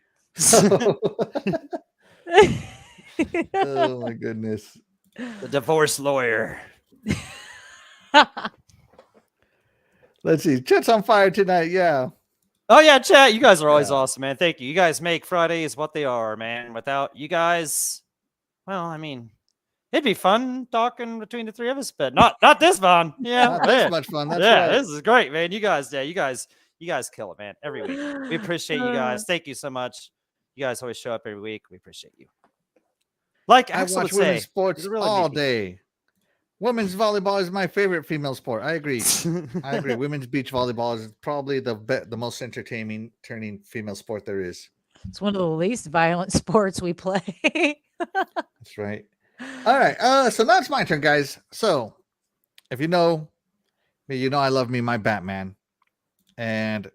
Oh my goodness. The divorce lawyer. Let's see. Chat's on fire tonight. Yeah. Oh yeah, chat. You guys are always awesome, man. Thank you. You guys make Fridays what they are, man. Without you guys, well, I mean, it'd be fun talking between the three of us, but not this fun. Yeah, Not this much fun. That's yeah, right. this is great, man. You guys kill it, man. Every week. We appreciate you guys. Thank you so much. You guys always show up every week. We appreciate you. Like I Axel watch would say, women's sports really all make day. Women's volleyball is my favorite female sport. I agree. I agree. Women's beach volleyball is probably the most entertaining turning female sport there is. It's one of the least violent sports we play. That's right. All right. So now it's my turn, guys. So if you know me, you know I love me my Batman. And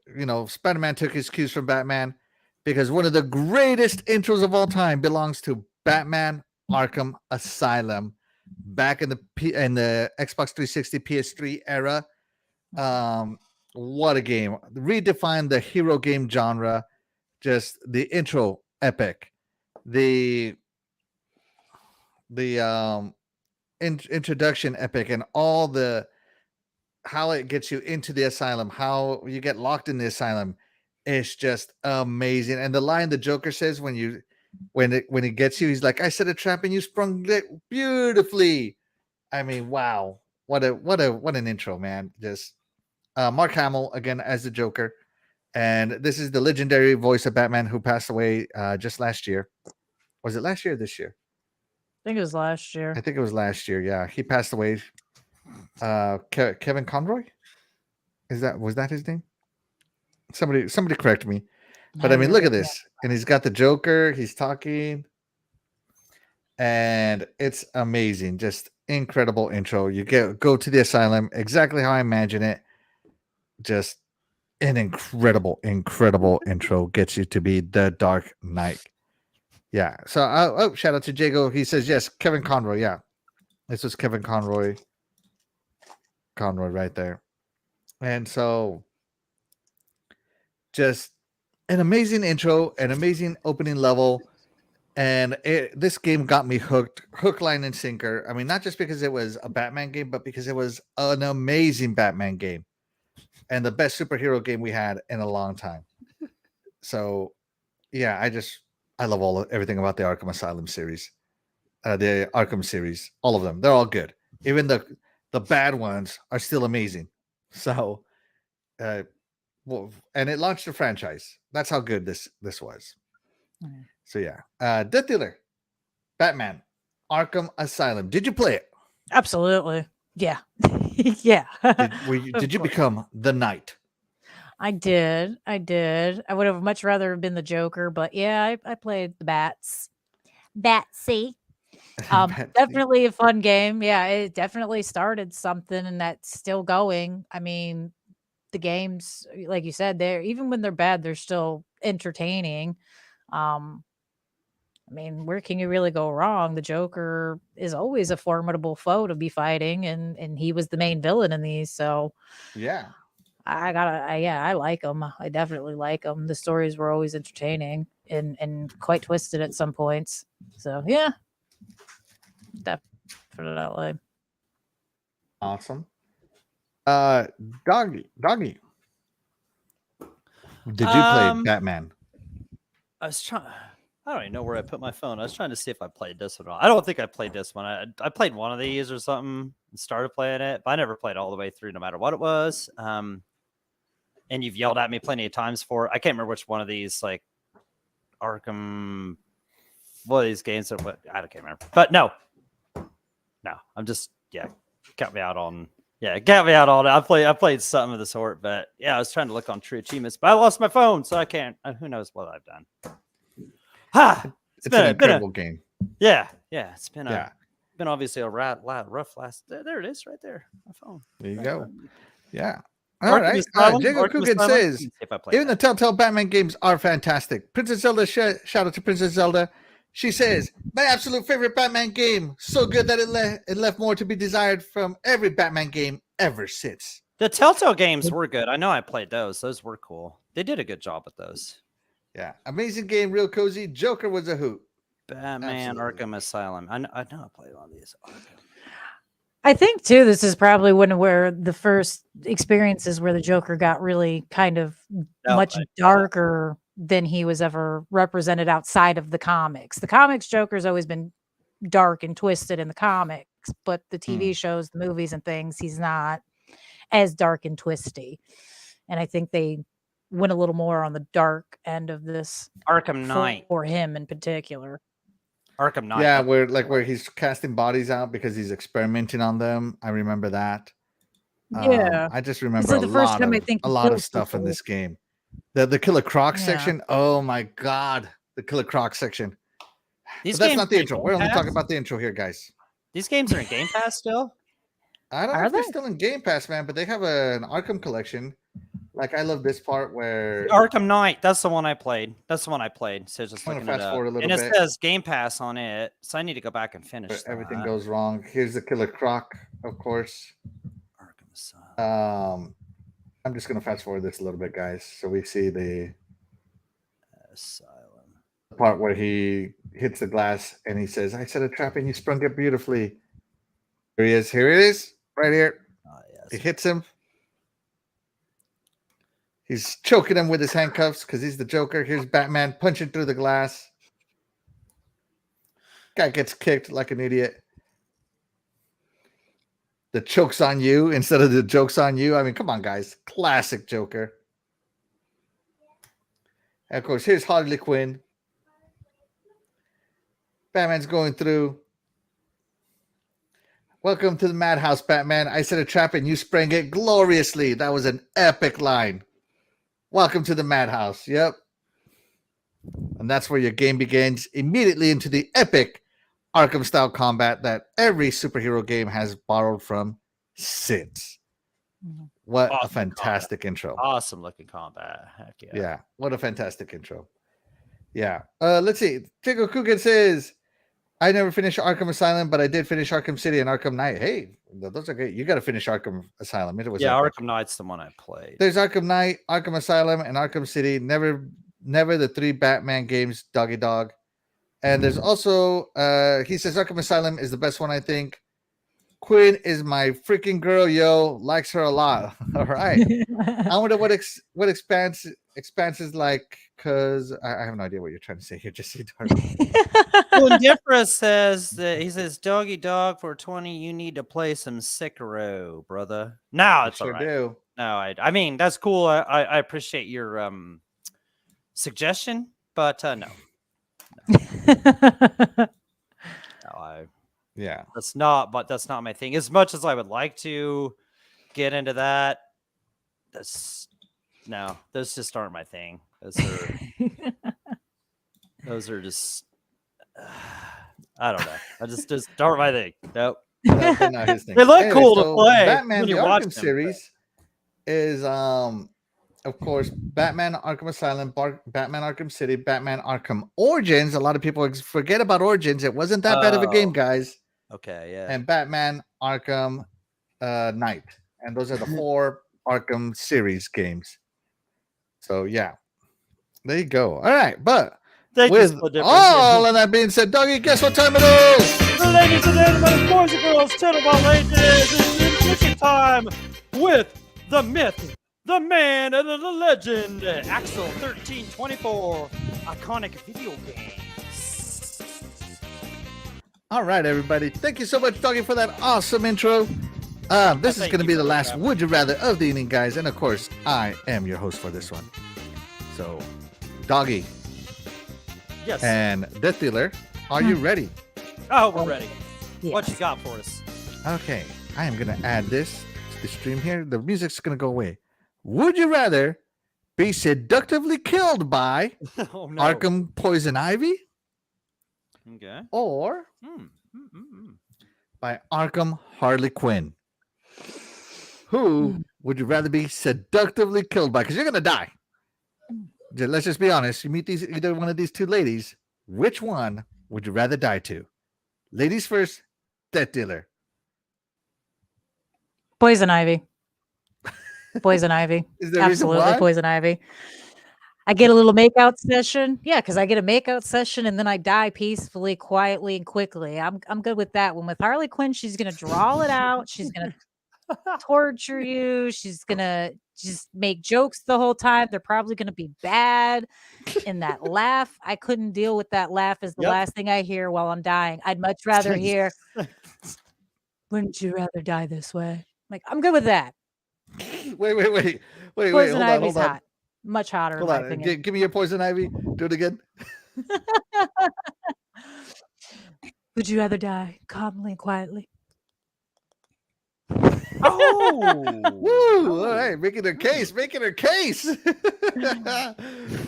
Spider-Man took his cues from Batman because one of the greatest intros of all time belongs to Batman Arkham Asylum. Back in the Xbox 360 PS3 era. What a game. Redefined the hero game genre. Just the intro epic. The introduction epic, and all the how it gets you into the asylum, how you get locked in the asylum. It's just amazing. And the line the Joker says when it gets you, he's like, I set a trap and you sprung it beautifully. I mean, wow. What an intro, man. Just Mark Hamill again as the Joker. And this is the legendary voice of Batman who passed away just last year. Was it last year or this year? I think it was last year. I think it was last year. Yeah. He passed away. Kevin Conroy? Was that his name? Somebody correct me. But I mean, look at this. And he's got the Joker. He's talking. And it's amazing. Just incredible intro. You go to the asylum exactly how I imagine it. Just an incredible intro. Gets you to be the Dark Knight. Yeah. So, shout out to Jago. He says, yes, Kevin Conroy. Yeah. This was Kevin Conroy. Conroy right there. And so, just an amazing intro, an amazing opening level, and this game got me hook, line, and sinker. I mean, not just because it was a Batman game, but because it was an amazing Batman game and the best superhero game we had in a long time. So, yeah, I love everything about the Arkham Asylum series, the Arkham series, all of them. They're all good. Even the bad ones are still amazing. So, and it launched a franchise. That's how good this was. Mm. So yeah, Death Dealer, Batman, Arkham Asylum. Did you play it? Absolutely. Yeah. Yeah. Did you become the knight? I did. I would have much rather have been the Joker, but yeah, I played the Bats. Batsy. Betsy. Definitely a fun game. Yeah, it definitely started something and that's still going. I mean, the games, like you said, they're even when they're bad, they're still entertaining. Um, I mean, where can you really go wrong? The Joker is always a formidable foe to be fighting, and he was the main villain in these. So Yeah. I like him. I definitely like him. The stories were always entertaining and quite twisted at some points. So yeah, definitely. Awesome. Doggy. Did you play Batman? I was trying. I don't even know where I put my phone. I was trying to see if I played this one. I don't think I played this one. I played one of these or something and started playing it, but I never played all the way through, no matter what it was. And you've yelled at me plenty of times for it. I can't remember which one of these, like Arkham. What of these games? What I can't remember. But no. I'm just got me out on. Yeah, it got me out on it. I played something of the sort, but yeah, I was trying to look on True Achievements, but I lost my phone, so I can't. Who knows what I've done? It's an incredible game. Yeah, it's been obviously a rough last. There it is, right there. My phone. There you go. Yeah. All right. Jacob Coogan says, even the Telltale Batman games are fantastic. Princess Zelda, shout out to Princess Zelda. She says, my absolute favorite Batman game. So good that it left more to be desired from every Batman game ever since. The Telltale games were good. I know I played those. Those were cool. They did a good job with those. Yeah. Amazing game, real cozy. Joker was a hoot. Batman Arkham Asylum. I know I played one of these. I think too, this is probably where the first experiences where the Joker got really kind of much darker than he was ever represented outside of the comics. The comics Joker's always been dark and twisted in the comics, but the TV shows, the movies and things, he's not as dark and twisty. And I think they went a little more on the dark end of this Arkham Knight for him in particular. Arkham Knight. Yeah, where he's casting bodies out because he's experimenting on them. I remember that. Yeah. I just remember a lot of stuff in this game. The Killer Croc section. Oh my god. The Killer Croc section. But that's not the intro. We're only talking about the intro here, guys. These games are in Game Pass still? I don't know if they're still in Game Pass, man, but they have an Arkham collection. Like, I love this part where Arkham Knight, that's the one I played. So just looking fast forward a little bit. bit. It says Game Pass on it, so I need to go back and finish. Everything goes wrong. Here's the Killer Croc, of course. Arkham Asylum. I'm just gonna fast forward this a little bit, guys, so we see the Asylum part where he hits the glass and he says, "I set a trap and you sprung it beautifully." Here he is. Here it is, right here. Yes. He hits him. He's choking him with his handcuffs because he's the Joker. Here's Batman punching through the glass. Guy gets kicked like an idiot. The choke's on you instead of the joke's on you. I mean, come on, guys. Classic Joker. And of course, here's Harley Quinn. Batman's going through. Welcome to the madhouse, Batman. I set a trap and you sprang it gloriously. That was an epic line. Welcome to the madhouse. Yep. And that's where your game begins. Immediately into the epic Arkham-style combat that every superhero game has borrowed from since. What a fantastic intro. Awesome looking combat. Heck yeah. Yeah. What a fantastic intro. Yeah. Let's see. Jacob Coogan says, I never finished Arkham Asylum, but I did finish Arkham City and Arkham Knight. Hey, those are great. You got to finish Arkham Asylum. It was epic. Arkham Knight's the one I played. There's Arkham Knight, Arkham Asylum, and Arkham City. Never the 3 Batman games, doggy dog. And there's also, he says Arkham Asylum is the best one, I think. Quinn is my freaking girl, yo. Likes her a lot. All right. I wonder what expanse is like, because I have no idea what you're trying to say here. Just say Indifferent says that he says, doggy dog for 20, you need to play some Sekiro, brother. No, it's sure all right. Do. No, I mean, that's cool. I appreciate your suggestion, but no. Yeah. That's not my thing. As much as I would like to get into that, those just aren't my thing. Those are just I don't know. I just aren't my thing. Nope. They're not his thing. They look Anyway, cool to so play Batman when the you watch Arkham them, series is of course Batman Arkham Asylum, Batman Arkham City, Batman Arkham Origins. A lot of people forget about Origins. It wasn't that bad of a game, guys. Okay, yeah. And Batman Arkham Knight. And those are the 4 Arkham series games. So yeah. There you go. All right, but with all of that being said, Doggy, guess what time it is? Ladies and gentlemen, boys and girls, Tenable Ages, it's Chicken time with the myth, the man, and the legend, Axel 1324, iconic video games. All right, everybody. Thank you so much, Doggy, for that awesome intro. This is going to be the last Would You Rather of the evening, guys. And of course, I am your host for this one. So, Doggy. Yes. And Death Dealer, are you ready? Oh, we're ready. Yes. What you got for us? Okay. I am going to add this to the stream here. The music's going to go away. Would you rather be seductively killed by Oh, no. Arkham Poison Ivy Okay. or by Arkham Harley Quinn? Who would you rather be seductively killed by? Because you're going to die. Let's just be honest. You meet either one of these 2 ladies. Which one would you rather die to? Ladies first, Death Dealer. Poison Ivy. Poison Ivy. Is there a reason Absolutely why? Poison Ivy. I get a little makeout session. Yeah, because I get a makeout session and then I die peacefully, quietly, and quickly. I'm good with that one. With Harley Quinn, she's gonna draw it out. She's gonna torture you. She's gonna just make jokes the whole time. They're probably gonna be bad. And that laugh, I couldn't deal with that laugh is the last thing I hear while I'm dying. I'd much rather hear, wouldn't you rather die this way? Like, I'm good with that. Wait. Poison Ivy's hold on. hot. Much hotter, Hold in my on. opinion. Give me your Poison Ivy. Do it again. Would you rather die calmly and quietly? Oh. Woo! All right, making her case. I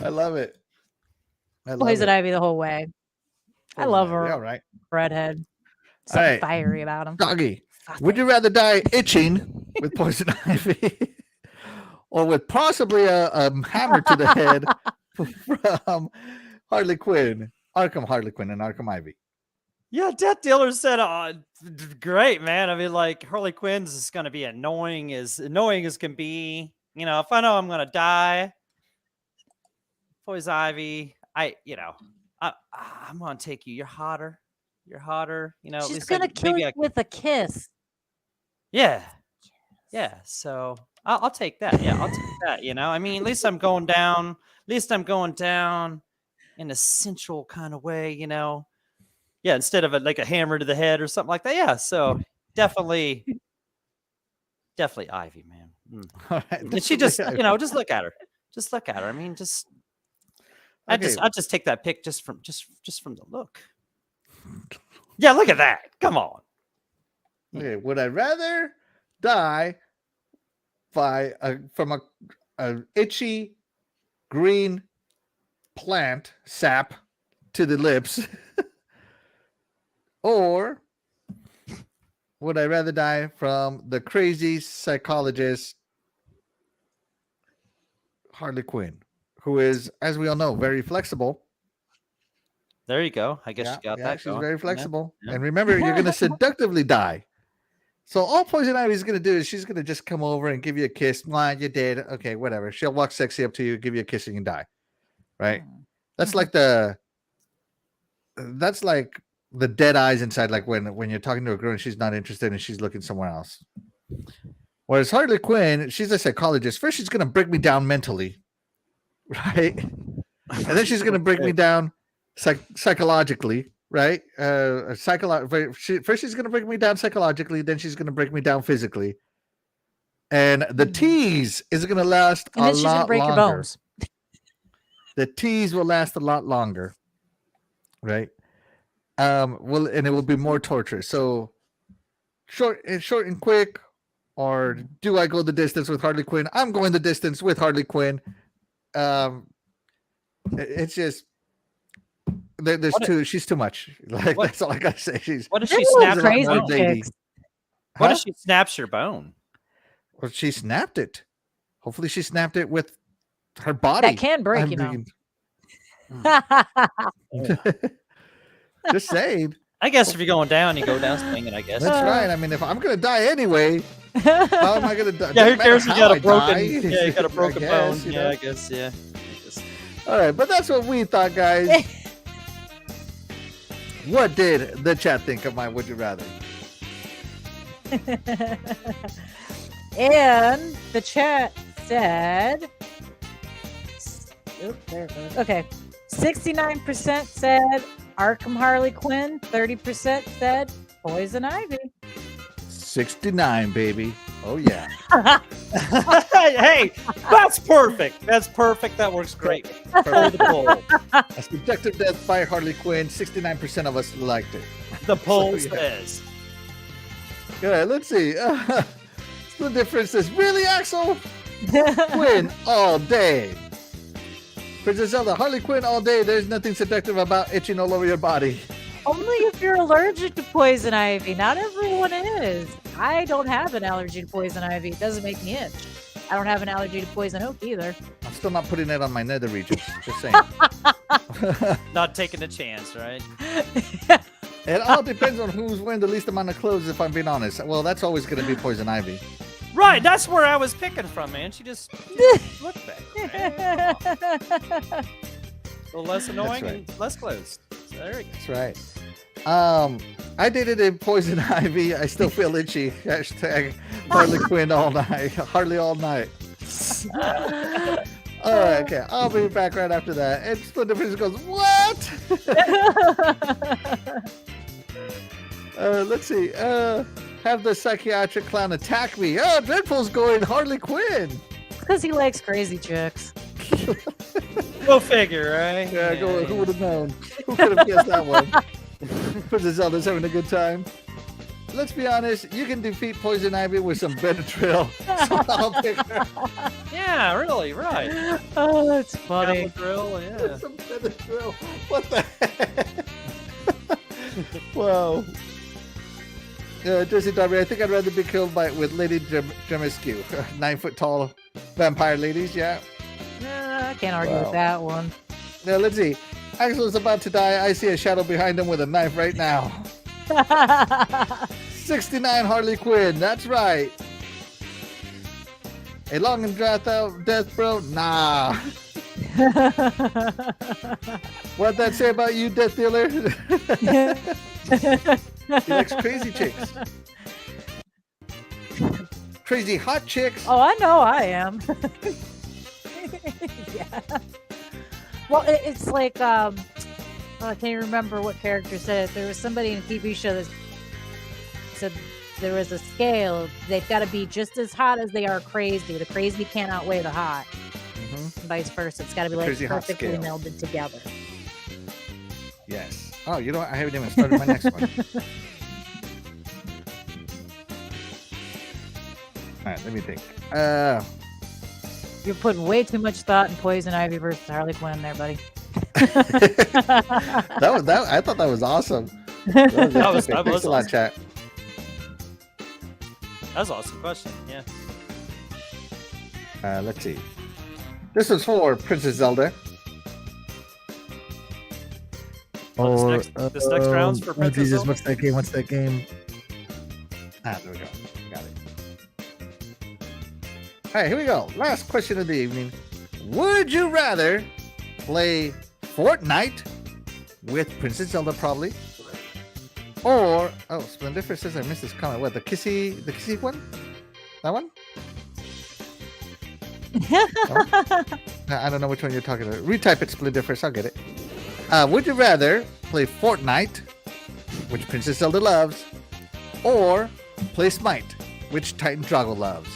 love it. Poison Ivy the whole way. I love her. All right. Redhead. Something right. fiery about him. Doggy, would you rather die itching with Poison Ivy or with possibly a hammer to the head from Harley Quinn, Arkham Harley Quinn, and Arkham Ivy? Yeah, Death Dealer said, great, man. I mean, like, Harley Quinn's is going to be annoying as can be. You know, if I know I'm going to die, Poison Ivy, I'm going to take you. You're hotter. You know, at She's least going to kill you with a kiss. Yeah. Yeah. So I'll take that. Yeah, I'll take that. You know, I mean, at least I'm going down in a sensual kind of way, you know. Yeah, instead of like a hammer to the head or something like that. Yeah, so definitely Ivy, man. All right, And she just, just look at her. Just look at her. I mean, I just take that pic just from the look. Yeah, look at that. Come on. Okay, would I rather die from a itchy green plant sap to the lips? Or would I rather die from the crazy psychologist Harley Quinn, who is, as we all know, very flexible? There you go. I guess you got that. She's going. very flexible. Yeah. And remember, you're going to seductively die. So all Poison Ivy is going to do is she's going to just come over and give you a kiss. Mwah, you're dead. Okay, whatever. She'll walk sexy up to you, give you a kiss, and you die. Right? That's like the dead eyes inside, like when you're talking to a girl and she's not interested and she's looking somewhere else. Whereas Harley Quinn, she's a psychologist. First, she's going to break me down mentally, right? And then she's going to break me down psychologically, right? First, she's going to break me down psychologically. Then she's going to break me down physically. And the tease is going to last a lot longer. And then she's going to break your bones. The tease will last a lot longer, right? and it will be more torture. So short and quick, or do I go the distance with Harley Quinn? I'm going the distance with Harley Quinn. It's just there's too. She's too much. Like What? that's all I gotta say. She's What if They're she little snaps your crazy bone? chicks. What Huh? if she snaps your bone? Well, she snapped it. Hopefully, she snapped it with her body. That can break, I'm you know. thinking- Just saying. I guess if you're going down, you go down swinging. I guess. That's right. I mean, if I'm gonna die anyway, how am I gonna die? Yeah, who Doesn't matter cares? You how got I a broken. die. Yeah, you got a I broken guess, bone. you Yeah, know? I guess. Yeah. All right, but that's what we thought, guys. What did the chat think of my Would You Rather? And the chat said, oop, there it goes. Okay, 69% said Arkham Harley Quinn, 30% said Poison Ivy. 69, baby. Oh yeah. Hey, that's perfect. That's perfect. That works great. For the poll. A subjective death by Harley Quinn. 69% of us liked it. The poll So, yeah. says. Good. Let's see. The difference is really Axel Quinn all day. Princess Zelda, Harley Quinn all day. There's nothing seductive about itching all over your body. Only if you're allergic to Poison Ivy. Not everyone is. I don't have an allergy to Poison Ivy. It doesn't make me itch. I don't have an allergy to Poison Oak either. I'm still not putting it on my nether regions. Just saying. Not taking a chance, right? It all depends on who's wearing the least amount of clothes, if I'm being honest. Well, that's always going to be Poison Ivy. Right, that's where I was picking from, man. She just looked back. Man. A little less annoying right. and less close. So there we go. That's right. I did it in Poison Ivy. I still feel itchy. Hashtag Harley Quinn all night. Harley all night. All right, okay. I'll be back right after that. And Split Difference goes, what? Let's see. Have the psychiatric clown attack me. Oh, Dreadful's going Harley Quinn. Because he likes crazy chicks. Go figure, right? Yeah, go. Who would have known? Who could have guessed that one? Princess Zelda's having a good time. Let's be honest, you can defeat Poison Ivy with some Benadryl. So I'll pick her. Yeah, really, right. Oh, that's funny. Drill, yeah. Some Benadryl. What the heck? Wow. Jersey Darby, I think I'd rather be killed with Lady Dremiscu. 9 foot tall vampire ladies, yeah. I can't argue with that one. Now, let's see. Axel's about to die. I see a shadow behind him with a knife right now. 69 Harley Quinn, that's right. A long and drawn out death, bro? Nah. What'd that say about you, Death Dealer? He likes crazy chicks. Crazy hot chicks. Oh, I know I am. Yeah. Well, it's like, I can't remember what character said it. There was somebody in a TV show that said there was a scale. They've got to be just as hot as they are crazy. The crazy can't outweigh the hot. Mm-hmm. Vice versa. It's got to be like Crazy hot perfectly scale. melded together. Yes. Oh, you know what? I haven't even started my next one. All right, let me think. You're putting way too much thought in Poison Ivy versus Harley Quinn there, buddy. that. I thought that was awesome. That was That was Thanks a lot, awesome. chat. That was an awesome question, yeah. Let's see. This is for Princess Zelda. Oh, this next round's for Princess Jesus, Zelda? what's that game? Ah, there we go. Got it. All right, here we go. Last question of the evening. Would you rather play Fortnite with Princess Zelda, probably? Or, oh, Splendifer says I missed this comment. What, the kissy one? That one? I don't know which one you're talking about. Retype it, Splendifer. I'll get it. Would you rather play Fortnite, which Princess Zelda loves, or play Smite, which Titan Drago loves?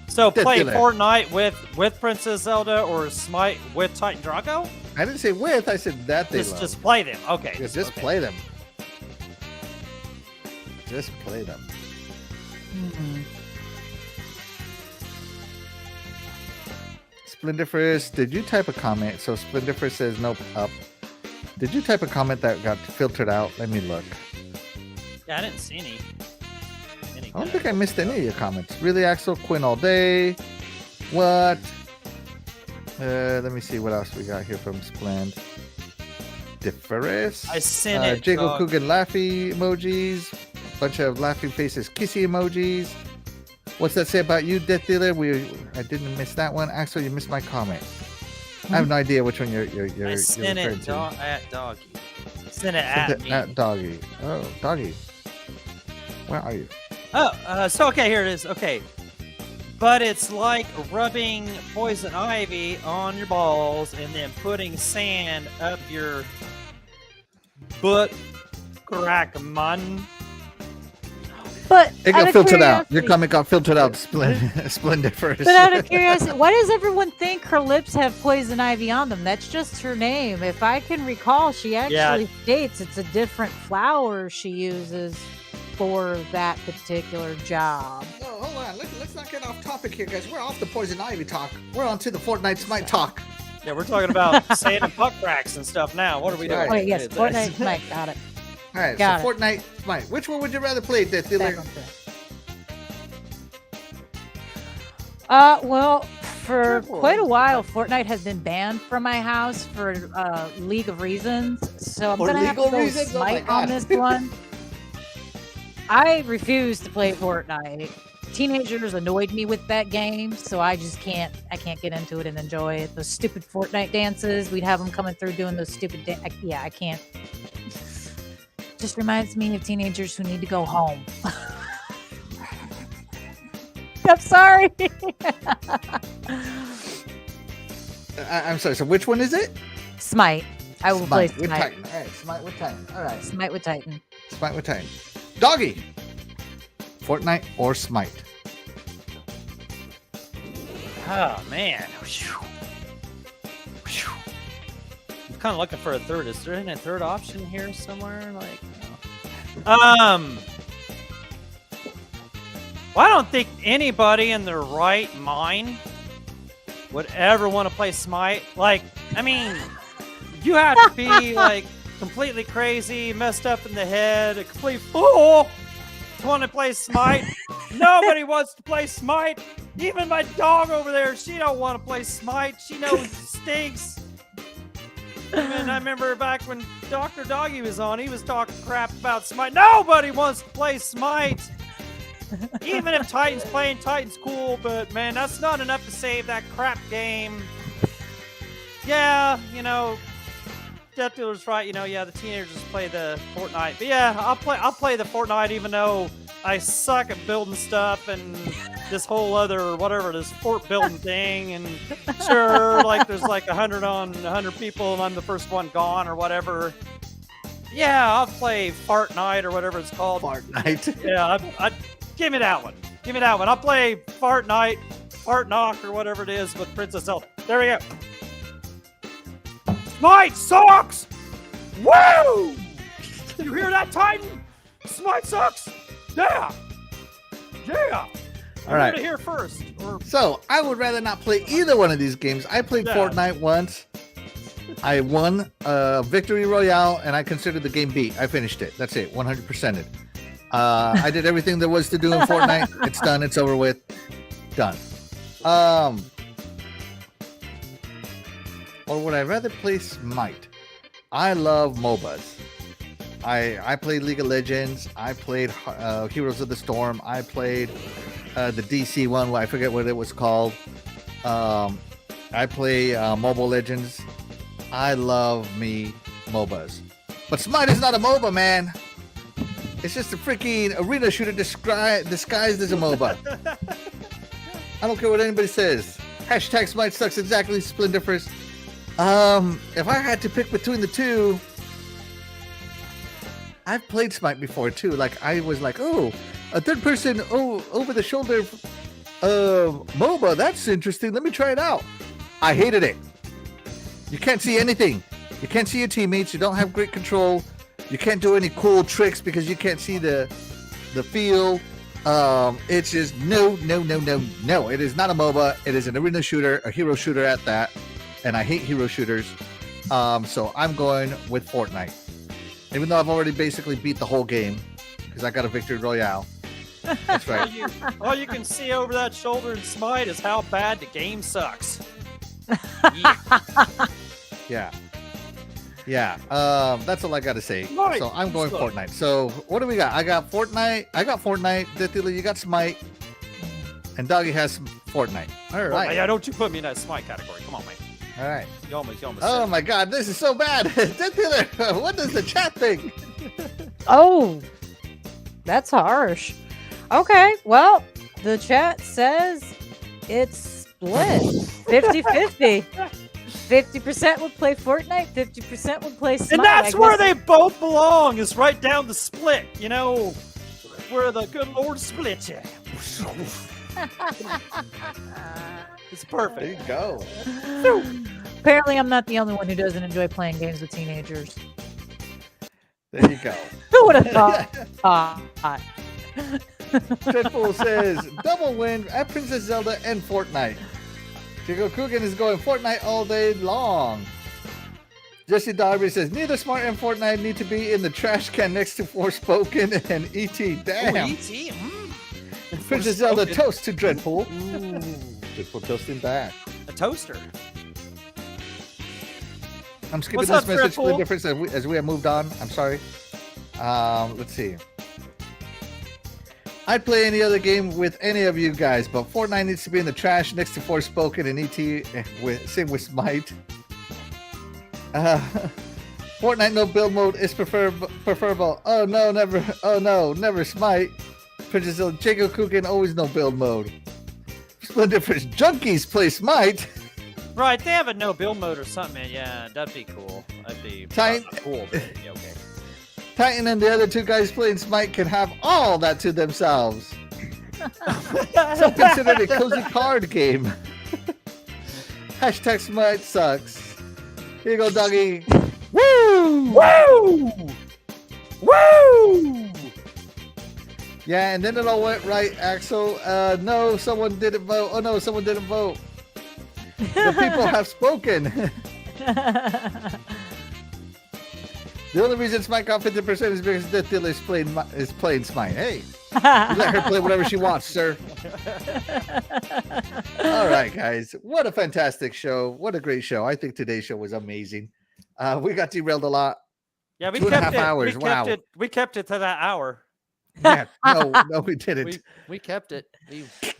So Death play Dealer. Fortnite with Princess Zelda or Smite with Titan Drago? I didn't say with, I said that they love. Just play them. Okay. Just okay. play them. Just play them. Mm-mm. Splendiferous, did you type a comment? So Splendiferous says nope, up. Did you type a comment that got filtered out? Let me look. Yeah, I didn't see any. I don't think I missed any of your comments. Really, Axel? Quinn all day. What? Let me see what else we got here from Splendiferous. I sent it. Jago dog. Coogan laughy emojis. Bunch of laughing faces kissy emojis. What's that say about you, Death Dealer? I didn't miss that one. Axel, you missed my comment. I have no idea which one you're I sent referring it to. at Doggy. Sent it at me. At Doggy. Oh, Doggy. Where are you? Oh, so okay, here it is. Okay. But it's like rubbing poison ivy on your balls and then putting sand up your butt crack, man. But It out got of filtered out. Your curiosity- comment got filtered out. Splendiferous. But out of curiosity, why does everyone think her lips have poison ivy on them? That's just her name. If I can recall, she actually states it's a different flower she uses for that particular job. Oh, hold on. Let's not get off topic here, guys. We're off the poison ivy talk. We're on to the Fortnite Smite talk. Yeah, we're talking about sand and butt cracks and stuff now. What are we doing? Right. Oh, yes, Fortnite Smite, got it. All right, Got so it. Fortnite Smite. Which one would you rather play, Death Dealer? Back on track. Well, for quite a while, Fortnite has been banned from my house for League of Reasons. So I'm For gonna have to legal go reasons? Oh my Smite on God. this one. I refuse to play Fortnite. Teenagers annoyed me with that game, so I just can't. I can't get into it and enjoy it. Those stupid Fortnite dances, we'd have them coming through doing those stupid. I can't. Just reminds me of teenagers who need to go home. I'm sorry. I'm sorry. So which one is it? Smite. I will play Smite with Smite. Titan. All right, Smite with Titan. All right, Smite with Titan. Smite with Titan. Doggy. Fortnite or Smite? Oh man. I'm kind of looking for a third. Is there a third option here somewhere? Like, well, I don't think anybody in their right mind would ever want to play Smite. Like, I mean, you have to be like completely crazy, messed up in the head, a complete fool to want to play Smite. Nobody wants to play Smite. Even my dog over there, she don't want to play Smite. She knows it stinks. And I remember back when Dr. Doggy was on, he was talking crap about Smite. Nobody wants to play Smite. Even if Titan's playing, Titan's cool, but man, that's not enough to save that crap game. Yeah, you know, Death Dealer's right. You know, yeah, the teenagers play the Fortnite, but yeah, I'll play the Fortnite, even though I suck at building stuff and this whole other whatever this fort building thing. And sure, like there's like 100 on 100 people, and I'm the first one gone or whatever. Yeah, I'll play Fart Night or whatever it's called. Fortnite. Yeah, I give me that one. Give me that one. I'll play Fart Night, Fart Knock, or whatever it is with Princess Zelda. There we go. Smite sucks! Woo! You hear that, Titan? Smite sucks! Yeah! Yeah! All right. You heard it here first. Or So I would rather not play either one of these games. I played Yeah. Fortnite once. I won Victory Royale, and I considered the game beat. I finished it. That's it. 100%ed. I did everything there was to do in Fortnite. It's done. It's over with. Done. Or would I rather play Smite? I love MOBAs. I played League of Legends. I played Heroes of the Storm. I played the DC one. I forget what it was called. I play Mobile Legends. I love me MOBAs. But Smite is not a MOBA, man. It's just a freaking arena shooter disguised as a MOBA. I don't care what anybody says. Hashtag Smite sucks exactly, Splendiferous. If I had to pick between the two, I've played Smite before too. Like I was like, oh, a third person, over the shoulder MOBA. That's interesting. Let me try it out. I hated it. You can't see anything. You can't see your teammates. You don't have great control. You can't do any cool tricks because you can't see the the feel. It's just no. It is not a MOBA. It is an arena shooter, a hero shooter at that. And I hate hero shooters. So I'm going with Fortnite. Even though I've already basically beat the whole game because I got a victory royale. That's right. All you can see over that shoulder in Smite is how bad the game sucks. Yeah. That's all I got to say. Smite. So I'm going Fortnite. So what do we got? I got Fortnite. Deathly, you got Smite. And Doggy has Fortnite. All right. Oh, yeah, don't you put me in that Smite category. Come on, man. All right. You almost Oh my God, this is so bad. Deathly, what does the chat think? Oh, that's harsh. Okay, well, the chat says it's split 50-50. 50% would play Fortnite, 50% would play Smite. And that's where they both belong, is right down the split. You know, where the good Lord split you. It's perfect. There you go. Apparently, I'm not the only one who doesn't enjoy playing games with teenagers. There you go. Who would have thought? Dreadful says double win at Princess Zelda and Fortnite. Chico Coogan is going Fortnite all day long. Jesse Darby says neither Smart and Fortnite need to be in the trash can next to Forspoken and E.T. Damn. Ooh, E.T. Princess Zelda toast to Dreadful. Dreadful toasting back. A toaster. I'm skipping What's this up, message for the Dreadful? difference as we have moved on. I'm sorry. Let's see. I'd play any other game with any of you guys, but Fortnite needs to be in the trash next to Forspoken and ET. Same with Smite. Fortnite no build mode is preferable. Oh no, never Smite. Princess Zelda, Jacob Coogan always no build mode. Split difference. Junkies play Smite. Right, they have a no build mode or something. Yeah, that'd be cool. That'd be Tight. Cool. But yeah, okay. Titan and the other two guys playing Smite can have all that to themselves. Some consider it a cozy card game. Hashtag Smite sucks. Here you go, doggy. Woo! Woo! Woo! Yeah, and then it all went right, Axel. No, someone didn't vote. Oh no, someone didn't vote. The people have spoken. The only reason Smite got 50% is because the dealer is playing Smite. Hey, you let her play whatever she wants, sir. All right, guys. What a fantastic show. What a great show. I think today's show was amazing. We got derailed a lot. Yeah, we 2.5 hours. Kept it. We kept it to that hour. Yeah, no, we didn't. We kept it.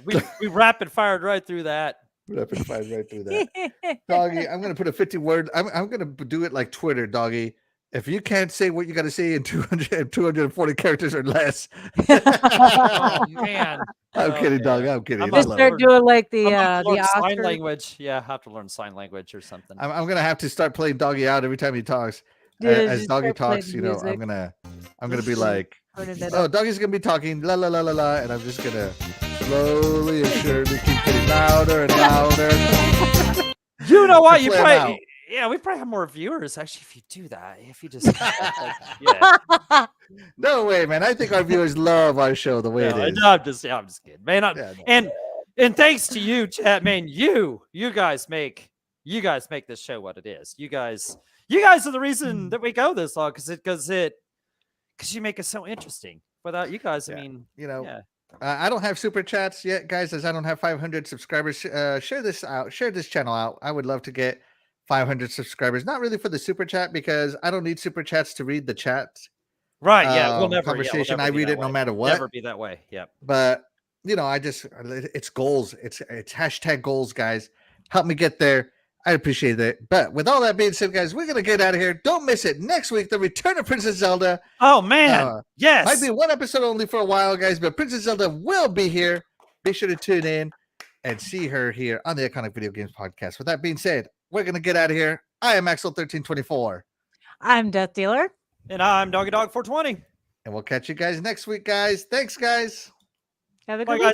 We rapid fired right through that. Rapid fire right through that. Doggy, I'm going to put a 50-word. I'm going to do it like Twitter, Doggy. If you can't say what you got to say in 240 characters or less. Oh, man. I'm kidding, Doggy. I'm kidding. I'm I Just love start it. doing like the sign Oscar. language. Yeah, I have to learn sign language or something. I'm going to have to start playing Doggy out every time he talks. Yeah, As just Doggy start playing talks, you know, I'm music. going to be like, Turning it oh, up. Doggy's going to be talking, la la la la la, and I'm just going to slowly and surely keep getting louder and louder. You know what? You Plan probably, out. yeah, we probably have more viewers actually if you do that. If you just, yeah. No way, man. I think our viewers love our show the way it is. No, I'm just kidding, man. Yeah, no. And thanks to you, chat, man. You guys make this show what it is. You guys are the reason that we go this long because you make it so interesting. Without you guys, I mean, You know, yeah. I don't have super chats yet, guys, as I don't have 500 subscribers. Share this out. Share this channel out. I would love to get 500 subscribers. Not really for the super chat because I don't need super chats to read the chat. Right? Yeah, we'll never conversation. Yeah, we'll never I be read that it no way. matter what. Never be that way. Yep. But you know, it's goals. It's hashtag goals, guys. Help me get there. I appreciate it. But with all that being said, guys, we're gonna get out of here. Don't miss it. Next week, the Return of Princess Zelda. Oh man, yes. Might be one episode only for a while, guys, but Princess Zelda will be here. Be sure to tune in and see her here on the Iconic Video Games Podcast. With that being said, we're gonna get out of here. I am Axel1324. I'm Death Dealer. And I'm Doggy Dog 420. And we'll catch you guys next week, guys. Thanks, guys. Have a Bye, good guys.